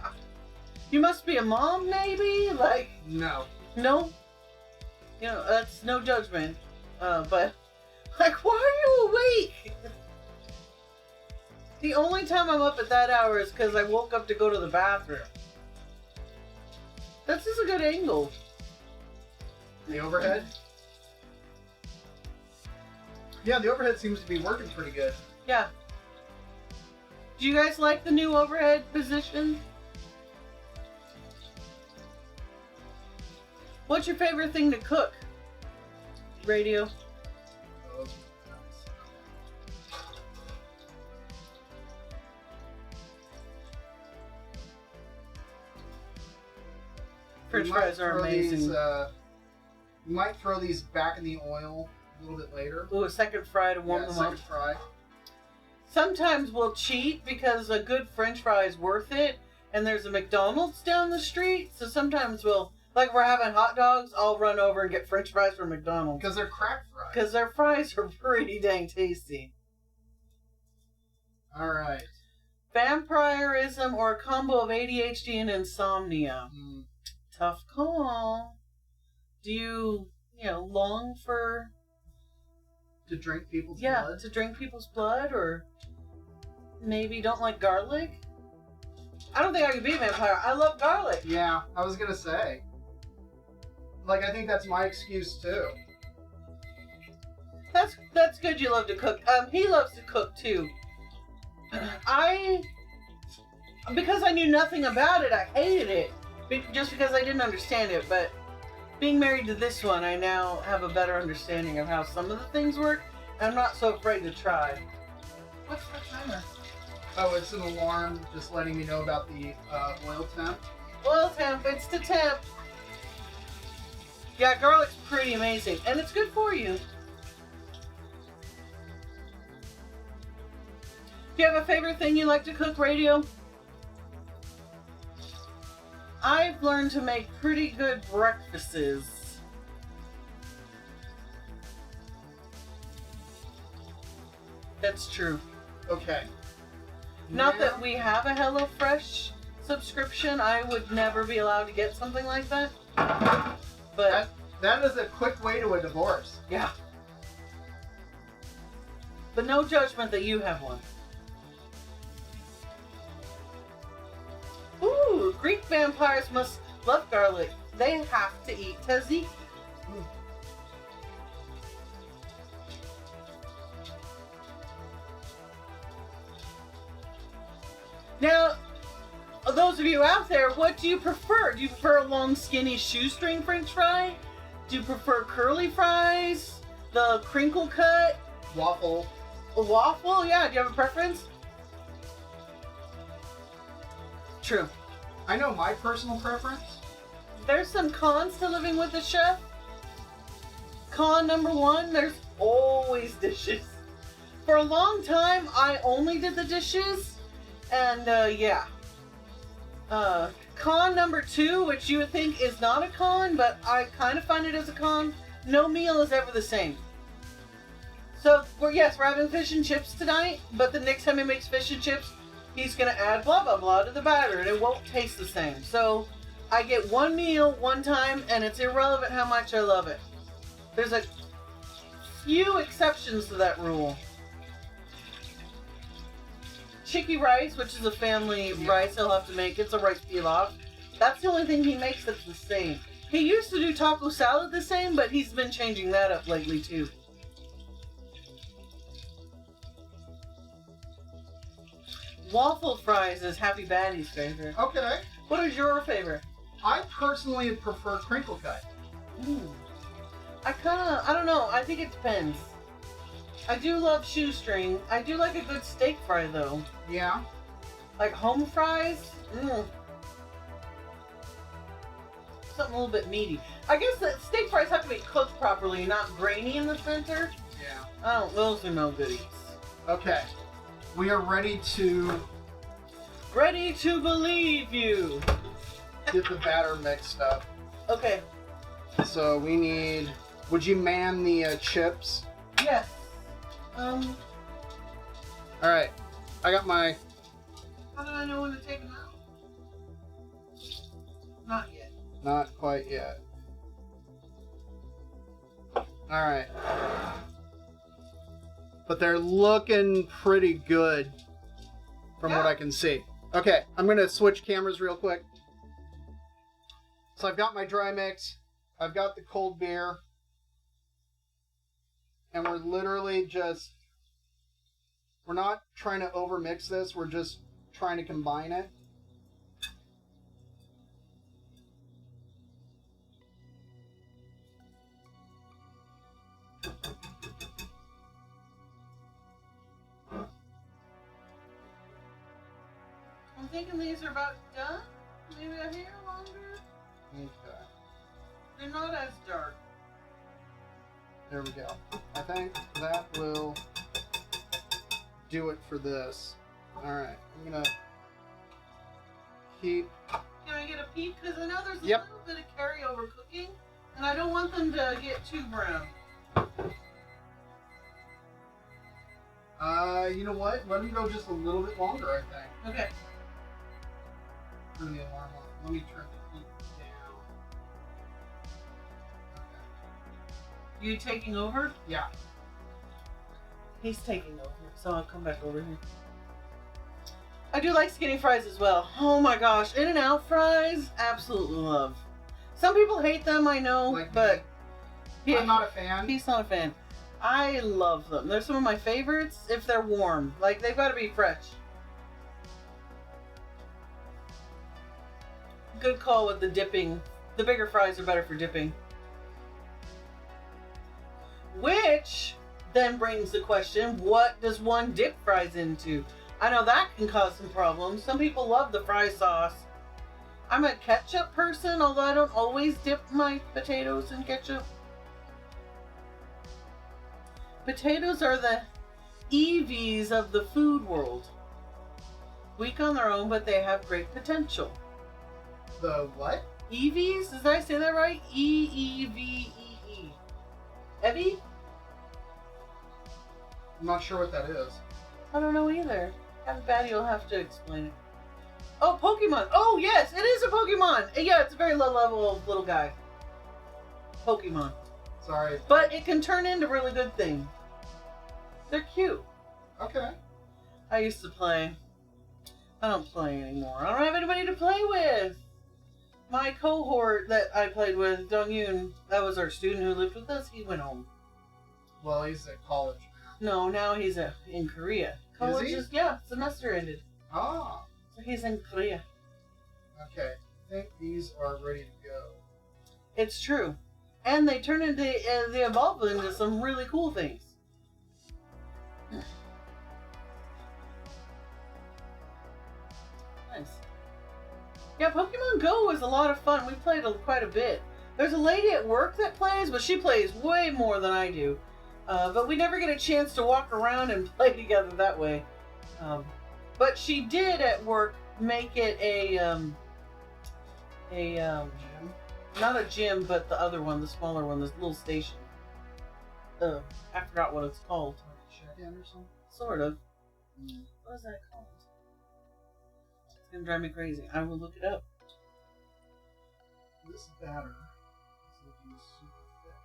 You must be a mom, maybe? Like, No. no? You know, that's no judgment. But, like, why are you awake? The only time I'm up at that hour is because I woke up to go to the bathroom. That's just a good angle. The overhead? Yeah, the overhead seems to be working pretty good. Yeah. Do you guys like the new overhead position? What's your favorite thing to cook? Radio. Oh, French fries are amazing. You might throw these back in the oil a little bit later. Ooh, a second fry to warm them up. Second fry. Sometimes we'll cheat because a good French fry is worth it, and there's a McDonald's down the street, so sometimes we'll, like we're having hot dogs, I'll run over and get French fries from McDonald's. Because they're crack fries. Because their fries are pretty dang tasty. Alright. Vampirism or a combo of ADHD and insomnia. Tough call. Do you long for... To drink people's blood? To drink people's blood, or maybe don't like garlic? I don't think I could be a vampire. I love garlic. Yeah, I was gonna say. Like, I think that's my excuse, too. That's good you love to cook. He loves to cook, too. Because I knew nothing about it, I hated it. Just because I didn't understand it, but being married to this one, I now have a better understanding of how some of the things work, and I'm not so afraid to try. What's the timer? Oh, it's an alarm just letting me know about the oil temp. Oil temp, it's the temp. Yeah, garlic's pretty amazing, and it's good for you. Do you have a favorite thing you like to cook, Radio? I've learned to make pretty good breakfasts. That's true. Okay. Not that we have a HelloFresh subscription. I would never be allowed to get something like that. But that is a quick way to a divorce. yeah. But no judgment that you have one. Ooh, Greek vampires must love garlic. They have to eat tzatziki. Now, those of you out there, what do you prefer? Do you prefer a long, skinny shoestring French fry? Do you prefer curly fries? The crinkle cut? Waffle. A waffle? Yeah, do you have a preference? True. I know my personal preference. There's some cons to living with a chef. Con number one, there's always dishes. For a long time, I only did the dishes, and yeah. Con number two, which you would think is not a con, but I kind of find it as a con, no meal is ever the same. So, we're having fish and chips tonight, but the next time he makes fish and chips, he's going to add blah, blah, blah to the batter, and it won't taste the same. So, I get one meal, one time, and it's irrelevant how much I love it. There's a few exceptions to that rule. Chicky rice, which is a family rice he'll have to make. It's a rice pilaf. That's the only thing he makes that's the same. He used to do taco salad the same, but he's been changing that up lately too. Waffle fries is Happy Batty's favorite. Okay. What is your favorite? I personally prefer crinkle cut. Ooh. I don't know. I think it depends. I do love shoestring. I do like a good steak fry though. Yeah. Like home fries? Something a little bit meaty. I guess that steak fries have to be cooked properly, not grainy in the center. Yeah. Those are no goodies. Okay. We are ready to believe you. get the batter mixed up. Okay. So we need. Would you man the chips? Yes. All right. I got my. How do I know when to take them out? Not yet. Not quite yet. All right. But they're looking pretty good from what I can see. Okay, I'm going to switch cameras real quick. So I've got my dry mix. I've got the cold beer. And we're literally just... We're not trying to overmix this. We're just trying to combine it. I'm thinking these are about done. Maybe a hair longer. Okay. They're not as dark. There we go. I think that will do it for this. Alright, I'm gonna keep... Can I get a peek? Because I know there's a Yep. little bit of carryover cooking, and I don't want them to get too brown. You know what? Let them go just a little bit longer, I think. Okay. Turn the alarm on. Let me turn the heat down. Okay. You taking over? Yeah. He's taking over, so I'll come back over here. I do like skinny fries as well. Oh my gosh, In-N-Out fries, absolutely love. Some people hate them, I know, Like but me. I'm not a fan. he's not a fan. I love them. They're some of my favorites if they're warm. Like, they've got to be fresh. Good call with the dipping. The bigger fries are better for dipping. Which then brings the question, what does one dip fries into? I know that can cause some problems. Some people love the fry sauce. I'm a ketchup person, although I don't always dip my potatoes in ketchup. Potatoes are the EVs of the food world. Weak on their own, but they have great potential. The what? EVs? Did I say that right? E-E-V-E-E. Evie? I'm not sure what that is. I don't know either. Have Batty will have to explain it. Oh, Pokemon. Oh, yes, it is a Pokemon. Yeah, it's a very low level little guy. Pokemon. Sorry. But it can turn into really good things. They're cute. Okay. I used to play. I don't play anymore. I don't have anybody to play with. My cohort that I played with, Dong-Yoon, that was our student who lived with us, he went home. Well, he's at college now. No, now he's in Korea. College he? is, yeah, semester ended. Ah. So he's in Korea. Okay, I think these are ready to go. It's true. And they turn into, they evolve into some really cool things. Nice. Yeah, Pokemon Go was a lot of fun. We played quite a bit. There's a lady at work that plays, but she plays way more than I do. But we never get a chance to walk around and play together that way. But she did at work make it not a gym, but the other one, the smaller one, this little station. I forgot what it's called. Check-in or something? Sort of. What is that called? It's gonna drive me crazy. I will look it up. This batter is looking super thick.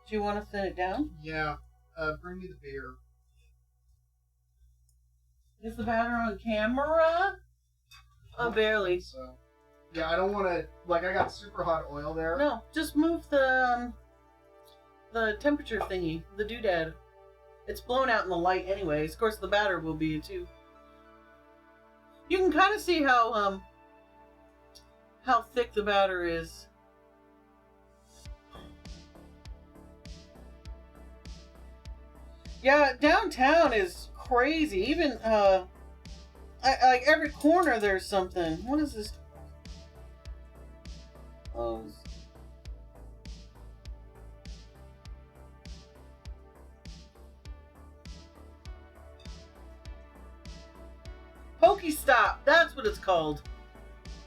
Do you want to thin it down? Yeah. Bring me the beer. Is the batter on camera? Oh, barely. So, yeah, I don't want to. Like, I got super hot oil there. No, just move the temperature thingy, the doodad. It's blown out in the light anyways. Of course, the batter will be too. You can kind of see how thick the batter is. Yeah, downtown is crazy. Even like every corner there's something. What is this? Close. Pokestop, that's what it's called.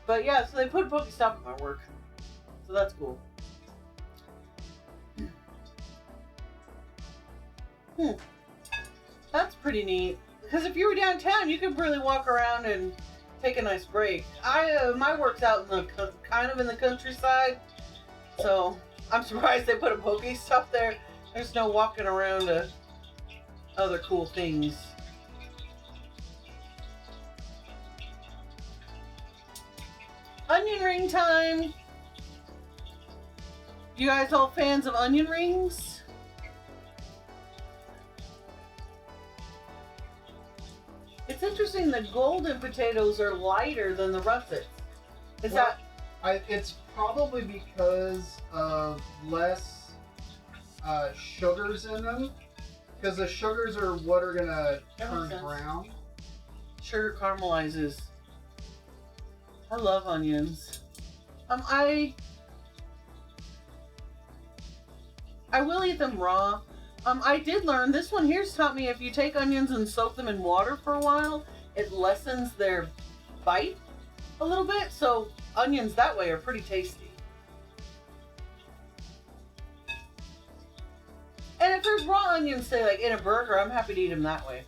But yeah, so they put Pokestop at my work. So that's cool. That's pretty neat. Because if you were downtown, you could really walk around and take a nice break. My work's out in the kind of in the countryside, so I'm surprised they put a Pokestop there. There's no walking around to other cool things. Onion ring time! You guys all fans of onion rings? It's interesting that golden potatoes are lighter than the russets. It's probably because of less sugars in them. Because the sugars are what are gonna turn brown. Sugar caramelizes. I love onions. I will eat them raw. I did learn, this one here's taught me if you take onions and soak them in water for a while, it lessens their bite a little bit. So onions that way are pretty tasty. And if there's raw onions, say like in a burger, I'm happy to eat them that way.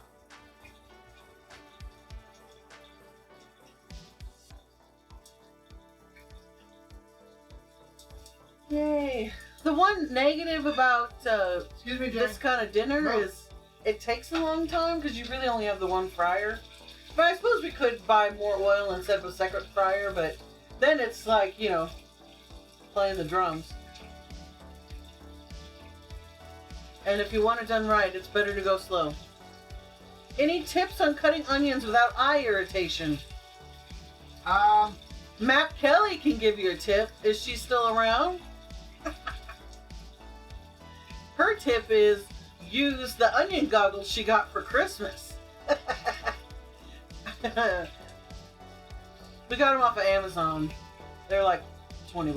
Yay. The one negative about Excuse me, Jane. this kind of dinner is it takes a long time because you really only have the one fryer. But I suppose we could buy more oil instead of a separate fryer, but then it's like, you know, playing the drums. And if you want it done right, it's better to go slow. Any tips on cutting onions without eye irritation? Matt Kelly can give you a tip. Is she still around? Her tip is use the onion goggles she got for Christmas. We got them off of Amazon. They're like $20.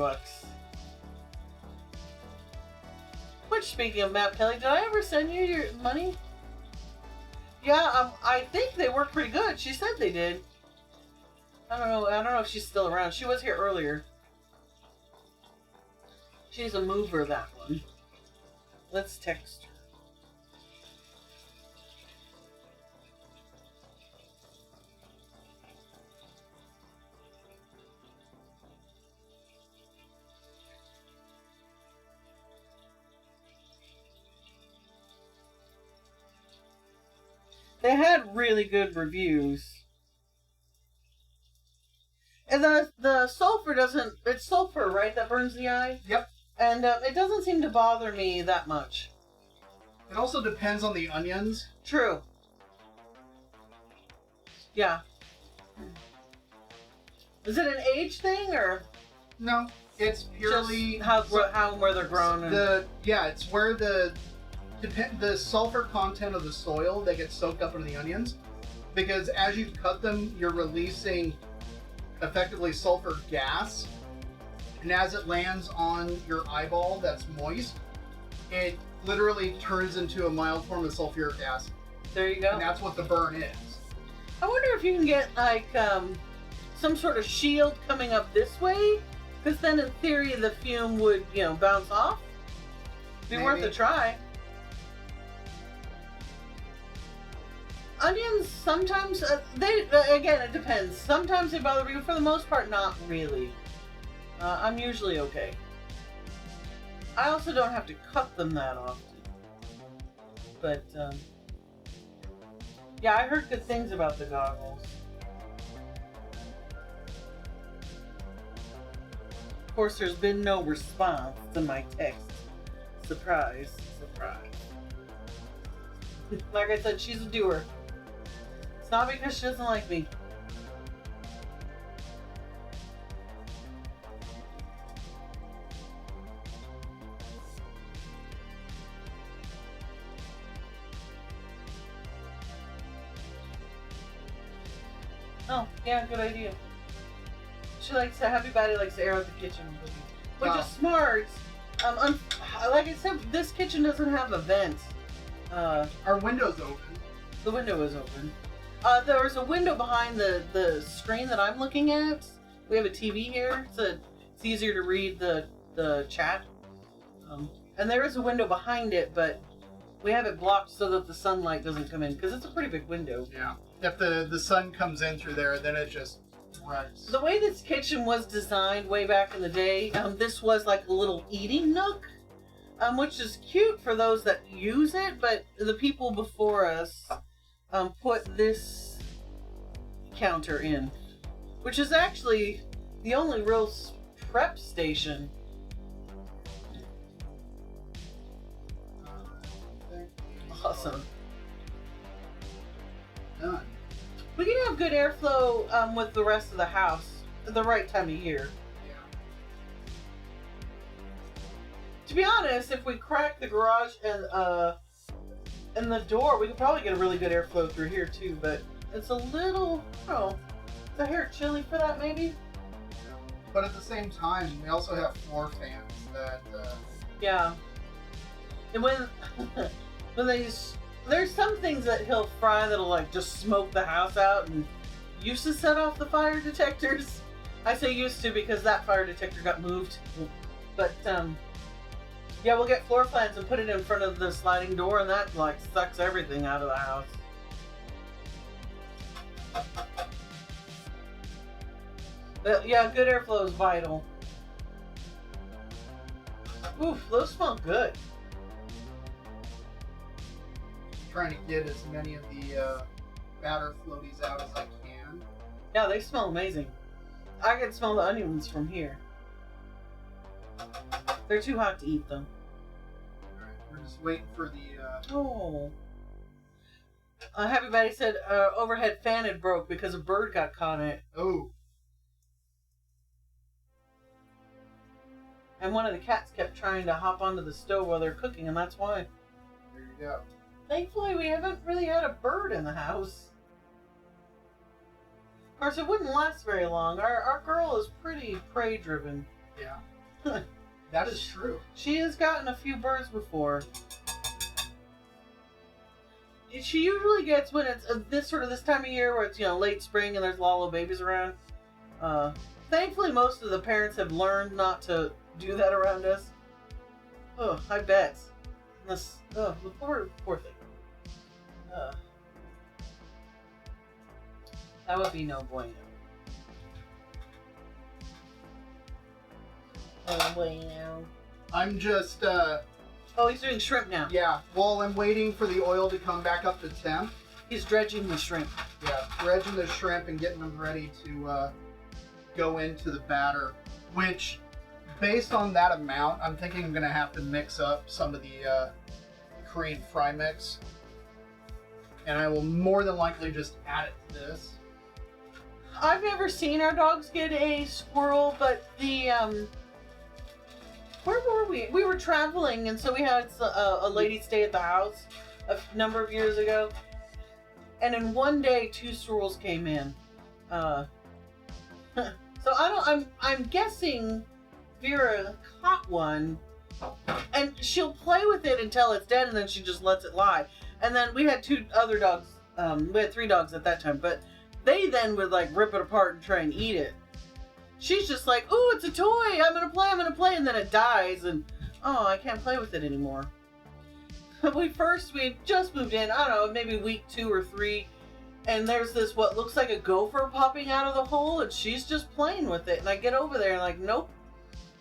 Which, speaking of Matt Kelly, did I ever send you your money? Yeah, I think they work pretty good. She said they did. I don't know if she's still around. She was here earlier. She's a mover, that one. Let's text her. They had really good reviews. And the sulfur doesn't... It's sulfur, right? That burns the eye? Yep. And it doesn't seem to bother me that much. It also depends on the onions. True. Yeah. Is it an age thing or? No, it's purely just how and where they're grown. It's where the sulfur content of the soil that gets soaked up into the onions, because as you cut them, you're releasing effectively sulfur gas, and as it lands on your eyeball that's moist, it literally turns into a mild form of sulfuric acid. There you go. And that's what the burn is. I wonder if you can get like some sort of shield coming up this way, because then in theory the fume would, bounce off. Be worth a try. Onions sometimes again, it depends. Sometimes they bother me, but for the most part, not really. I'm usually okay. I also don't have to cut them that often. But yeah, I heard good things about the goggles. Of course, there's been no response to my text. Surprise, surprise. Like I said, she's a doer. It's not because she doesn't like me. Oh, yeah, good idea. She likes to, Happy Batty likes to air out the kitchen, which is smart. Like I said, this kitchen doesn't have a vent. Our window's open. The window is open. There's a window behind the screen that I'm looking at. We have a TV here, so it's easier to read the chat. And there is a window behind it, but we have it blocked so that the sunlight doesn't come in, because it's a pretty big window. Yeah. If the sun comes in through there, then it just runs. The way this kitchen was designed way back in the day, this was like a little eating nook, which is cute for those that use it, but the people before us put this counter in, which is actually the only real prep station. Awesome. Done. We can have good airflow with the rest of the house at the right time of year. Yeah. To be honest, if we crack the garage and the door, we could probably get a really good airflow through here too, but it's a little, it's a hair chilly for that maybe. But at the same time, we also have floor fans that. Yeah. And when there's some things that he'll fry that'll like just smoke the house out, and used to set off the fire detectors. I say used to because that fire detector got moved. But yeah, we'll get floor fans and put it in front of the sliding door, and that like sucks everything out of the house. But yeah, good airflow is vital. Oof, those smell good. Trying to get as many of the batter floaties out as I can. Yeah, they smell amazing. I can smell the onions from here. They're too hot to eat them. Alright, we're just waiting for the... Oh. Happy Batty said overhead fan had broke because a bird got caught in it. Oh. And one of the cats kept trying to hop onto the stove while they're cooking, and that's why. There you go. Thankfully, we haven't really had a bird in the house. Of course, it wouldn't last very long. Our girl is pretty prey-driven. Yeah. That is true. She has gotten a few birds before. She usually gets when it's this time of year where it's late spring and there's a lot of babies around. Thankfully, most of the parents have learned not to do that around us. Oh, I bet. The poor thing. That would be no bueno. No bueno. I'm just, Oh, he's doing shrimp now. yeah, well, I'm waiting for the oil to come back up to temp. He's dredging the shrimp. Yeah, dredging the shrimp and getting them ready to go into the batter, which, based on that amount, I'm thinking I'm going to have to mix up some of the Korean fry mix. And I will more than likely just add it to this. I've never seen our dogs get a squirrel, but the where were we? We were traveling, and so we had a lady stay at the house a number of years ago, and in one day 2 squirrels came in. So I'm guessing Vera caught one, and she'll play with it until it's dead, and then she just lets it lie. And then we had 2 other dogs. We had 3 dogs at that time, but they then would like rip it apart and try and eat it. She's just like, "Ooh, it's a toy. I'm gonna play," and then it dies, and oh, I can't play with it anymore. We just moved in. I don't know, maybe week 2 or 3. And there's this what looks like a gopher popping out of the hole, and she's just playing with it. And I get over there and like, nope,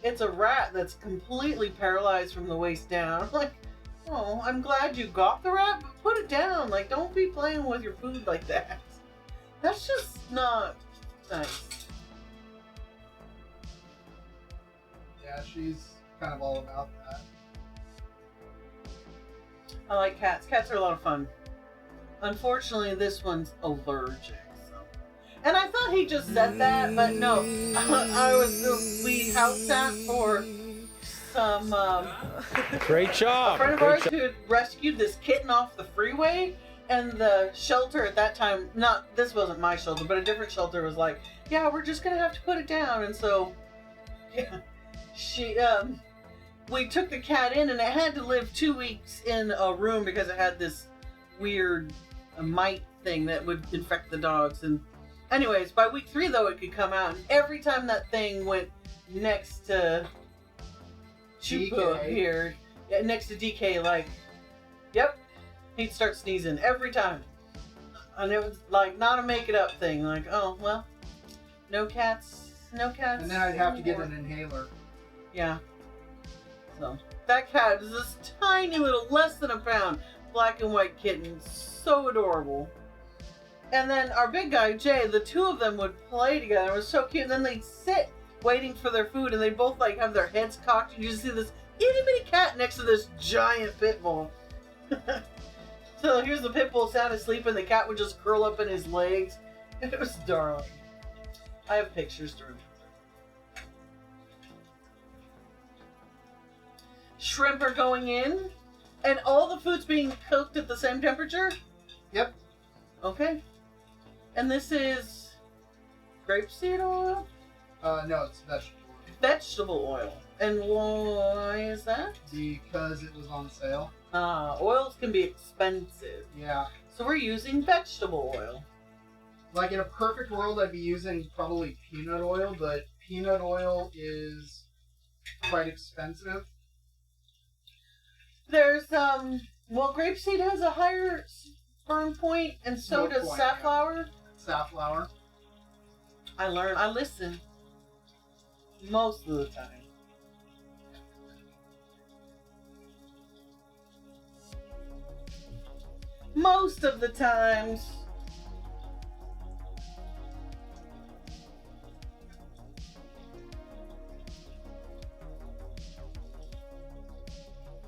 it's a rat that's completely paralyzed from the waist down. I'm like, oh, I'm glad you got the rat, but put it down. Like, don't be playing with your food like that. That's just not nice. Yeah, she's kind of all about that. I like cats. Cats are a lot of fun. Unfortunately, this one's allergic. So. And I thought he just said that, but no. We house sat for some. Great job. A friend of ours who had rescued this kitten off the freeway, and the shelter at that time, this wasn't my shelter, but a different shelter was like, yeah, we're just gonna have to put it down. And so, yeah, we took the cat in, and it had to live 2 weeks in a room because it had this weird mite thing that would infect the dogs. And anyways, by week 3 though, it could come out, and every time that thing went next to Chupa here, next to Decay, like, yep, he'd start sneezing every time. And it was like not a make it up thing, like, oh well, no cats. And then I'd have to get an inhaler. Yeah. So that cat is this tiny little, less than a pound, black and white kitten, so adorable. And then our big guy Jay, the 2 of them would play together. It was so cute. And then they'd sit waiting for their food, and they both like have their heads cocked, and you just see this itty bitty cat next to this giant pit bull. So here's the pit bull sound asleep, and the cat would just curl up in his legs. It was darling. I have pictures to remember. Shrimp are going in, and all the food's being cooked at the same temperature? Yep. Okay. And this is grapeseed oil? No, it's vegetable oil. Vegetable oil. And why is that? Because it was on sale. Oils can be expensive. Yeah. So we're using vegetable oil. Like in a perfect world, I'd be using probably peanut oil, but peanut oil is quite expensive. There's, grapeseed has a higher sperm point, and so does safflower. Safflower. I listen. Most of the time. Most of the times.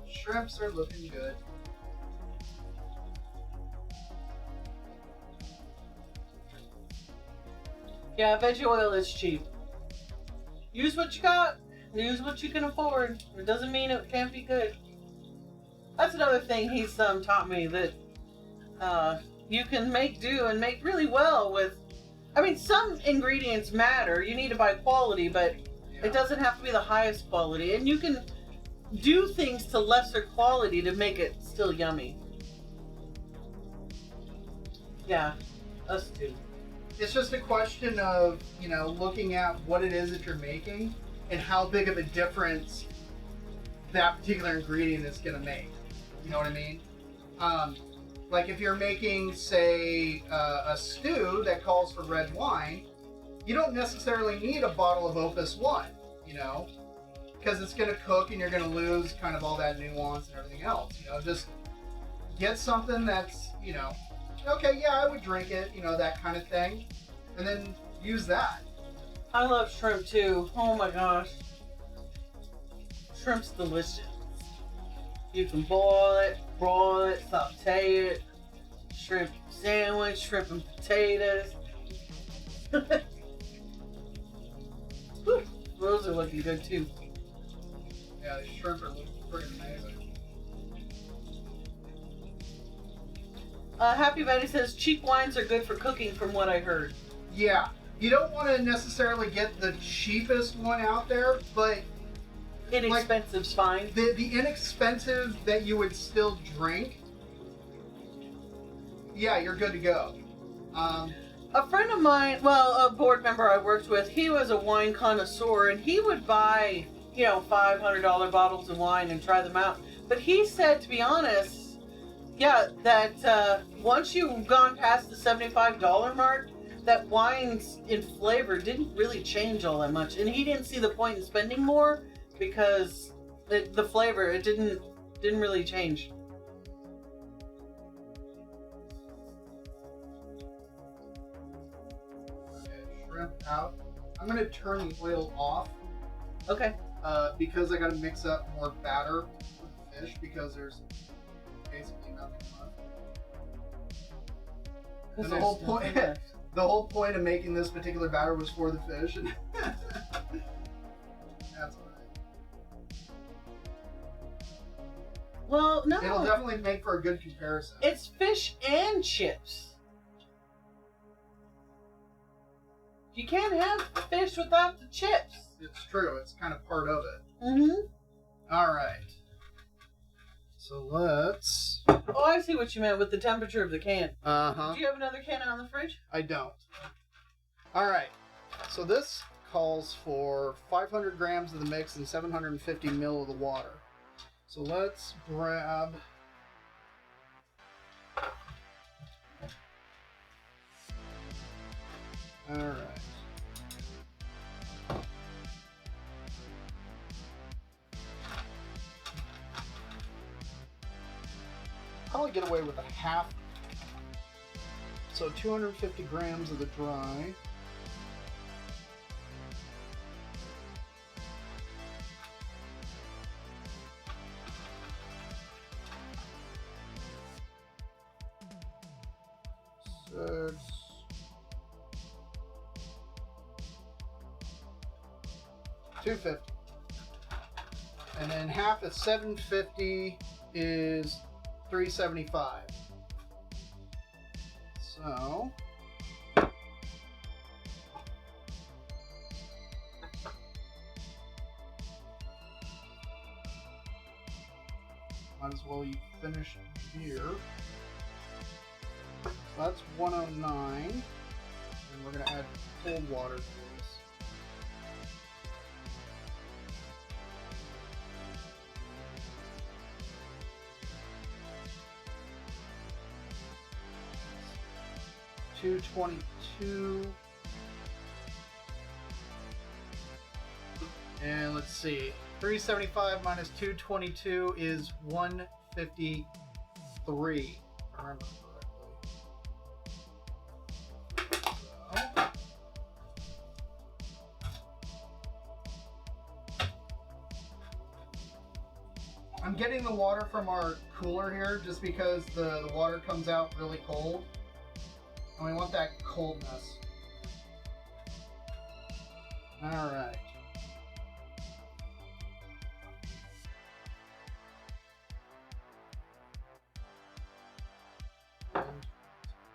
Shrimps are looking good. Yeah, veggie oil is cheap. Use what you got. Use what you can afford. It doesn't mean it can't be good. That's another thing he's taught me, that you can make do and make really well with. I mean, some ingredients matter. You need to buy quality, but it doesn't have to be the highest quality. And you can do things to lesser quality to make it still yummy. Yeah, us too. It's just a question of, looking at what it is that you're making and how big of a difference that particular ingredient is going to make. You know what I mean? Like if you're making, say, a stew that calls for red wine, you don't necessarily need a bottle of Opus 1, because it's going to cook and you're going to lose kind of all that nuance and everything else. Just get something that's, okay, yeah, I would drink it, that kind of thing, and then use that. I love shrimp too. Oh my gosh. Shrimp's delicious. You can boil it, broil it, saute it, shrimp sandwich, shrimp and potatoes. Whew, those are looking good too. Yeah, the shrimp are looking pretty amazing. Happy Betty says cheap wines are good for cooking, from what I heard. Yeah, you don't want to necessarily get the cheapest one out there, but Inexpensive's fine. the inexpensive that you would still drink, yeah, you're good to go. A friend of mine, well, a board member I worked with, he was a wine connoisseur, and he would buy, $500 bottles of wine and try them out. But he said, to be honest, yeah, that once you've gone past the $75 mark, that wines in flavor didn't really change all that much. And he didn't see the point in spending more because the flavor, it didn't really change. Shrimp out. I'm going to turn the oil off Okay. because I got to mix up more batter with the fish because there's basically nothing left. And the whole point, the whole point of making this particular batter was for the fish. And that's all right. Well, no. It'll definitely make for a good comparison. It's fish and chips. You can't have fish without the chips. It's true. It's kind of part of it. Mm-hmm. All right. So let's. Oh, I see what you meant with the temperature of the can. Uh-huh. Do you have another can on the fridge? I don't. All right. So this calls for 500 grams of the mix and 750 ml of the water. So let's grab. All right. Probably get away with a half. So 250 grams of the dry. Six. $250. And then half of 750 is $375. So might as well you finish here. So that's 109. And we're gonna add cold water to this. $222. And let's see. 375 minus 222 is 153. If I remember correctly. So, I'm getting the water from our cooler here just because the water comes out really cold. And we want that coldness. Alright.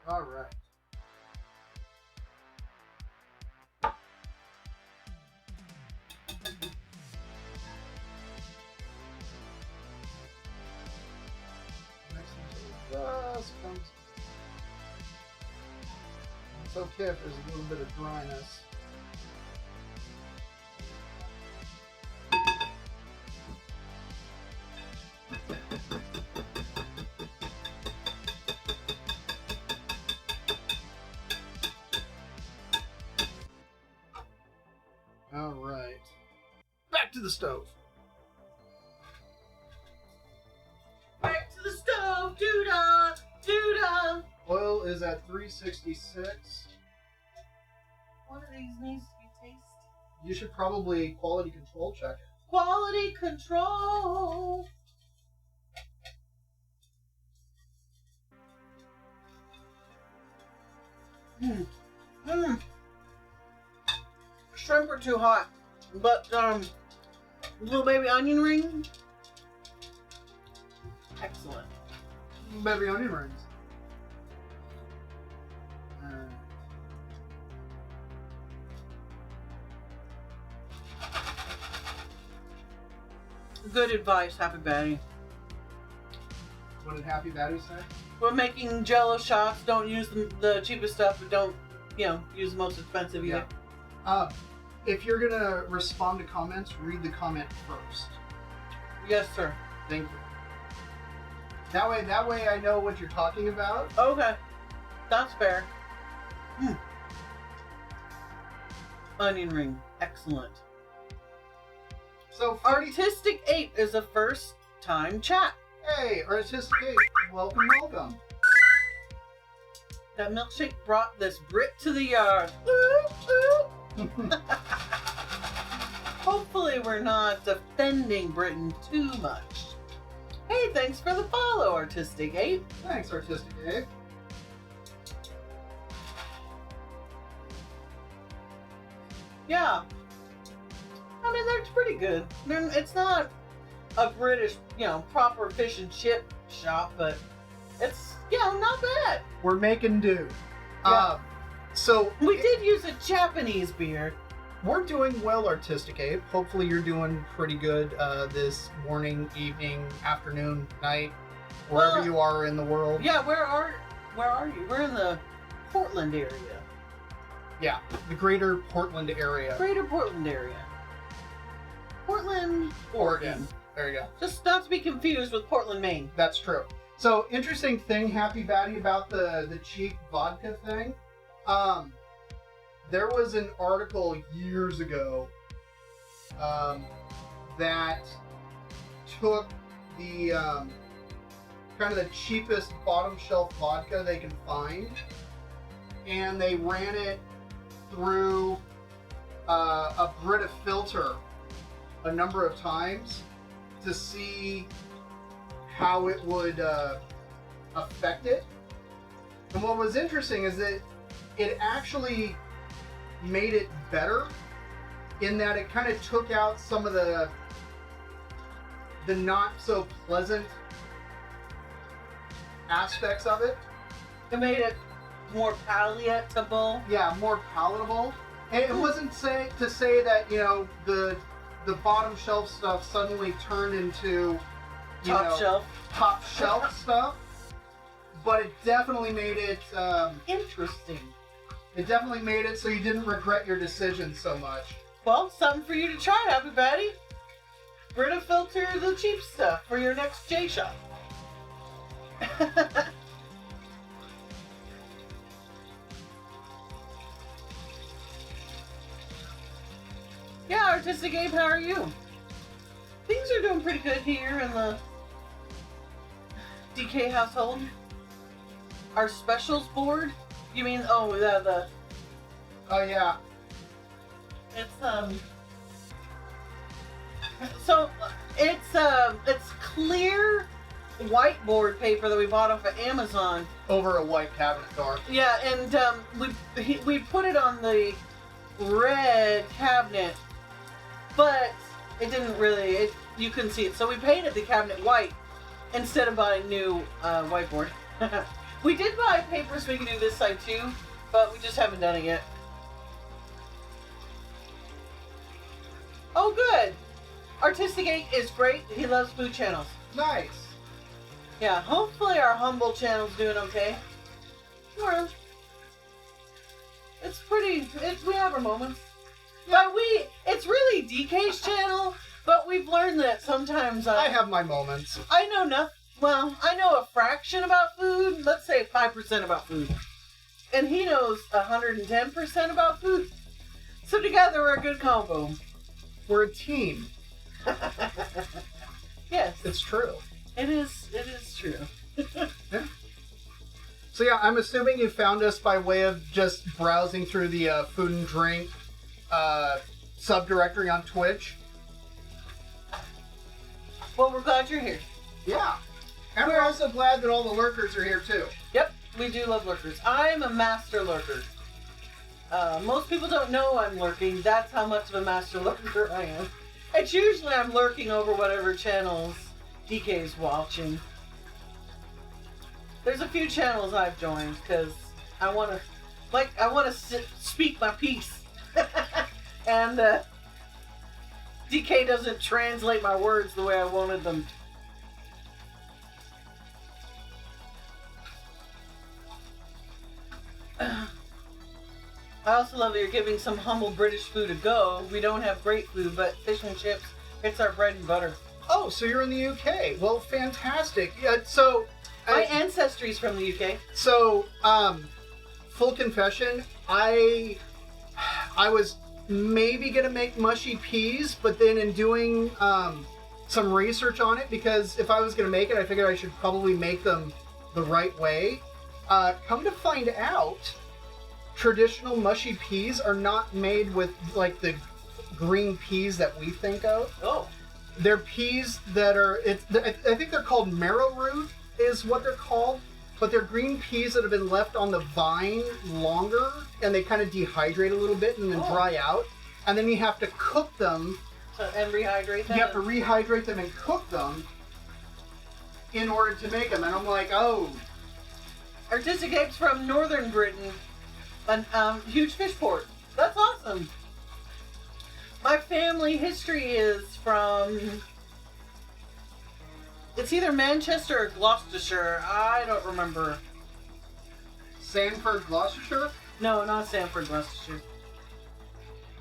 Alright. Next until it just comes. It's okay if there's a little bit of dryness. All right. Back to the stove. Back to the stove, doo-dah, doo-dah. Oil is at 366. One of these needs to be tasted. You should probably quality control check it. Quality control. shrimp are too hot. But, little baby onion ring. Excellent. Baby onion rings. Good advice, Happy Batty. What did Happy Batty say? We're making Jello shots. Don't use the cheapest stuff, but don't, use the most expensive either. Yeah. If you're gonna respond to comments, read the comment first. Yes, sir. Thank you. That way I know what you're talking about. Okay. That's fair. Onion ring. Excellent. So, Artistic Ape is a first time chat. Hey, Artistic Ape. Welcome. That milkshake brought this Brit to the yard. Hopefully we're not offending Britain too much. Hey, thanks for the follow, Artistic Ape. Thanks, Artistic Ape. Yeah. I mean, they're pretty good. It's not a British, proper fish and chip shop, but it's, not bad. We're making do. Yeah. So We did use a Japanese beer. we're doing well, Artistic Ape. Hopefully you're doing pretty good this morning, evening, afternoon, night, wherever Well, you are in the world. Yeah, where are you? We're in the Portland area. Yeah, the greater Portland area. Greater Portland area. Portland, Oregon. There you go. Just not to be confused with Portland, Maine. That's true. So, interesting thing, Happy Batty, about the cheap vodka thing. There was an article years ago that took the kind of the cheapest bottom shelf vodka they can find, and they ran it through a Brita filter a number of times to see how it would affect it. And what was interesting is that it actually made it better in that it kind of took out some of the not so pleasant aspects of it. It made it more palatable. Yeah, more palatable. And it wasn't to say that, the bottom shelf stuff suddenly turned into top shelf stuff, but it definitely made it Interesting. It definitely made it so you didn't regret your decision so much. Well, something for you to try, Happy Batty. Brita filter the cheap stuff for your next J shop. Yeah, Artistic Ape, how are you? Things are doing pretty good here in the Decay household. Our specials board? You mean, oh yeah, it's clear whiteboard paper that we bought off of Amazon. Over a white cabinet door. Yeah, and we put it on the red cabinet, but it didn't really, you couldn't see it. So we painted the cabinet white instead of buying new whiteboard. We did buy paper so we can do this side too, but we just haven't done it yet. Oh, good. Artistic Ape is great. He loves food channels. Nice. Yeah, hopefully our humble channel's doing okay. Or it's pretty. We have our moments. But it's really DK's channel. But we've learned that sometimes I have my moments. I know nothing. Well, I know a fraction about food. Let's say 5% about food, and he knows 110% about food. So together we're a good combo. We're a team. Yes, It's true. it is. It is true. Yeah. So yeah, I'm assuming you found us by way of just browsing through the food and drink subdirectory on Twitch. Well, we're glad you're here. Yeah. And we're also glad that all the lurkers are here too. Yep, we do love lurkers. I'm a master lurker. Most people don't know I'm lurking. That's how much of a master lurker I am. It's usually I'm lurking over whatever channels DK's watching. There's a few channels I've joined because I want to speak my piece. And DK doesn't translate my words the way I wanted them. I also love that you're giving some humble British food a go. We don't have great food, but fish and chips, it's our bread and butter. Oh, so you're in the UK. Well, fantastic. Yeah, so... My ancestry's from the UK. So, full confession, I was maybe going to make mushy peas, but then in doing some research on it, because if I was going to make it, I figured I should probably make them the right way. Come to find out, traditional mushy peas are not made with like the green peas that we think of. Oh. They're peas that are, I think they're called marrowroot is what they're called, but they're green peas that have been left on the vine longer, and they kind of dehydrate a little bit and then dry out, and then you have to cook them. And rehydrate them? You have to rehydrate them and cook them in order to make them, and I'm like, oh. Artistic Apes from Northern Britain, a huge fish port. That's awesome. My family history is from... It's either Manchester or Gloucestershire. I don't remember. Sanford, Gloucestershire? No, not Sanford, Gloucestershire.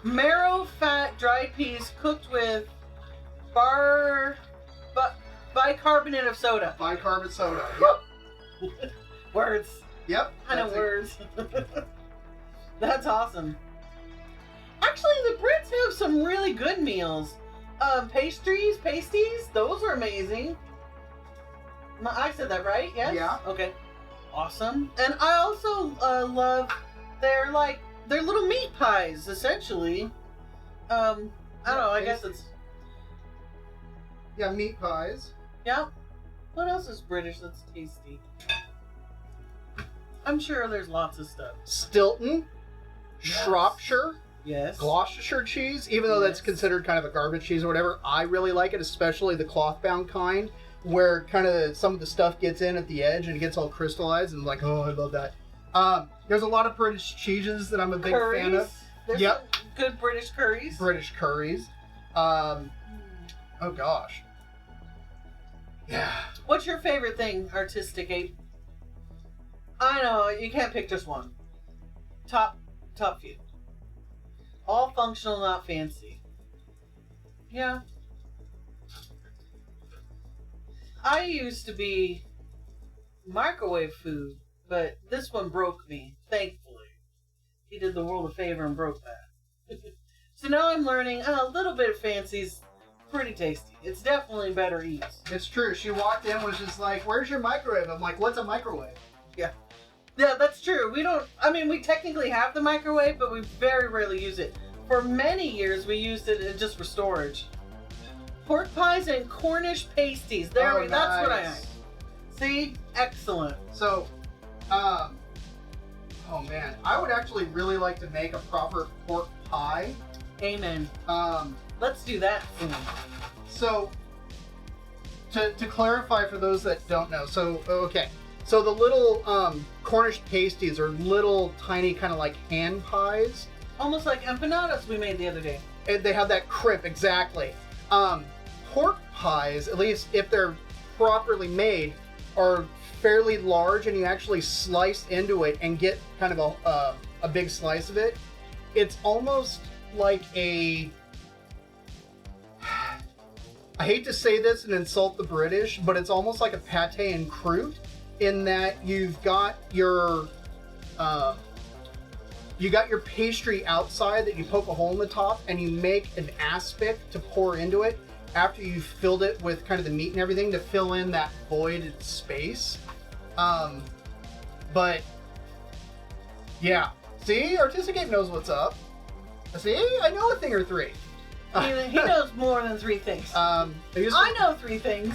Marrow fat dried peas cooked with bicarbonate of soda. Bicarbonate soda. Yep. Words. Yep. I know words. That's awesome. Actually, the Brits have some really good meals. Pasties, those are amazing. I said that right? Yes? Yeah. Okay. Awesome. And I also love their little meat pies, essentially. I don't know, I guess it's... Yeah, meat pies. Yeah. What else is British that's tasty? I'm sure there's lots of stuff. Stilton, Yes. Shropshire, Yes. Gloucestershire cheese, even though that's Yes. considered kind of a garbage cheese or whatever, I really like it, especially the cloth-bound kind, where kind of some of the stuff gets in at the edge and it gets all crystallized, and I'm like, oh, I love that. There's a lot of British cheeses that I'm a big fan of. There's Yep. some good British curries. British curries. Oh gosh. Yeah. What's your favorite thing, Artistic Ape? I know, you can't pick just one. Top few. All functional, not fancy. Yeah. I used to be microwave food, but this one broke me, thankfully. He did the world a favor and broke that. So now I'm learning a little bit of fancy's pretty tasty. It's definitely better eats. It's true. She walked in, was just like, where's your microwave? I'm like, what's a microwave? Yeah. Yeah, that's true. We technically have the microwave, but we very rarely use it. For many years, we used it just for storage. Pork pies and Cornish pasties. That's what I like. See? Excellent. So, oh man, I would actually really like to make a proper pork pie. Amen. Let's do that soon. So, to clarify for those that don't know, so the little Cornish pasties are little tiny kind of like hand pies. Almost like empanadas we made the other day. And they have that crisp, exactly. Pork pies, at least if they're properly made, are fairly large, and you actually slice into it and get kind of a big slice of it. It's almost like I hate to say this and insult the British, but it's almost like a pâté en croûte, in that you've got your pastry outside that you poke a hole in the top, and you make an aspic to pour into it after you've filled it with kind of the meat and everything to fill in that voided space. But yeah, see, Artistic Ape knows what's up. See, I know a thing or three. He knows more than 3 things. I know 3 things.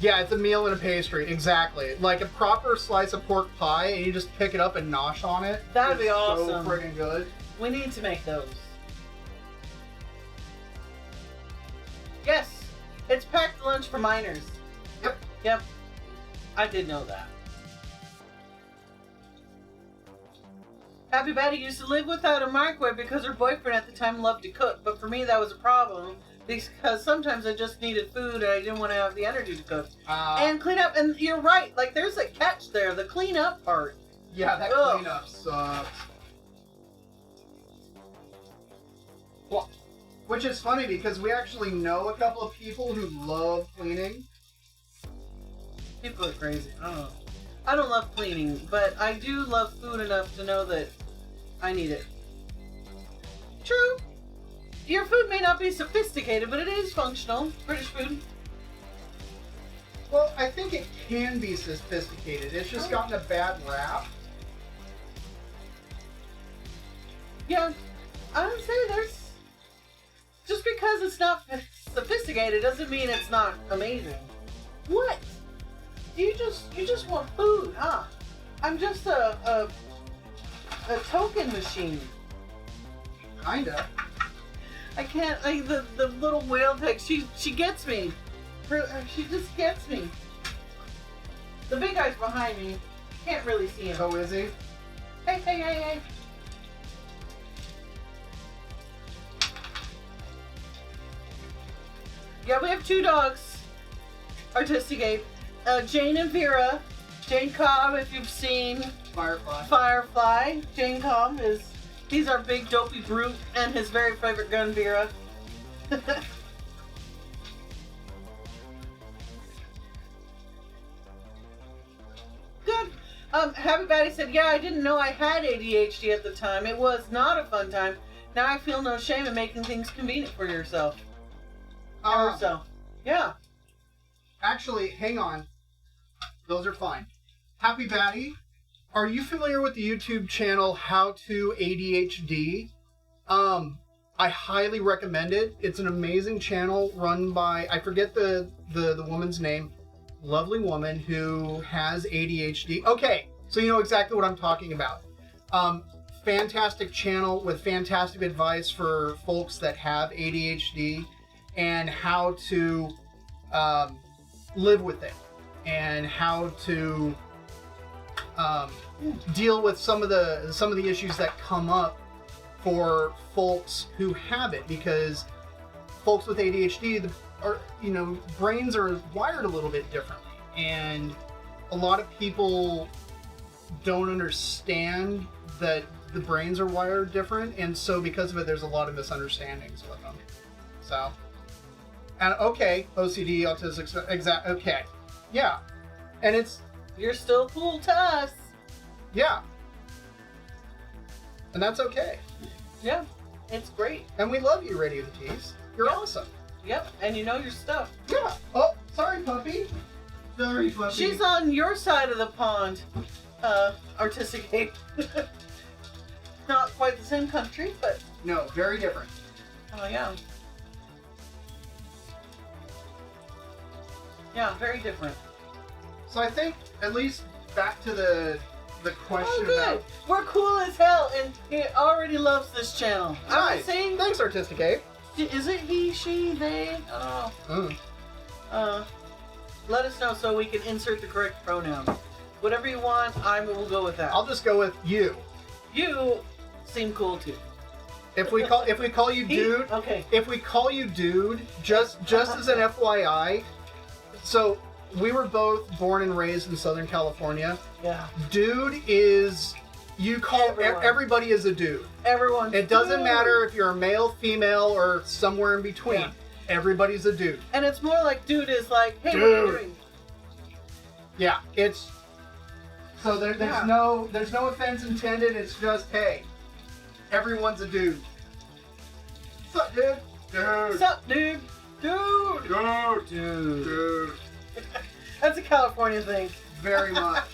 Yeah, it's a meal and a pastry, exactly. Like a proper slice of pork pie, and you just pick it up and nosh on it. That'd be It's awesome. So friggin' good. We need to make those. Yes, it's packed lunch for minors. Yep. Yep. I did know that. Happy Betty used to live without a microwave because her boyfriend at the time loved to cook, but for me that was a problem because sometimes I just needed food and I didn't want to have the energy to cook. And clean up, and you're right, like there's a catch there, the clean up part. Yeah, that Ugh. cleanup sucks. Well, which is funny because we actually know a couple of people who love cleaning. People are crazy. I don't know. I don't love cleaning, but I do love food enough to know that I need it. True. Your food may not be sophisticated, but it is functional. British food. Well, I think it can be sophisticated. It's just gotten a bad rap. Yeah, I would say there's... Just because it's not sophisticated doesn't mean it's not amazing. What? You just want food, huh? I'm just a token machine. Kinda. I can't, like, the little whale pig, she gets me. She just gets me. The big guy's behind me. Can't really see him. So is he? Hey. Yeah, we have two dogs. Artistic Ape. Jane and Vera. Jane Cobb, if you've seen Firefly. Jane Cobb he's our big dopey brute and his very favorite gun, Vera. Good. Happy Batty said, yeah, I didn't know I had ADHD at the time. It was not a fun time. Now I feel no shame in making things convenient for yourself. Or so. Yeah. Actually, hang on. Those are fine. Happy Batty, are you familiar with the YouTube channel How to ADHD? I highly recommend it. It's an amazing channel run by, I forget the woman's name, lovely woman who has ADHD. Okay, so you know exactly what I'm talking about. Fantastic channel with fantastic advice for folks that have ADHD and how to live with it and how to deal with some of the issues that come up for folks who have it, because folks with ADHD brains are wired a little bit differently, and a lot of people don't understand that the brains are wired different, and so because of it there's a lot of misunderstandings with them. So, and okay, OCD, autistic, okay, yeah, and You're still cool to us. Yeah, and that's okay. Yeah, it's great. And we love you, Radio the Tease. You're awesome. Yep, and you know your stuff. Yeah. Oh, sorry, puppy. Sorry, puppy. She's on your side of the pond, Artistic Ape. Not quite the same country, but... No, very different. Oh, yeah. Yeah, very different. So I think, at least back to the question Oh, good. about... We're cool as hell, and he already loves this channel. I'm Nice. saying... Thanks, Artistic Ape. Is it he, she, they? I don't know. Let us know so we can insert the correct pronoun. Whatever you want, I will go with that. I'll just go with you. You seem cool too. If we call you dude, Okay. if we call you dude, just as an FYI, so we were both born and raised in Southern California. Yeah. Dude is, you call Everyone. everybody is a dude. Everyone. It doesn't matter if you're a male, female, or somewhere in between. Yeah. Everybody's a dude. And it's more like dude is like, hey, what are you Dude. doing? Yeah, it's so there's Yeah. no offense intended. It's just, hey, everyone's a dude. What's up, dude? Dude. What's up, dude? Dude. Dude. That's a California thing. Very much.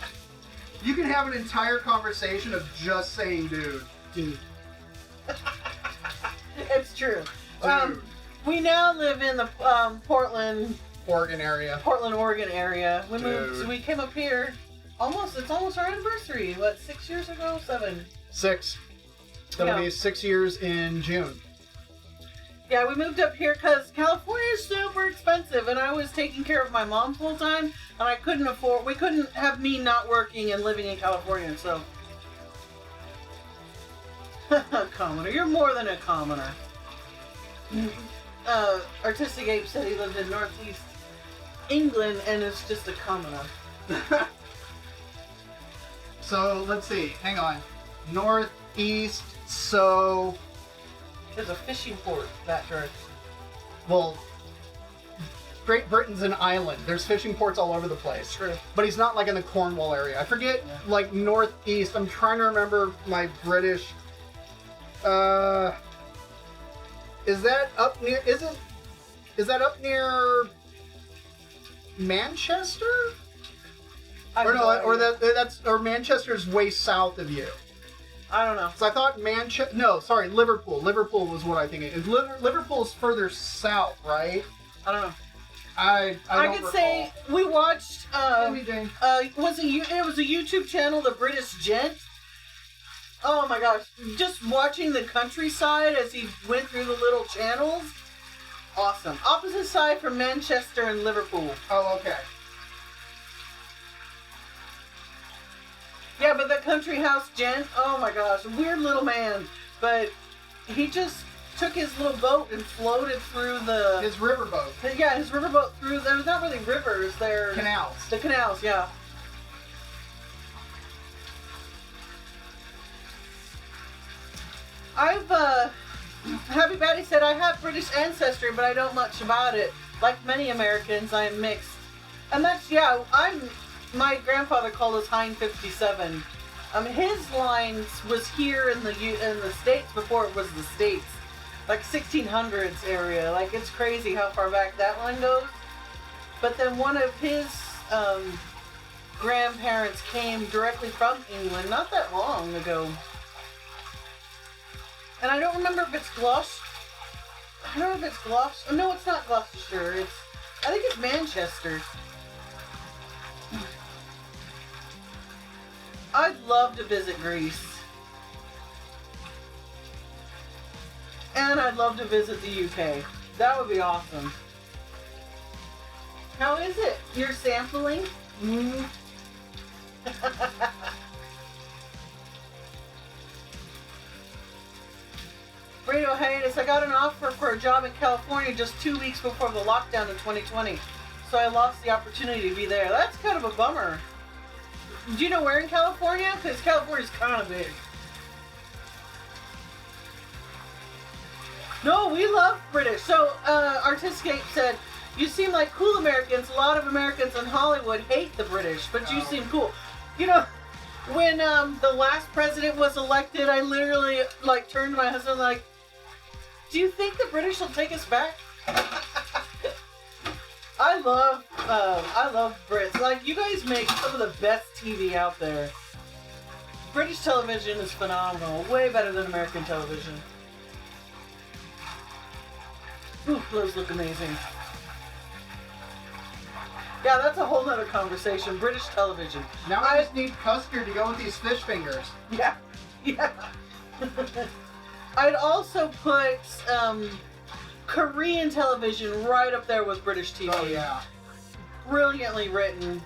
You can have an entire conversation of just saying dude. Dude. It's true. Dude. We now live in the Portland Oregon area. Portland, Oregon area. We moved. Dude. We came up here. It's almost our anniversary. What, 6 years ago? 7. 6. It'll Yeah. be 6 years in June. Yeah, we moved up here because California is super expensive, and I was taking care of my mom full time, and I couldn't afford. We couldn't have me not working and living in California. So, commoner, you're more than a commoner. Artistic Ape said he lived in Northeast England, and is just a commoner. So let's see. Hang on. Northeast. So, There's a fishing port that direction. well, Great Britain's an island. There's fishing ports all over the place. True. But he's not like in the Cornwall area. I forget, like northeast. I'm trying to remember my British. Is that up near? Is that up near Manchester? Or no? Or or Manchester's way south of you. I don't know. So I thought Manchester. No, sorry, Liverpool. Liverpool was what I think it is. Liverpool's further south, right? I don't know. I don't could recall. say we watched. Maybe Jane. It was a YouTube channel, The British Gent. Oh my gosh! Just watching the countryside as he went through the little channels. Awesome. Opposite side from Manchester and Liverpool. Oh, okay. Yeah, but the country house gent. Oh my gosh, weird little man. But he just took his little boat and floated through His riverboat. his riverboat through. They're not really rivers. They're Canals. The canals. Yeah. Happy Batty said, I have British ancestry, but I don't much about it. Like many Americans, I am mixed. And that's, my grandfather called us Heinz 57. His lines was here in the States before it was the States. Like 1600s area. Like, it's crazy how far back that line goes. But then one of his grandparents came directly from England not that long ago. And I don't remember if it's Gloucester. I don't know if it's Gloucester. No, it's not Gloucestershire. I think it's Manchester. I'd love to visit Greece. And I'd love to visit the UK. That would be awesome. How is it? You're sampling? Mm. Radio hiatus. I got an offer for a job in California just 2 weeks before the lockdown in 2020. So I lost the opportunity to be there. That's kind of a bummer. Do you know where in California? Because California's kind of big. No, we love British. So, Artistic Ape said, you seem like cool Americans. A lot of Americans in Hollywood hate the British, but you seem cool. You know, when the last president was elected, I literally, turned to my husband do you think the British will take us back? I love Brits. Like, you guys make some of the best TV out there. British television is phenomenal. Way better than American television. Ooh, those look amazing. Yeah, that's a whole nother conversation. British television. Now I just need custard to go with these fish fingers. Yeah. I'd also put Korean television right up there with British TV. Oh, yeah. Brilliantly written.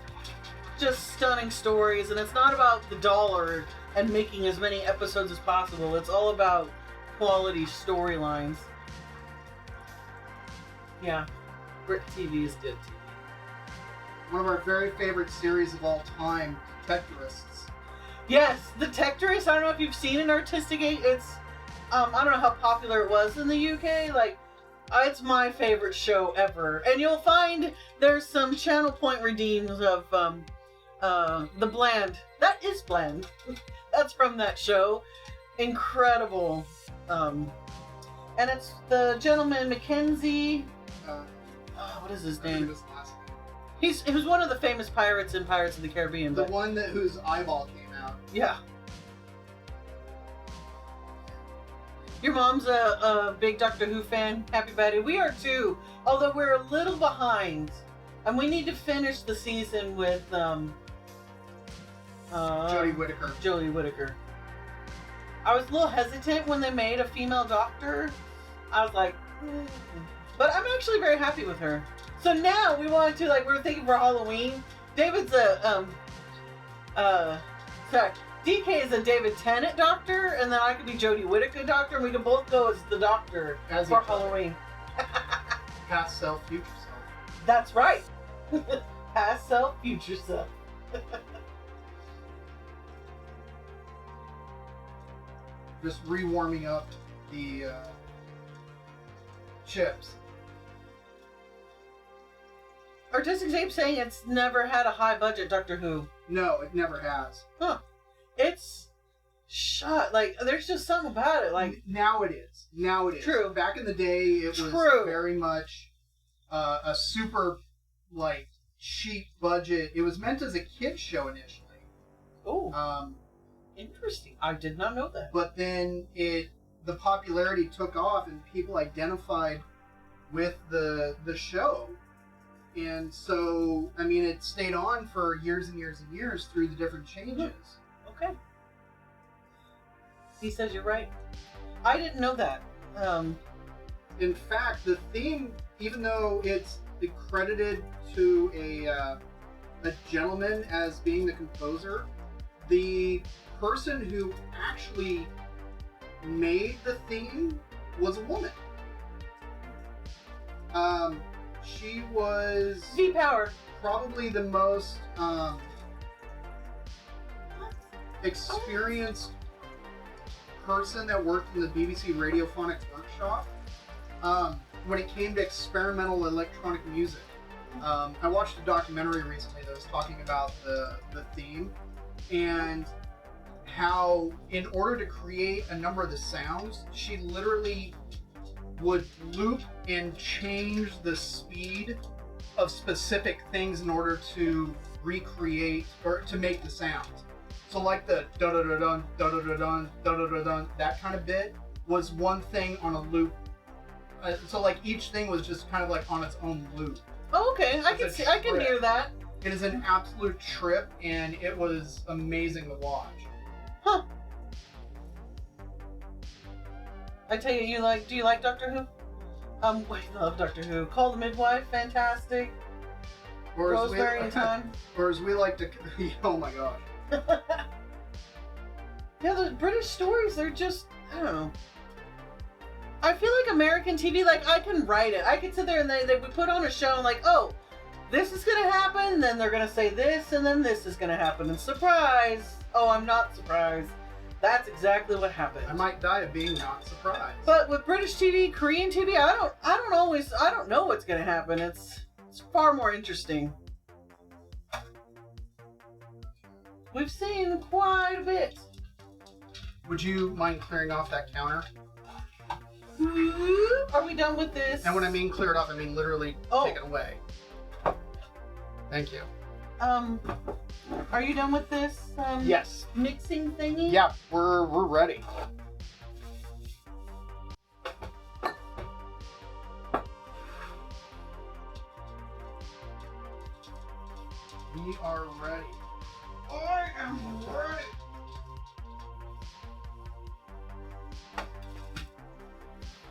Just stunning stories. And it's not about the dollar and making as many episodes as possible. It's all about quality storylines. Yeah. Brit TV is good TV. One of our very favorite series of all time, Detectorists. Yes, the Detectorists. I don't know if you've seen an Artistic Ape. It's, I don't know how popular it was in the UK. It's my favorite show ever. And you'll find there's some channel point redeems of the Bland. That is Bland. That's from that show. Incredible. And it's the gentleman Mackenzie. What is his name? He was one of the famous pirates in Pirates of the Caribbean. The one whose eyeball came out. Yeah. Your mom's a big Doctor Who fan. Happy birthday. We are too. Although we're a little behind. And we need to finish the season with Jodie Whittaker. Jodie Whittaker. I was a little hesitant when they made a female doctor. I was like, but I'm actually very happy with her. So now we wanted to, like, we were thinking for Halloween. David's DK is a David Tennant doctor, and then I could be Jodie Whittaker doctor, and we can both go as the doctor for Halloween. Past self, future self. That's right. Past self, future self. Just rewarming up the chips. Artistic Tape saying it's never had a high budget Doctor Who. No, it never has. Huh. It's shot. Like, there's just something about it. Like, now it is. Now it is. True. Back in the day, it was very much a super, like, cheap budget. It was meant as a kid's show initially. Oh. Interesting. I did not know that. But then the popularity took off and people identified with the show. And so, I mean, it stayed on for years and years and years through the different changes. Okay. He says you're right. I didn't know that. In fact, the theme, even though it's credited to a gentleman as being the composer, the person who actually made the theme was a woman. She was V-Power. Probably the most experienced person that worked in the BBC Radiophonics Workshop when it came to experimental electronic music. I watched a documentary recently that was talking about the theme and how in order to create a number of the sounds, she literally would loop and change the speed of specific things in order to recreate or to make the sounds. So like the da-da-da-dun, da-da-da-dun, da-da-da-dun, that kind of bit was one thing on a loop. So like each thing was just kind of like on its own loop. Oh, okay. I can hear that. It is an absolute trip and it was amazing to watch. Huh. I tell you, do you like Doctor Who? I love Doctor Who. Call the Midwife, fantastic. Rosemary and Thyme. Or as we like to, oh my gosh. Yeah, the British stories, they're just, I don't know. I feel like American TV, like, I can write it. I could sit there and they would put on a show and like, oh, this is going to happen, then they're going to say this, and then this is going to happen. And surprise! Oh, I'm not surprised. That's exactly what happened. I might die of being not surprised. But with British TV, Korean TV, I don't know what's going to happen. It's far more interesting. We've seen quite a bit. Would you mind clearing off that counter? Are we done with this? And when I mean clear it off, I mean literally take it away. Thank you. Are you done with this? Yes. Mixing thingy? Yeah, we're ready. We are ready. I am ready.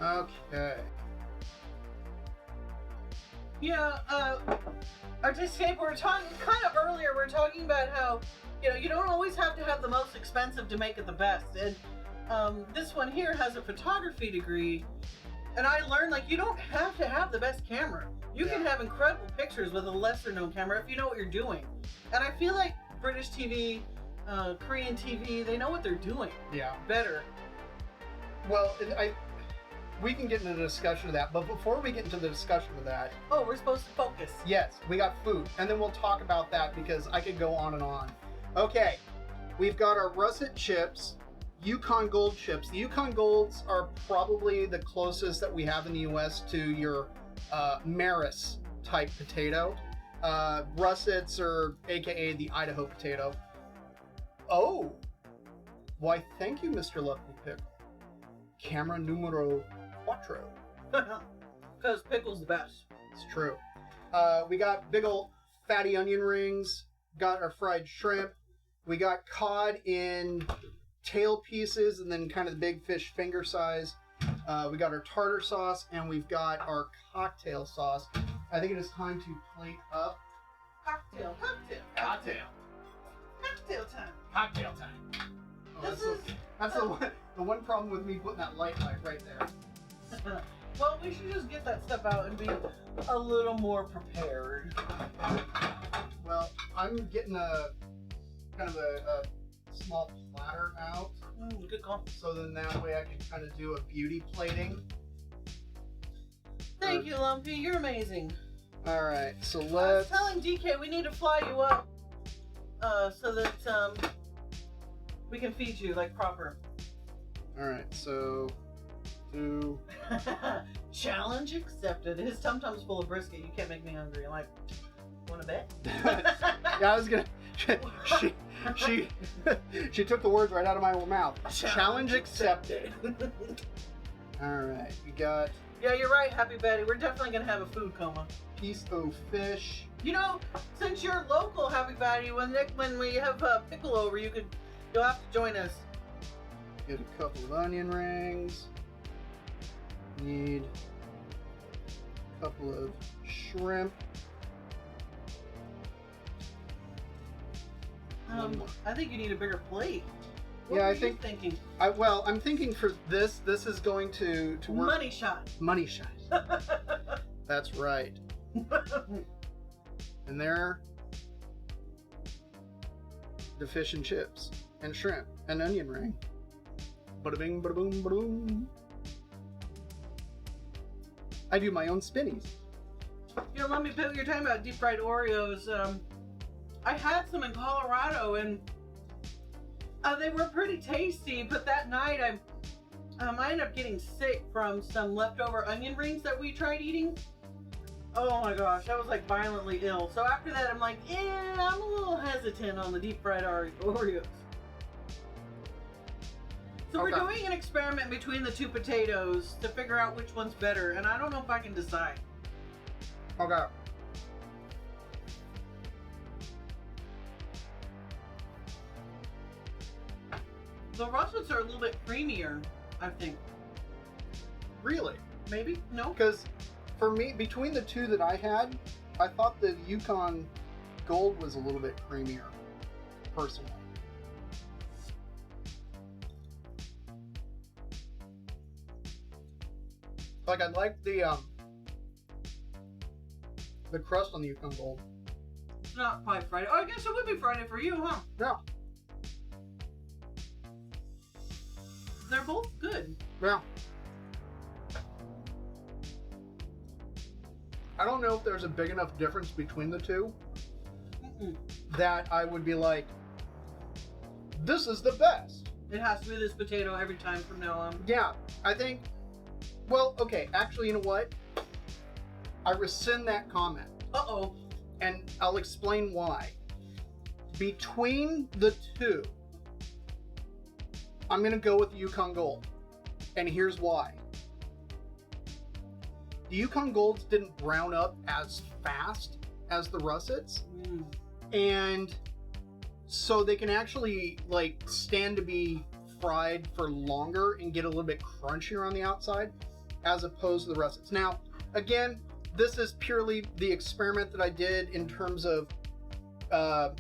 Okay. Yeah, Artistic, we were talking kind of earlier, we were talking about how, you don't always have to have the most expensive to make it the best. And this one here has a photography degree, and I learned, like, you don't have to have the best camera. You can have incredible pictures with a lesser known camera if you know what you're doing. And I feel like British TV, Korean TV, they know what they're doing. Yeah. Better. Well, we can get into the discussion of that, but before we get into the discussion of that... Oh, we're supposed to focus. Yes, we got food, and then we'll talk about that because I could go on and on. Okay, we've got our russet chips, Yukon Gold chips. The Yukon Golds are probably the closest that we have in the US to your Maris type potato. Russets are aka the Idaho potato. Oh, why thank you, Mr. Lovely Pickle. camera numero cuatro. Because pickle's the best. It's true. We got big old fatty onion rings. Got our fried shrimp. We got cod in tail pieces and then kind of the big fish finger size. We got our tartar sauce and we've got our cocktail sauce. I think it is time to plate up. Cocktail time. Oh, This that's the one problem with me putting that light right there. Well, we should just get that stuff out and be a little more prepared. Well, I'm getting a kind of a small platter out. Good call. So then that way I can kind of do a beauty plating. Thank you, Lumpy. You're amazing. Alright, so I was let's... telling DK we need to fly you up so that we can feed you like proper. Alright, so... do... Challenge accepted. His tum-tum's full of brisket. You can't make me hungry. I'm like, want to bet? Yeah, I was gonna... She took the words right out of my mouth. Challenge accepted. Alright, we got... Yeah, you're right, Happy Betty. We're definitely going to have a food coma. piece of fish. You know, since you're local, Happy Betty, when we have pickle over, you'll have to join us. Get a couple of onion rings. Need a couple of shrimp. I think you need a bigger plate. What Yeah, were I you think- thinking I'm thinking for this is going to work. money shot. Money shot. That's right. And there, the fish and chips and shrimp and onion ring. Bada bing, bada boom, bada boom. I do my own spinnies. You know, let me pick. You're talking about deep fried Oreos. I had some in Colorado and they were pretty tasty. But that night I ended up getting sick from some leftover onion rings that we tried eating. Oh my gosh, I was like violently ill. So after that, I'm like, I'm a little hesitant on the deep fried Oreos. So we're Okay. doing an experiment between the two potatoes to figure out which one's better, and I don't know if I can decide. Okay. The russets are a little bit creamier, I think. Really? Maybe? No? Because for me, between the two that I had, I thought the Yukon Gold was a little bit creamier, personally. Like, I like the crust on the Yukon Gold. It's not quite Friday. Oh, I guess it would be Friday for you, huh? Yeah. They're both good. Yeah. I don't know if there's a big enough difference between the two that I would be like, this is the best. It has to be this potato every time from now on. Yeah, I think, well, okay, actually, you know what? I rescind that comment, Uh-oh. and I'll explain why. Between the two, I'm going to go with the Yukon Gold, and here's why. The Yukon Golds didn't brown up as fast as the russets, and so they can actually like stand to be fried for longer and get a little bit crunchier on the outside as opposed to the russets. Now, again, this is purely the experiment that I did in terms of par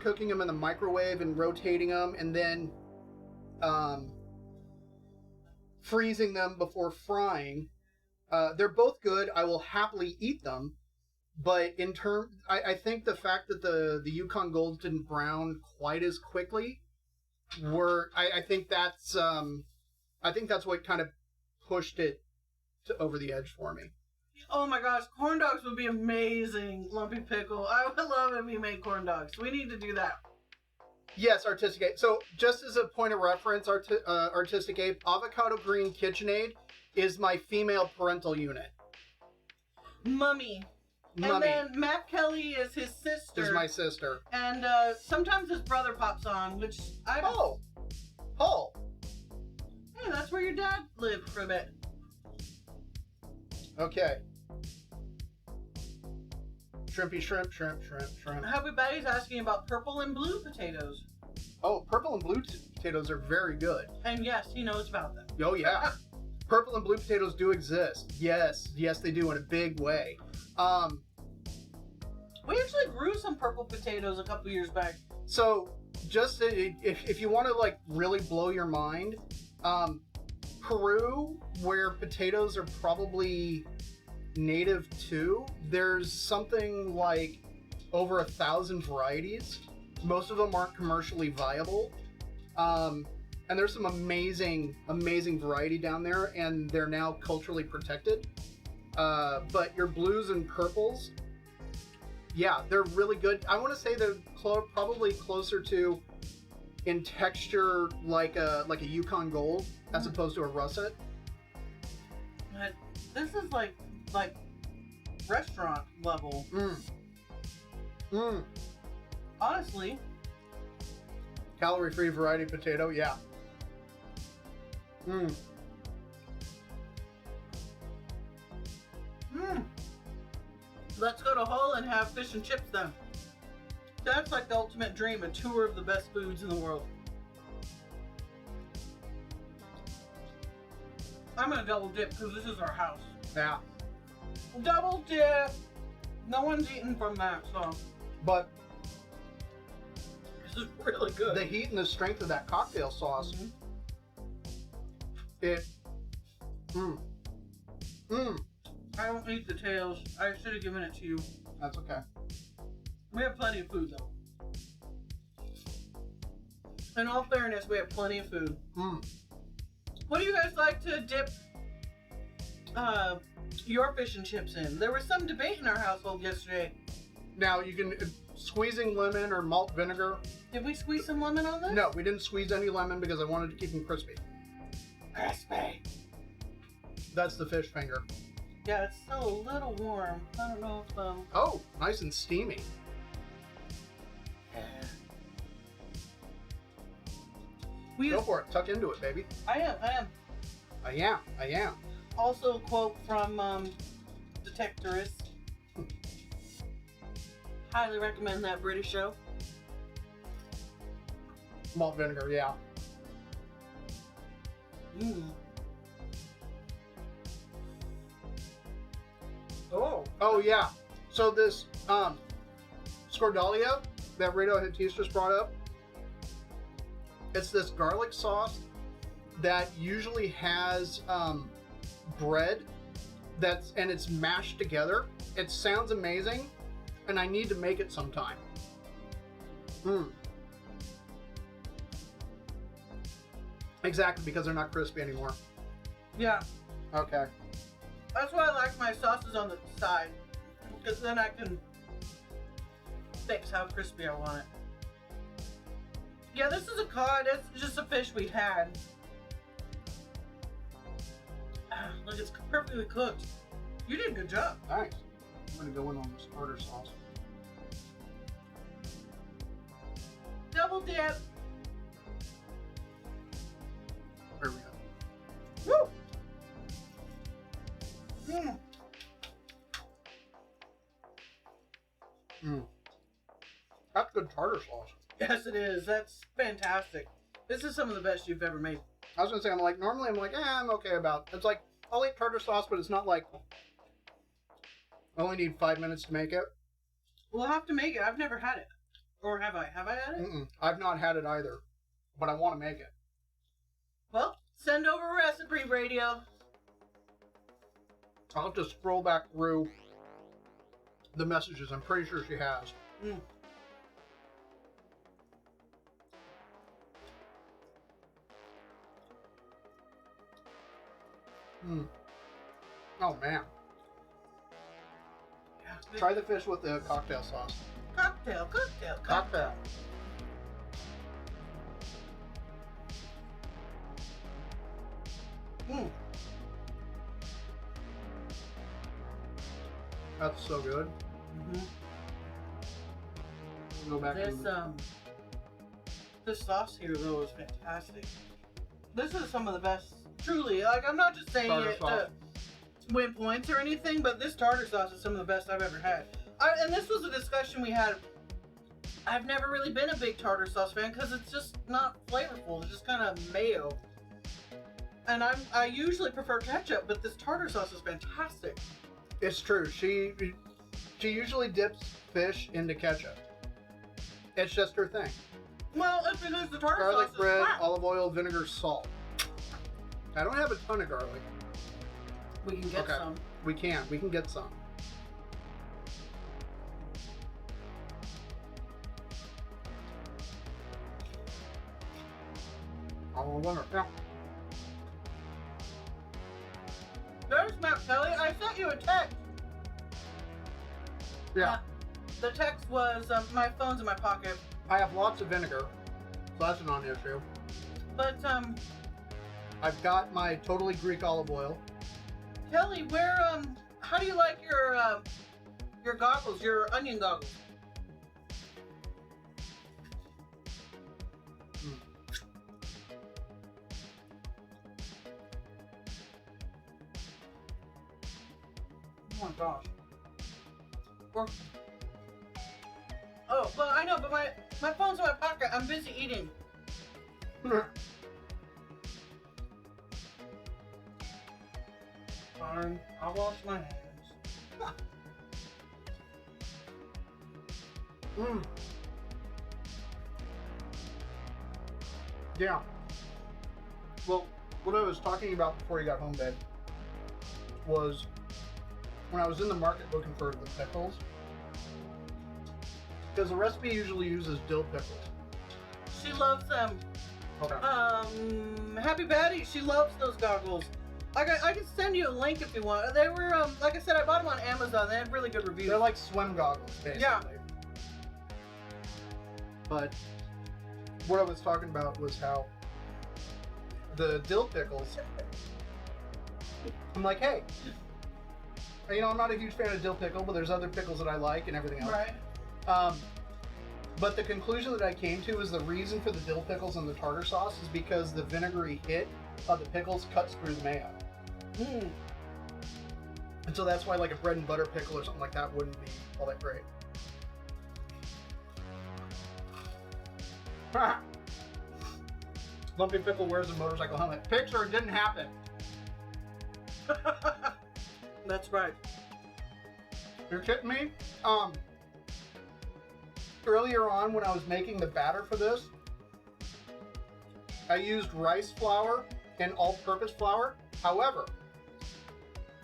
cooking them in the microwave and rotating them and then freezing them before frying. They're both good. I will happily eat them. But in I think the fact that the Yukon Golds didn't brown quite as quickly I think that's what kind of pushed it over the edge for me. Oh my gosh, corn dogs would be amazing, Lumpy Pickle. I would love if you made corn dogs. We need to do that. Yes, Artistic Ape. So just as a point of reference, Artistic Ape, Avocado Green KitchenAid is my female parental unit. Mummy. And then Matt Kelly is his sister. Is my sister. And sometimes his brother pops on, which I don't... Paul. Yeah, that's where your dad lived for a bit. Okay. Shrimpy shrimp. Happy Betty's asking about purple and blue potatoes. Oh, purple and blue potatoes are very good. And yes, he knows about them. Oh, yeah. Purple and blue potatoes do exist. Yes, they do in a big way. We actually grew some purple potatoes a couple years back. So, just if you want to like really blow your mind, Peru, where potatoes are probably native to, there's something like over 1,000 varieties. Most of them aren't commercially viable. And there's some amazing variety down there, and they're now culturally protected. But your blues and purples, yeah, they're really good. I want to say they're probably closer to, in texture, like a Yukon Gold as opposed to a russet. But this is like restaurant level. Honestly. Calorie-free variety potato, yeah. Let's go to Hull and have fish and chips then. That's like the ultimate dream, a tour of the best foods in the world. I'm gonna double dip because this is our house. Yeah. Double dip! No one's eating from that, so. But this is really good. the heat and the strength of that cocktail sauce, I don't eat the tails. I should have given it to you. That's okay. We have plenty of food though. In all fairness, we have plenty of food. What do you guys like to dip your fish and chips in? There was some debate in our household yesterday. Now you can squeezing lemon or malt vinegar. Did we squeeze some lemon on this? No, we didn't squeeze any lemon because I wanted to keep them crispy. Crispy. That's the fish finger. Yeah, it's still a little warm. I don't know if Oh, nice and steamy. Go for it. Tuck into it, baby. I am. I am. Also a quote from Detectorist. Highly recommend that British show. Malt vinegar, yeah. Oh yeah. So this Scordalia that Radio Hatis just brought up, it's this garlic sauce that usually has bread and it's mashed together. It sounds amazing, and I need to make it sometime. Exactly, because they're not crispy anymore. Yeah. Okay. That's why I like my sauces on the side, because then I can fix how crispy I want it. Yeah, this is a cod. It's just a fish we had. Look, it's perfectly cooked. You did a good job. Thanks. I'm gonna go in on this tartar sauce. Double dip. There we go. Woo! That's good tartar sauce. Yes, it is. That's fantastic. This is some of the best you've ever made. I was gonna say, normally I'm like, I'm okay about it. It's like, I'll eat tartar sauce, but it's not like, I only need 5 minutes to make it. We'll have to make it. I've never had it. Or have I? Have I had it? I've not had it either, but I want to make it. Well, send over a recipe, Radio. I'll just scroll back through the messages. I'm pretty sure she has. Oh man. Yeah, try the fish with the cocktail sauce. Cocktail. That's so good. We'll go back this sauce here though is fantastic. This is some of the best. Truly, like I'm not just saying Tartar it sauce. to win points or anything, but this tartar sauce is some of the best I've ever had. And this was a discussion we had. I've never really been a big tartar sauce fan because it's just not flavorful. It's just kind of mayo. And I usually prefer ketchup, but this tartar sauce is fantastic. It's true. She usually dips fish into ketchup. It's just her thing. Well, it's because the tartar Garlic sauce bread, is flat. olive oil, vinegar, salt. I don't have a ton of garlic. We can get some. We can get some. Oh, wonder. Yeah. There's Matt Kelly. I sent you a text. Yeah. The text was, my phone's in my pocket. I have lots of vinegar, so that's a non-issue. But, I've got my totally Greek olive oil. Kelly, how do you like your goggles, your onion goggles? Oh my gosh. Oh, but I know, but my phone's in my pocket. I'm busy eating. Fine, I'll wash my hands. Yeah. Well, what I was talking about before you got home, babe, was when I was in the market looking for the pickles. Because the recipe usually uses dill pickles. She loves them. Okay. Happy Patty, she loves those goggles. I can send you a link if you want. They were, like I said, I bought them on Amazon. They had really good reviews. They're like swim goggles, basically. Yeah. But what I was talking about was how the dill pickles, I'm like, hey, you know, I'm not a huge fan of dill pickle, but there's other pickles that I like and everything else. Right. But the conclusion that I came to is the reason for the dill pickles and the tartar sauce is because the vinegary hit of the pickles cuts through the mayo. And so that's why like a bread and butter pickle or something like that wouldn't be all that great. Lumpy Pickle wears a motorcycle helmet. Picture, it didn't happen. That's right. You're kidding me? Earlier on when I was making the batter for this, I used rice flour and all-purpose flour. However,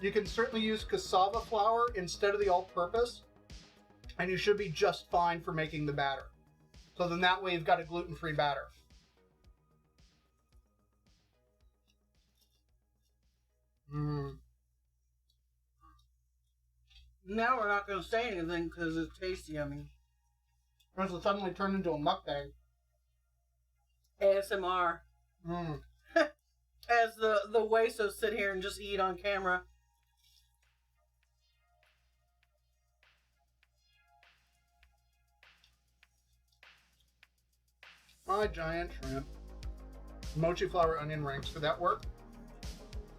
you can certainly use cassava flour instead of the all-purpose, and you should be just fine for making the batter. So then that way you've got a gluten-free batter. Now we're not going to say anything because it tastes yummy. Once it suddenly turned into a mukbang. ASMR. As the Huesos sit here and just eat on camera. My giant shrimp. Mochi flour onion rings. Could that work?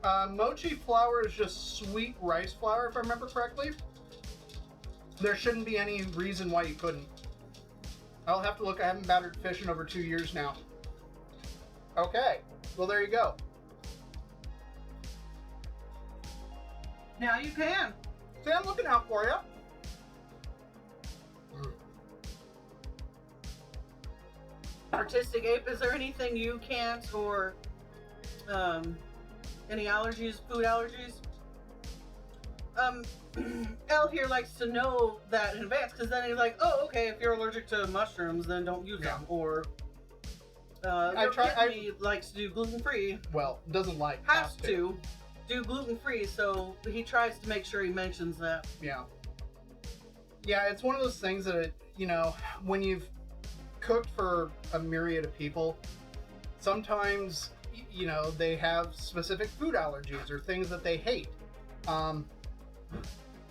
Mochi flour is just sweet rice flour, if I remember correctly. There shouldn't be any reason why you couldn't. I'll have to look. I haven't battered fish in over 2 years now. Okay. Well, there you go. Now you can. See, I'm looking out for you. Artistic Ape, is there anything you can't or any allergies, food allergies? Elle here likes to know that in advance because then he's like, oh, okay, if you're allergic to mushrooms, then don't use them. Or he likes to do gluten-free. Well, doesn't like. Has to do gluten-free, so he tries to make sure he mentions that. Yeah. Yeah, it's one of those things that, you know, when you've cooked for a myriad of people, sometimes, you know, they have specific food allergies or things that they hate.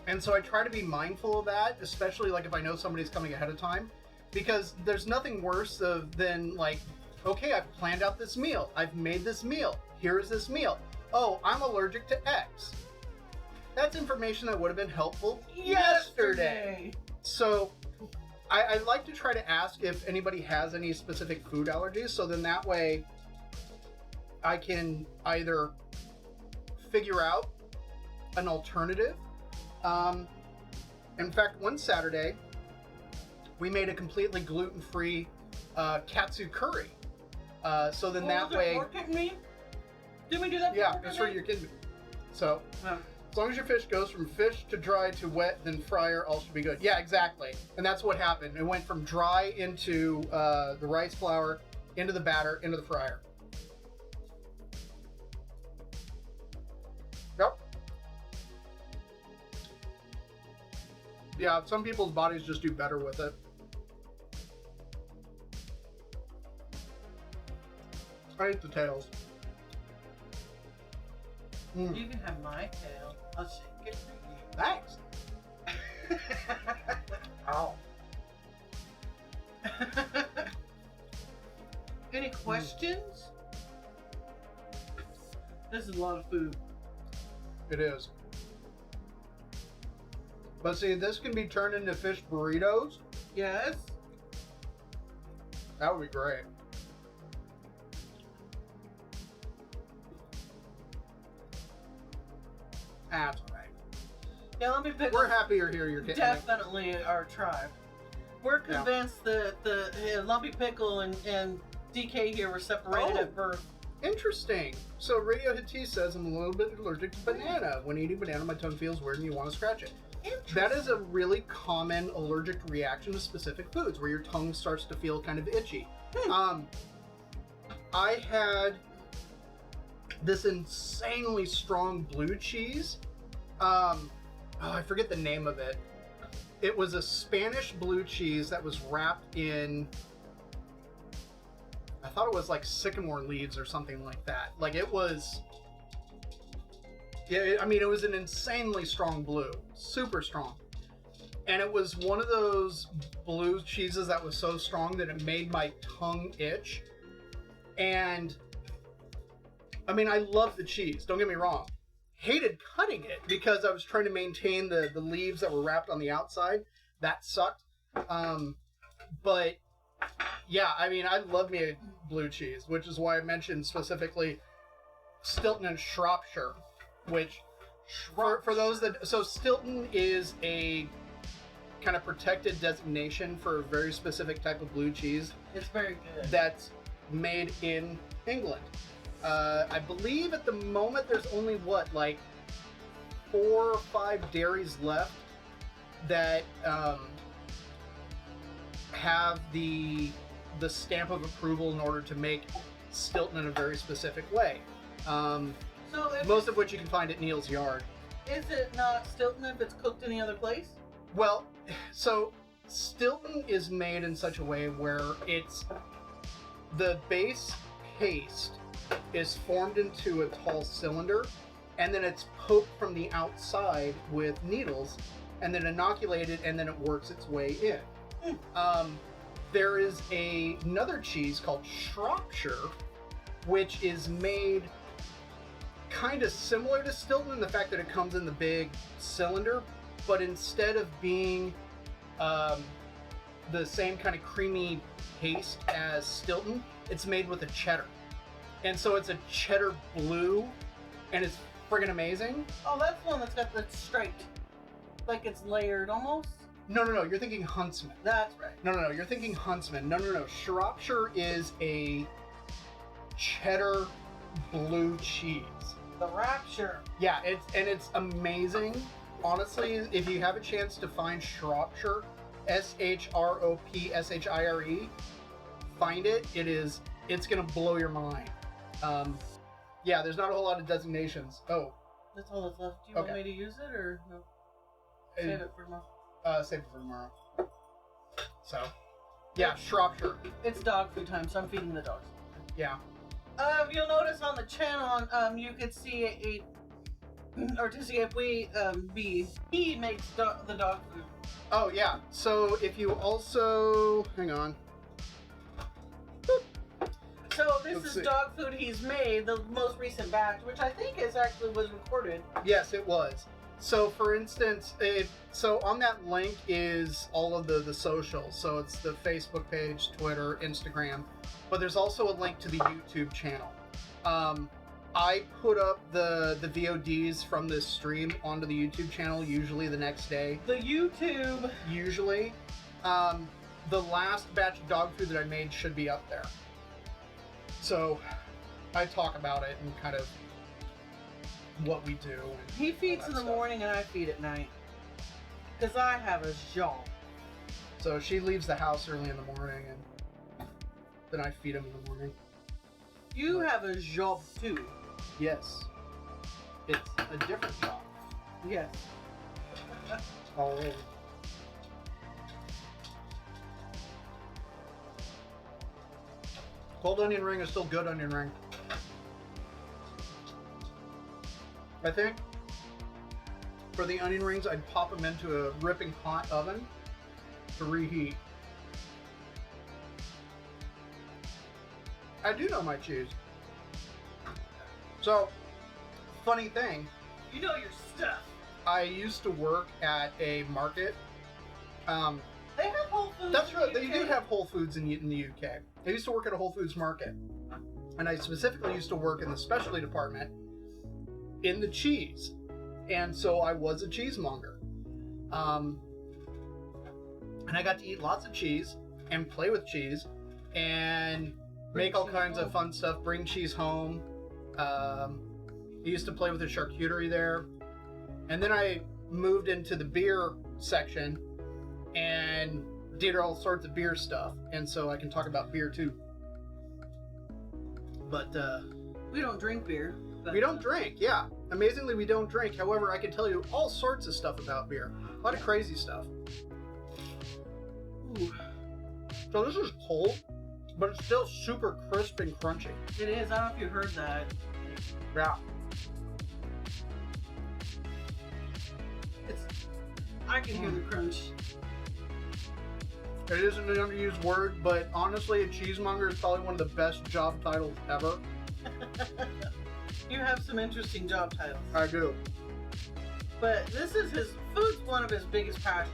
And so I try to be mindful of that, especially like if I know somebody's coming ahead of time, because there's nothing worse than like Okay, I've planned out this meal. I've made this meal. Here is this meal. Oh, I'm allergic to X. That's information that would have been helpful yesterday. So I like to try to ask if anybody has any specific food allergies, so then that way I can either figure out an alternative. In fact, one Saturday, we made a completely gluten-free katsu curry. So then that way... Pork and meat? Didn't we do that? Yeah, it's for your kid. So, as long as your fish goes from fish to dry to wet, then fryer, all should be good. Yeah, exactly. And that's what happened. It went from dry into the rice flour, into the batter, into the fryer. Yep. Yeah, some people's bodies just do better with it. I ate the tails. You can have my tail. I'll shake it for you. Thanks. Ow. Any questions? This is a lot of food. It is. But see, this can be turned into fish burritos. Yes. That would be great. That's all right. Yeah, let me pick. We're happy you're here. You're getting definitely our tribe. We're convinced that the Lumpy Pickle and Decay here were separated at birth. Interesting. So Radio Hit says I'm a little bit allergic to banana. When eating banana, my tongue feels weird and you want to scratch it. That is a really common allergic reaction to specific foods, where your tongue starts to feel kind of itchy. I had this insanely strong blue cheese. I forget the name of it. It was a Spanish blue cheese that was wrapped in, I thought it was like sycamore leaves or something like that. Like it was, yeah, I mean, it was an insanely strong blue, super strong. And it was one of those blue cheeses that was so strong that it made my tongue itch. And I mean, I love the cheese, don't get me wrong. Hated cutting it because I was trying to maintain the leaves that were wrapped on the outside. That sucked. But yeah, I mean, I love me a blue cheese, which is why I mentioned specifically Stilton and Shropshire, which for those that, so Stilton is a kind of protected designation for a very specific type of blue cheese. It's very good. That's made in England. I believe at the moment there's only like 4 or 5 dairies left that have the stamp of approval in order to make Stilton in a very specific way. Most of which you can find at Neil's Yard. Is it not Stilton if it's cooked any other place? Well, so Stilton is made in such a way where it's the base paste is formed into a tall cylinder, and then it's poked from the outside with needles, and then inoculated, and then it works its way in. There is another cheese called Shropshire, which is made kind of similar to Stilton in the fact that it comes in the big cylinder, but instead of being the same kind of creamy paste as Stilton, it's made with a cheddar. And so it's a cheddar blue, and it's friggin' amazing. Oh, that's the one that's got the striped, like it's layered almost? No, you're thinking Huntsman. That's right. No, you're thinking Huntsman. No. Shropshire is a cheddar blue cheese. The Rapture. Yeah, it's amazing. Honestly, if you have a chance to find Shropshire, SHROPSHIRE, find it. It's gonna blow your mind. Yeah, there's not a whole lot of designations. Oh. That's all that's left. Do you want me to use it or no? Save it for tomorrow. Save it for tomorrow. So, yeah, Shropshire. It's dog food time, so I'm feeding the dogs. Yeah. You'll notice on the channel, you could see to see if he makes the dog food. Oh, yeah. So if you also, hang on. So this Let's is see. dog food he's made, the most recent batch, which I think is actually was recorded. Yes, it was. So, for instance, so on that link is all of the socials. So it's the Facebook page, Twitter, Instagram, but there's also a link to the YouTube channel. I put up the VODs from this stream onto the YouTube channel usually the next day. The YouTube. Usually. The last batch of dog food that I made should be up there. So I talk about it and kind of what we do. And He feeds all in that the stuff. morning and I feed at night. Because I have a job. So she leaves the house early in the morning and then I feed him in the morning. You have a job too. Yes. It's a different job. Yes. Oh. Cold onion ring is still good onion ring. I think for the onion rings, I'd pop them into a ripping hot oven to reheat. I do know my cheese. So, funny thing, You know your stuff. I used to work at a market. They have Whole Foods. That's in right, the they UK. do have Whole Foods in the UK. I used to work at a Whole Foods market. And I specifically used to work in the specialty department in the cheese. And so I was a cheesemonger. And I got to eat lots of cheese and play with cheese and make all kinds of fun stuff, bring cheese home. I used to play with the charcuterie there. And then I moved into the beer section and did all sorts of beer stuff. And so I can talk about beer too. But We don't drink beer. But we don't drink, yeah. Amazingly, we don't drink. However, I can tell you all sorts of stuff about beer. A lot of crazy stuff. Ooh, So this is cold, but it's still super crisp and crunchy. it is. I don't know if you heard that. Yeah. I can hear the crunch. It isn't an underused word, but honestly, a cheesemonger is probably one of the best job titles ever. You have some interesting job titles. I do. But this is food's one of his biggest passions.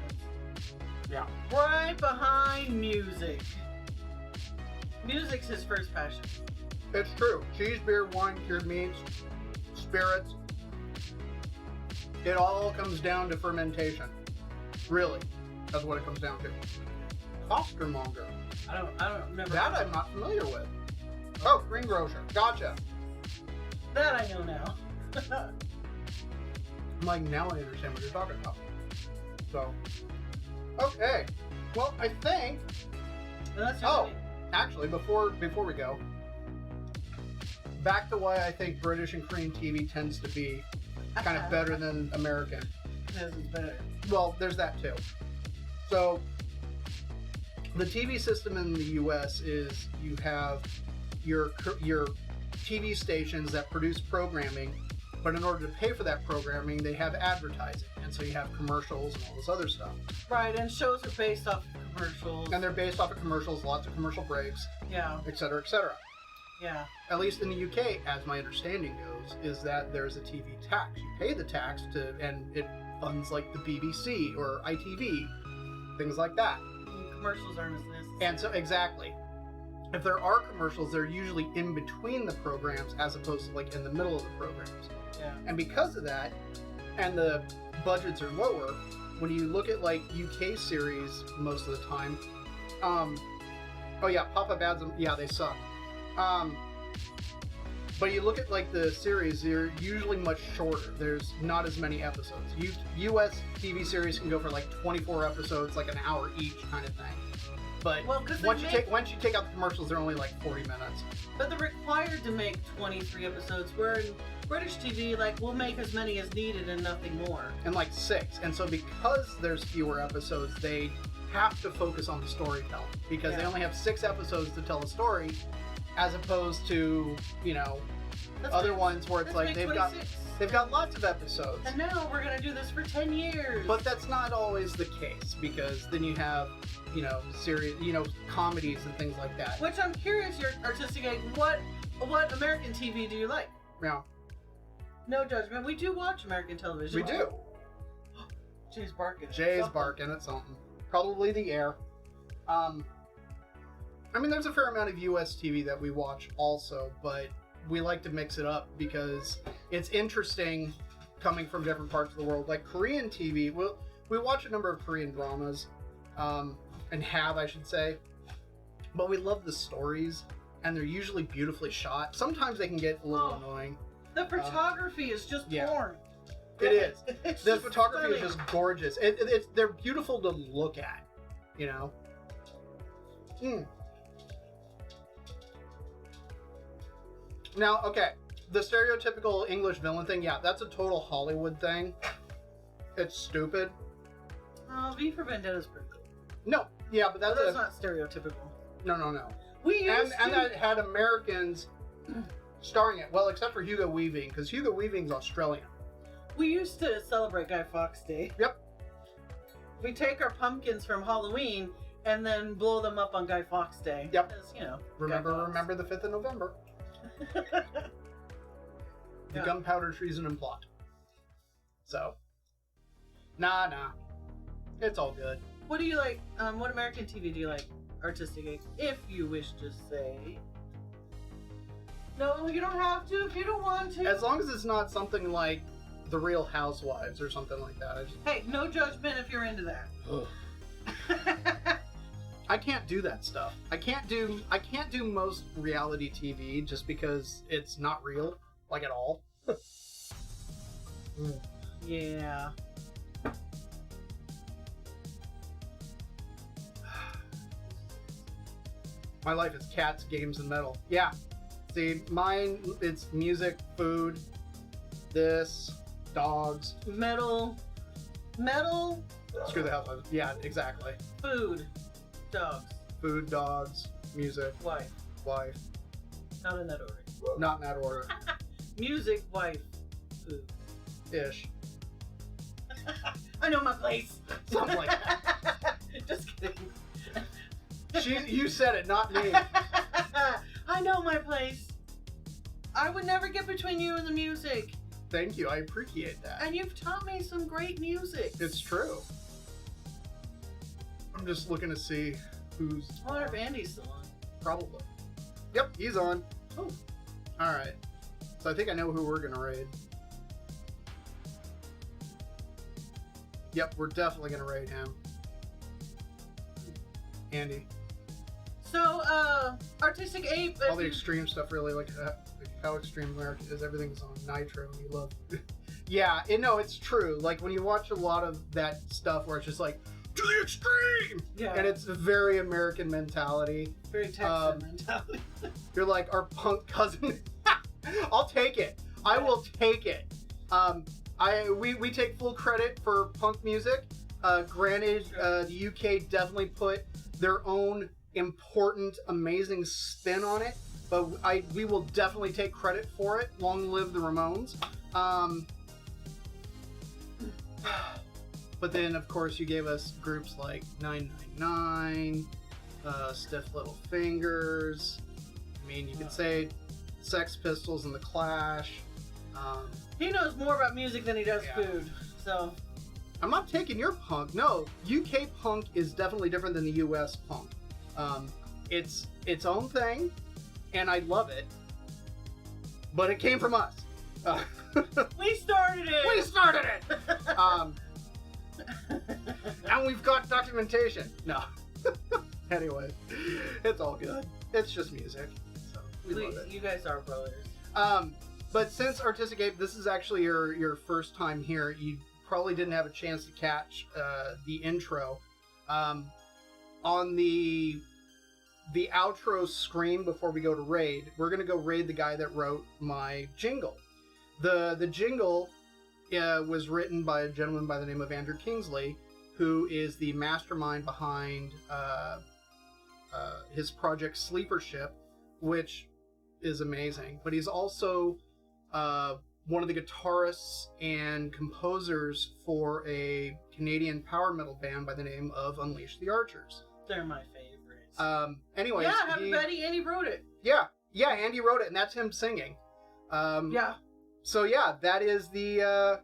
Yeah. Right behind music. Music's his first passion. It's true. Cheese, beer, wine, cured meats, spirits. It all comes down to fermentation. Really. That's what it comes down to. Costermonger. I don't never. That I'm not familiar with. Oh, greengrocer. Gotcha. That I know now. I'm like, now I understand what you're talking about. So, okay. Well, I think, That's oh, actually, before we go, back to why I think British and Korean TV tends to be kind of better than American. This is better. Well, there's that too. So, the TV system in the U.S. is you have your TV stations that produce programming, but in order to pay for that programming, they have advertising, and so you have commercials and all this other stuff. Right, and shows are based off of commercials. And they're based off of commercials, lots of commercial breaks, Yeah, etc., etc. yeah. At least in the UK, as my understanding goes, is that there's a TV tax. You pay the tax and it funds like the BBC or ITV, things like that. And commercials aren't as necessary. And so, exactly. If there are commercials, they're usually in between the programs as opposed to like in the middle of the programs. Yeah. And because of that, and the budgets are lower, when you look at like UK series most of the time, oh yeah, pop-up ads, yeah, they suck. But you look at like the series, they're usually much shorter. There's not as many episodes. US TV series can go for like 24 episodes, like an hour each kind of thing. But Well, 'cause they once you make- take out the commercials, they're only like 40 minutes. But they're required to make 23 episodes, where in British TV, like, we'll make as many as needed and nothing more. And like 6. And so because there's fewer episodes, they have to focus on the storytelling because they Yeah. only have 6 episodes to tell a story, as opposed to, you know, Let's other make- ones where it's let's like make they've 26. got lots of episodes. And now we're gonna do this for 10 years. But that's not always the case because then you have serious, comedies and things like that. Which I'm curious, your artistic ache, what American TV do you like? Yeah. No judgment. We do watch American television. We do. Jay's barking. Jay's barking at something. Probably the air. There's a fair amount of US TV that we watch also, but we like to mix it up because it's interesting coming from different parts of the world. Like Korean TV, we watch a number of Korean dramas, and I should say, but we love the stories, and they're usually beautifully shot. Sometimes they can get a little annoying. The photography is just porn. It is. It's The just photography stunning. is just gorgeous. They're beautiful to look at, Now, okay, the stereotypical English villain thing, yeah, that's a total Hollywood thing. It's stupid. V for Vendetta is pretty cool. No, yeah, but that's not stereotypical. No. We used And that had Americans starring it. Well, except for Hugo Weaving, because Hugo Weaving's Australian. We used to celebrate Guy Fawkes Day. Yep. We take our pumpkins from Halloween and then blow them up on Guy Fawkes Day. Yep. Because, Remember the 5th of November. The gunpowder treason and plot. So, nah. It's all good. What do you like? What American TV do you like? Artistic ache, if you wish to say. No, you don't have to if you don't want to. As long as it's not something like The Real Housewives or something like that. Hey, no judgment if you're into that. I can't do that stuff. I can't do most reality TV just because it's not real, like at all. Yeah. My life is cats, games, and metal. Yeah. See, mine, it's music, food, this, dogs. Metal. Screw the hell. Yeah, exactly. Food. Dogs. Food, dogs, music, Wife. wife. Not in that order. Not in that order. Music, wife, food. Ish. I know my place. Something like that. Just kidding. You said it, not me. I know my place. I would never get between you and the music. Thank you, I appreciate that. And you've taught me some great music. It's true. I'm just looking to see who's... I wonder if Andy's still on. Probably. Yep, he's on. Oh. Alright. So I think I know who we're gonna raid. Yep, we're definitely gonna raid him. Andy. So, Artistic Ape... All the extreme stuff, really, like how extreme America is. Everything's on Nitro, and you love... Yeah, it's true. Like, when you watch a lot of that stuff where it's just like, to the extreme! Yeah. And it's a very American mentality. Very Texan mentality. You're like our punk cousin. I'll take it. I will take it. We take full credit for punk music. Granted, the UK definitely put their own important, amazing spin on it, but we will definitely take credit for it. Long live the Ramones. But then, of course, you gave us groups like 999, Stiff Little Fingers. I mean, you could say Sex Pistols and The Clash. He knows more about music than he does food, so... I'm not taking your punk. No, UK punk is definitely different than the US punk. It's its own thing, and I love it. But it came from us. We started it! We started it! And we've got documentation. No. Anyway, it's all good. It's just music. So we love it. You guys are brothers. But since Artistic Ape, this is actually your first time here, you probably didn't have a chance to catch the intro. On the outro screen before we go to raid, we're gonna go raid the guy that wrote my jingle. The jingle was written by a gentleman by the name of Andrew Kingsley, who is the mastermind behind his project Sleeper Ship, which is amazing. But he's also one of the guitarists and composers for a Canadian power metal band by the name of Unleash the Archers. They're my favorites. Anyways. Yeah, Happy Betty, Andy wrote it. Yeah, Andy wrote it, and that's him singing. Yeah. So yeah, that is the.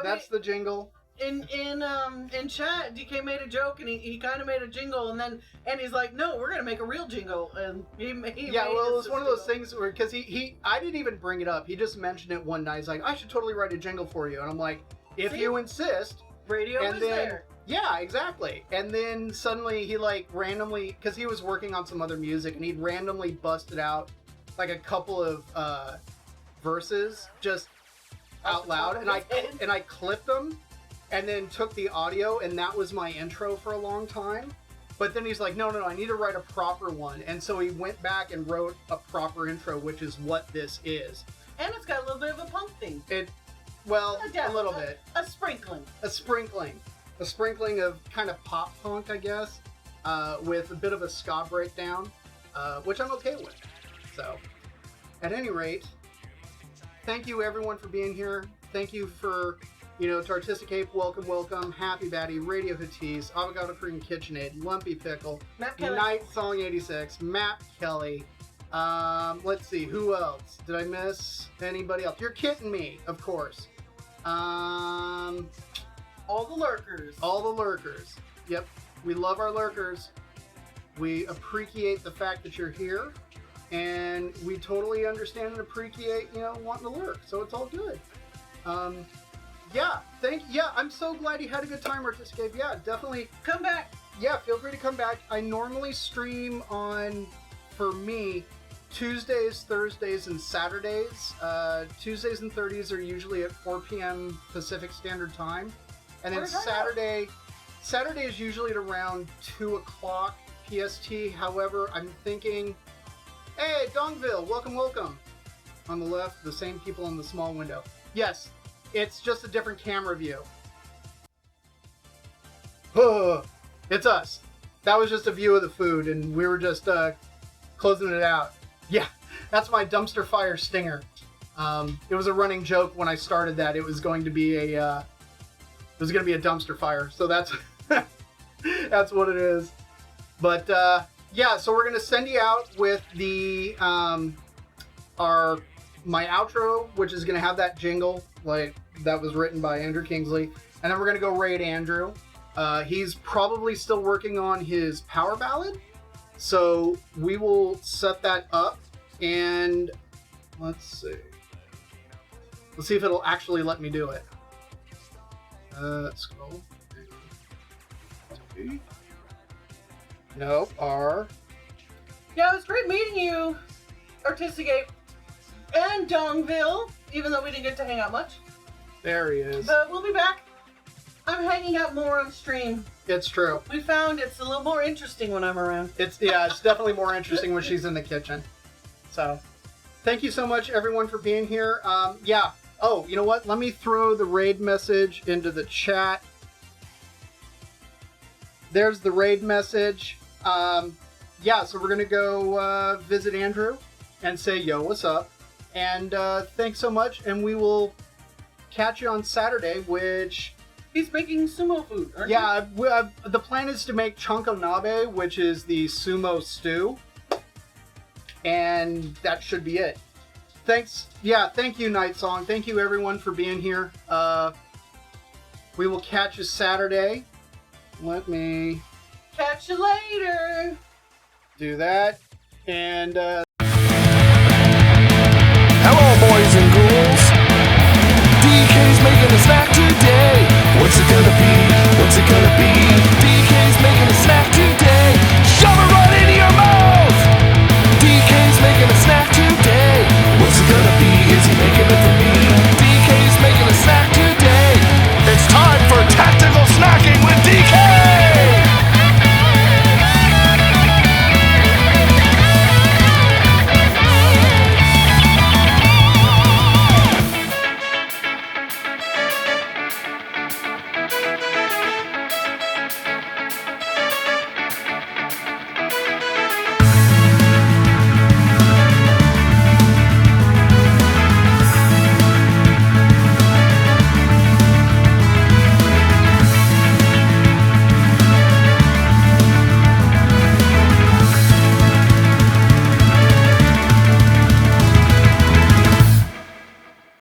That's the jingle. In chat, DK made a joke, and he kind of made a jingle, and then Andy's like, "No, we're gonna make a real jingle," and he made it was one of those things where because I didn't even bring it up. He just mentioned it one night. He's like, "I should totally write a jingle for you," and I'm like, "If you insist." Radio is there. Yeah, exactly. And then suddenly he like randomly, because he was working on some other music, and he'd randomly busted out like a couple of verses just out loud, and I clipped them, and then took the audio, and that was my intro for a long time. But then he's like, no, I need to write a proper one, and so he went back and wrote a proper intro, which is what this is. And it's got a little bit of a punk thing. A little bit. A sprinkling. A sprinkling of kind of pop punk, I guess, with a bit of a ska breakdown, which I'm okay with. So, at any rate, thank you everyone for being here. Thank you for, to Artistic Ape, welcome, Happy Batty, Radio Hatties, Avocado Cream KitchenAid, Lumpy Pickle, Night Song 86, Matt Kelly. Let's see, who else? Did I miss anybody else? You're kidding me, of course. All the lurkers. All the lurkers. Yep. We love our lurkers. We appreciate the fact that you're here. And we totally understand and appreciate, wanting to lurk. So it's all good. I'm so glad you had a good time, Artistic Ape. Yeah, definitely. Come back. Yeah, feel free to come back. I normally stream on, for me, Tuesdays, Thursdays, and Saturdays. Tuesdays and 30s are usually at 4 p.m. Pacific Standard Time. And then Saturday is usually at around 2 o'clock PST. However, I'm thinking, hey, Dongville, welcome. On the left, the same people in the small window. Yes, it's just a different camera view. It's us. That was just a view of the food, and we were just closing it out. Yeah, that's my dumpster fire stinger. It was a running joke when I started that it was going to be a dumpster fire. So that's that's what it is. But so we're gonna send you out with the my outro, which is gonna have that jingle like that was written by Andrew Kingsley, and then we're gonna go raid Andrew. He's probably still working on his power ballad. So we will set that up, and let's see if it'll actually let me do it. Scroll. No, R. Yeah, it was great meeting you, Artistic Ape, and Dongville, even though we didn't get to hang out much. There he is. But we'll be back. I'm hanging out more on stream. It's true. We found it's a little more interesting when I'm around. It's definitely more interesting when she's in the kitchen. So, thank you so much, everyone, for being here. Oh, you know what? Let me throw the raid message into the chat. There's the raid message. So we're going to go visit Andrew and say, yo, what's up? And thanks so much. And we will catch you on Saturday, which... He's making sumo food, aren't you? The plan is to make chanko nabe, which is the sumo stew. And that should be it. Thanks. Yeah, thank you, Night Song. Thank you, everyone, for being here. We will catch you Saturday. Let me... Catch you later. Do that. And, Hello, boys and ghouls. DK's making a snack today. What's it gonna be? DK's making a snack.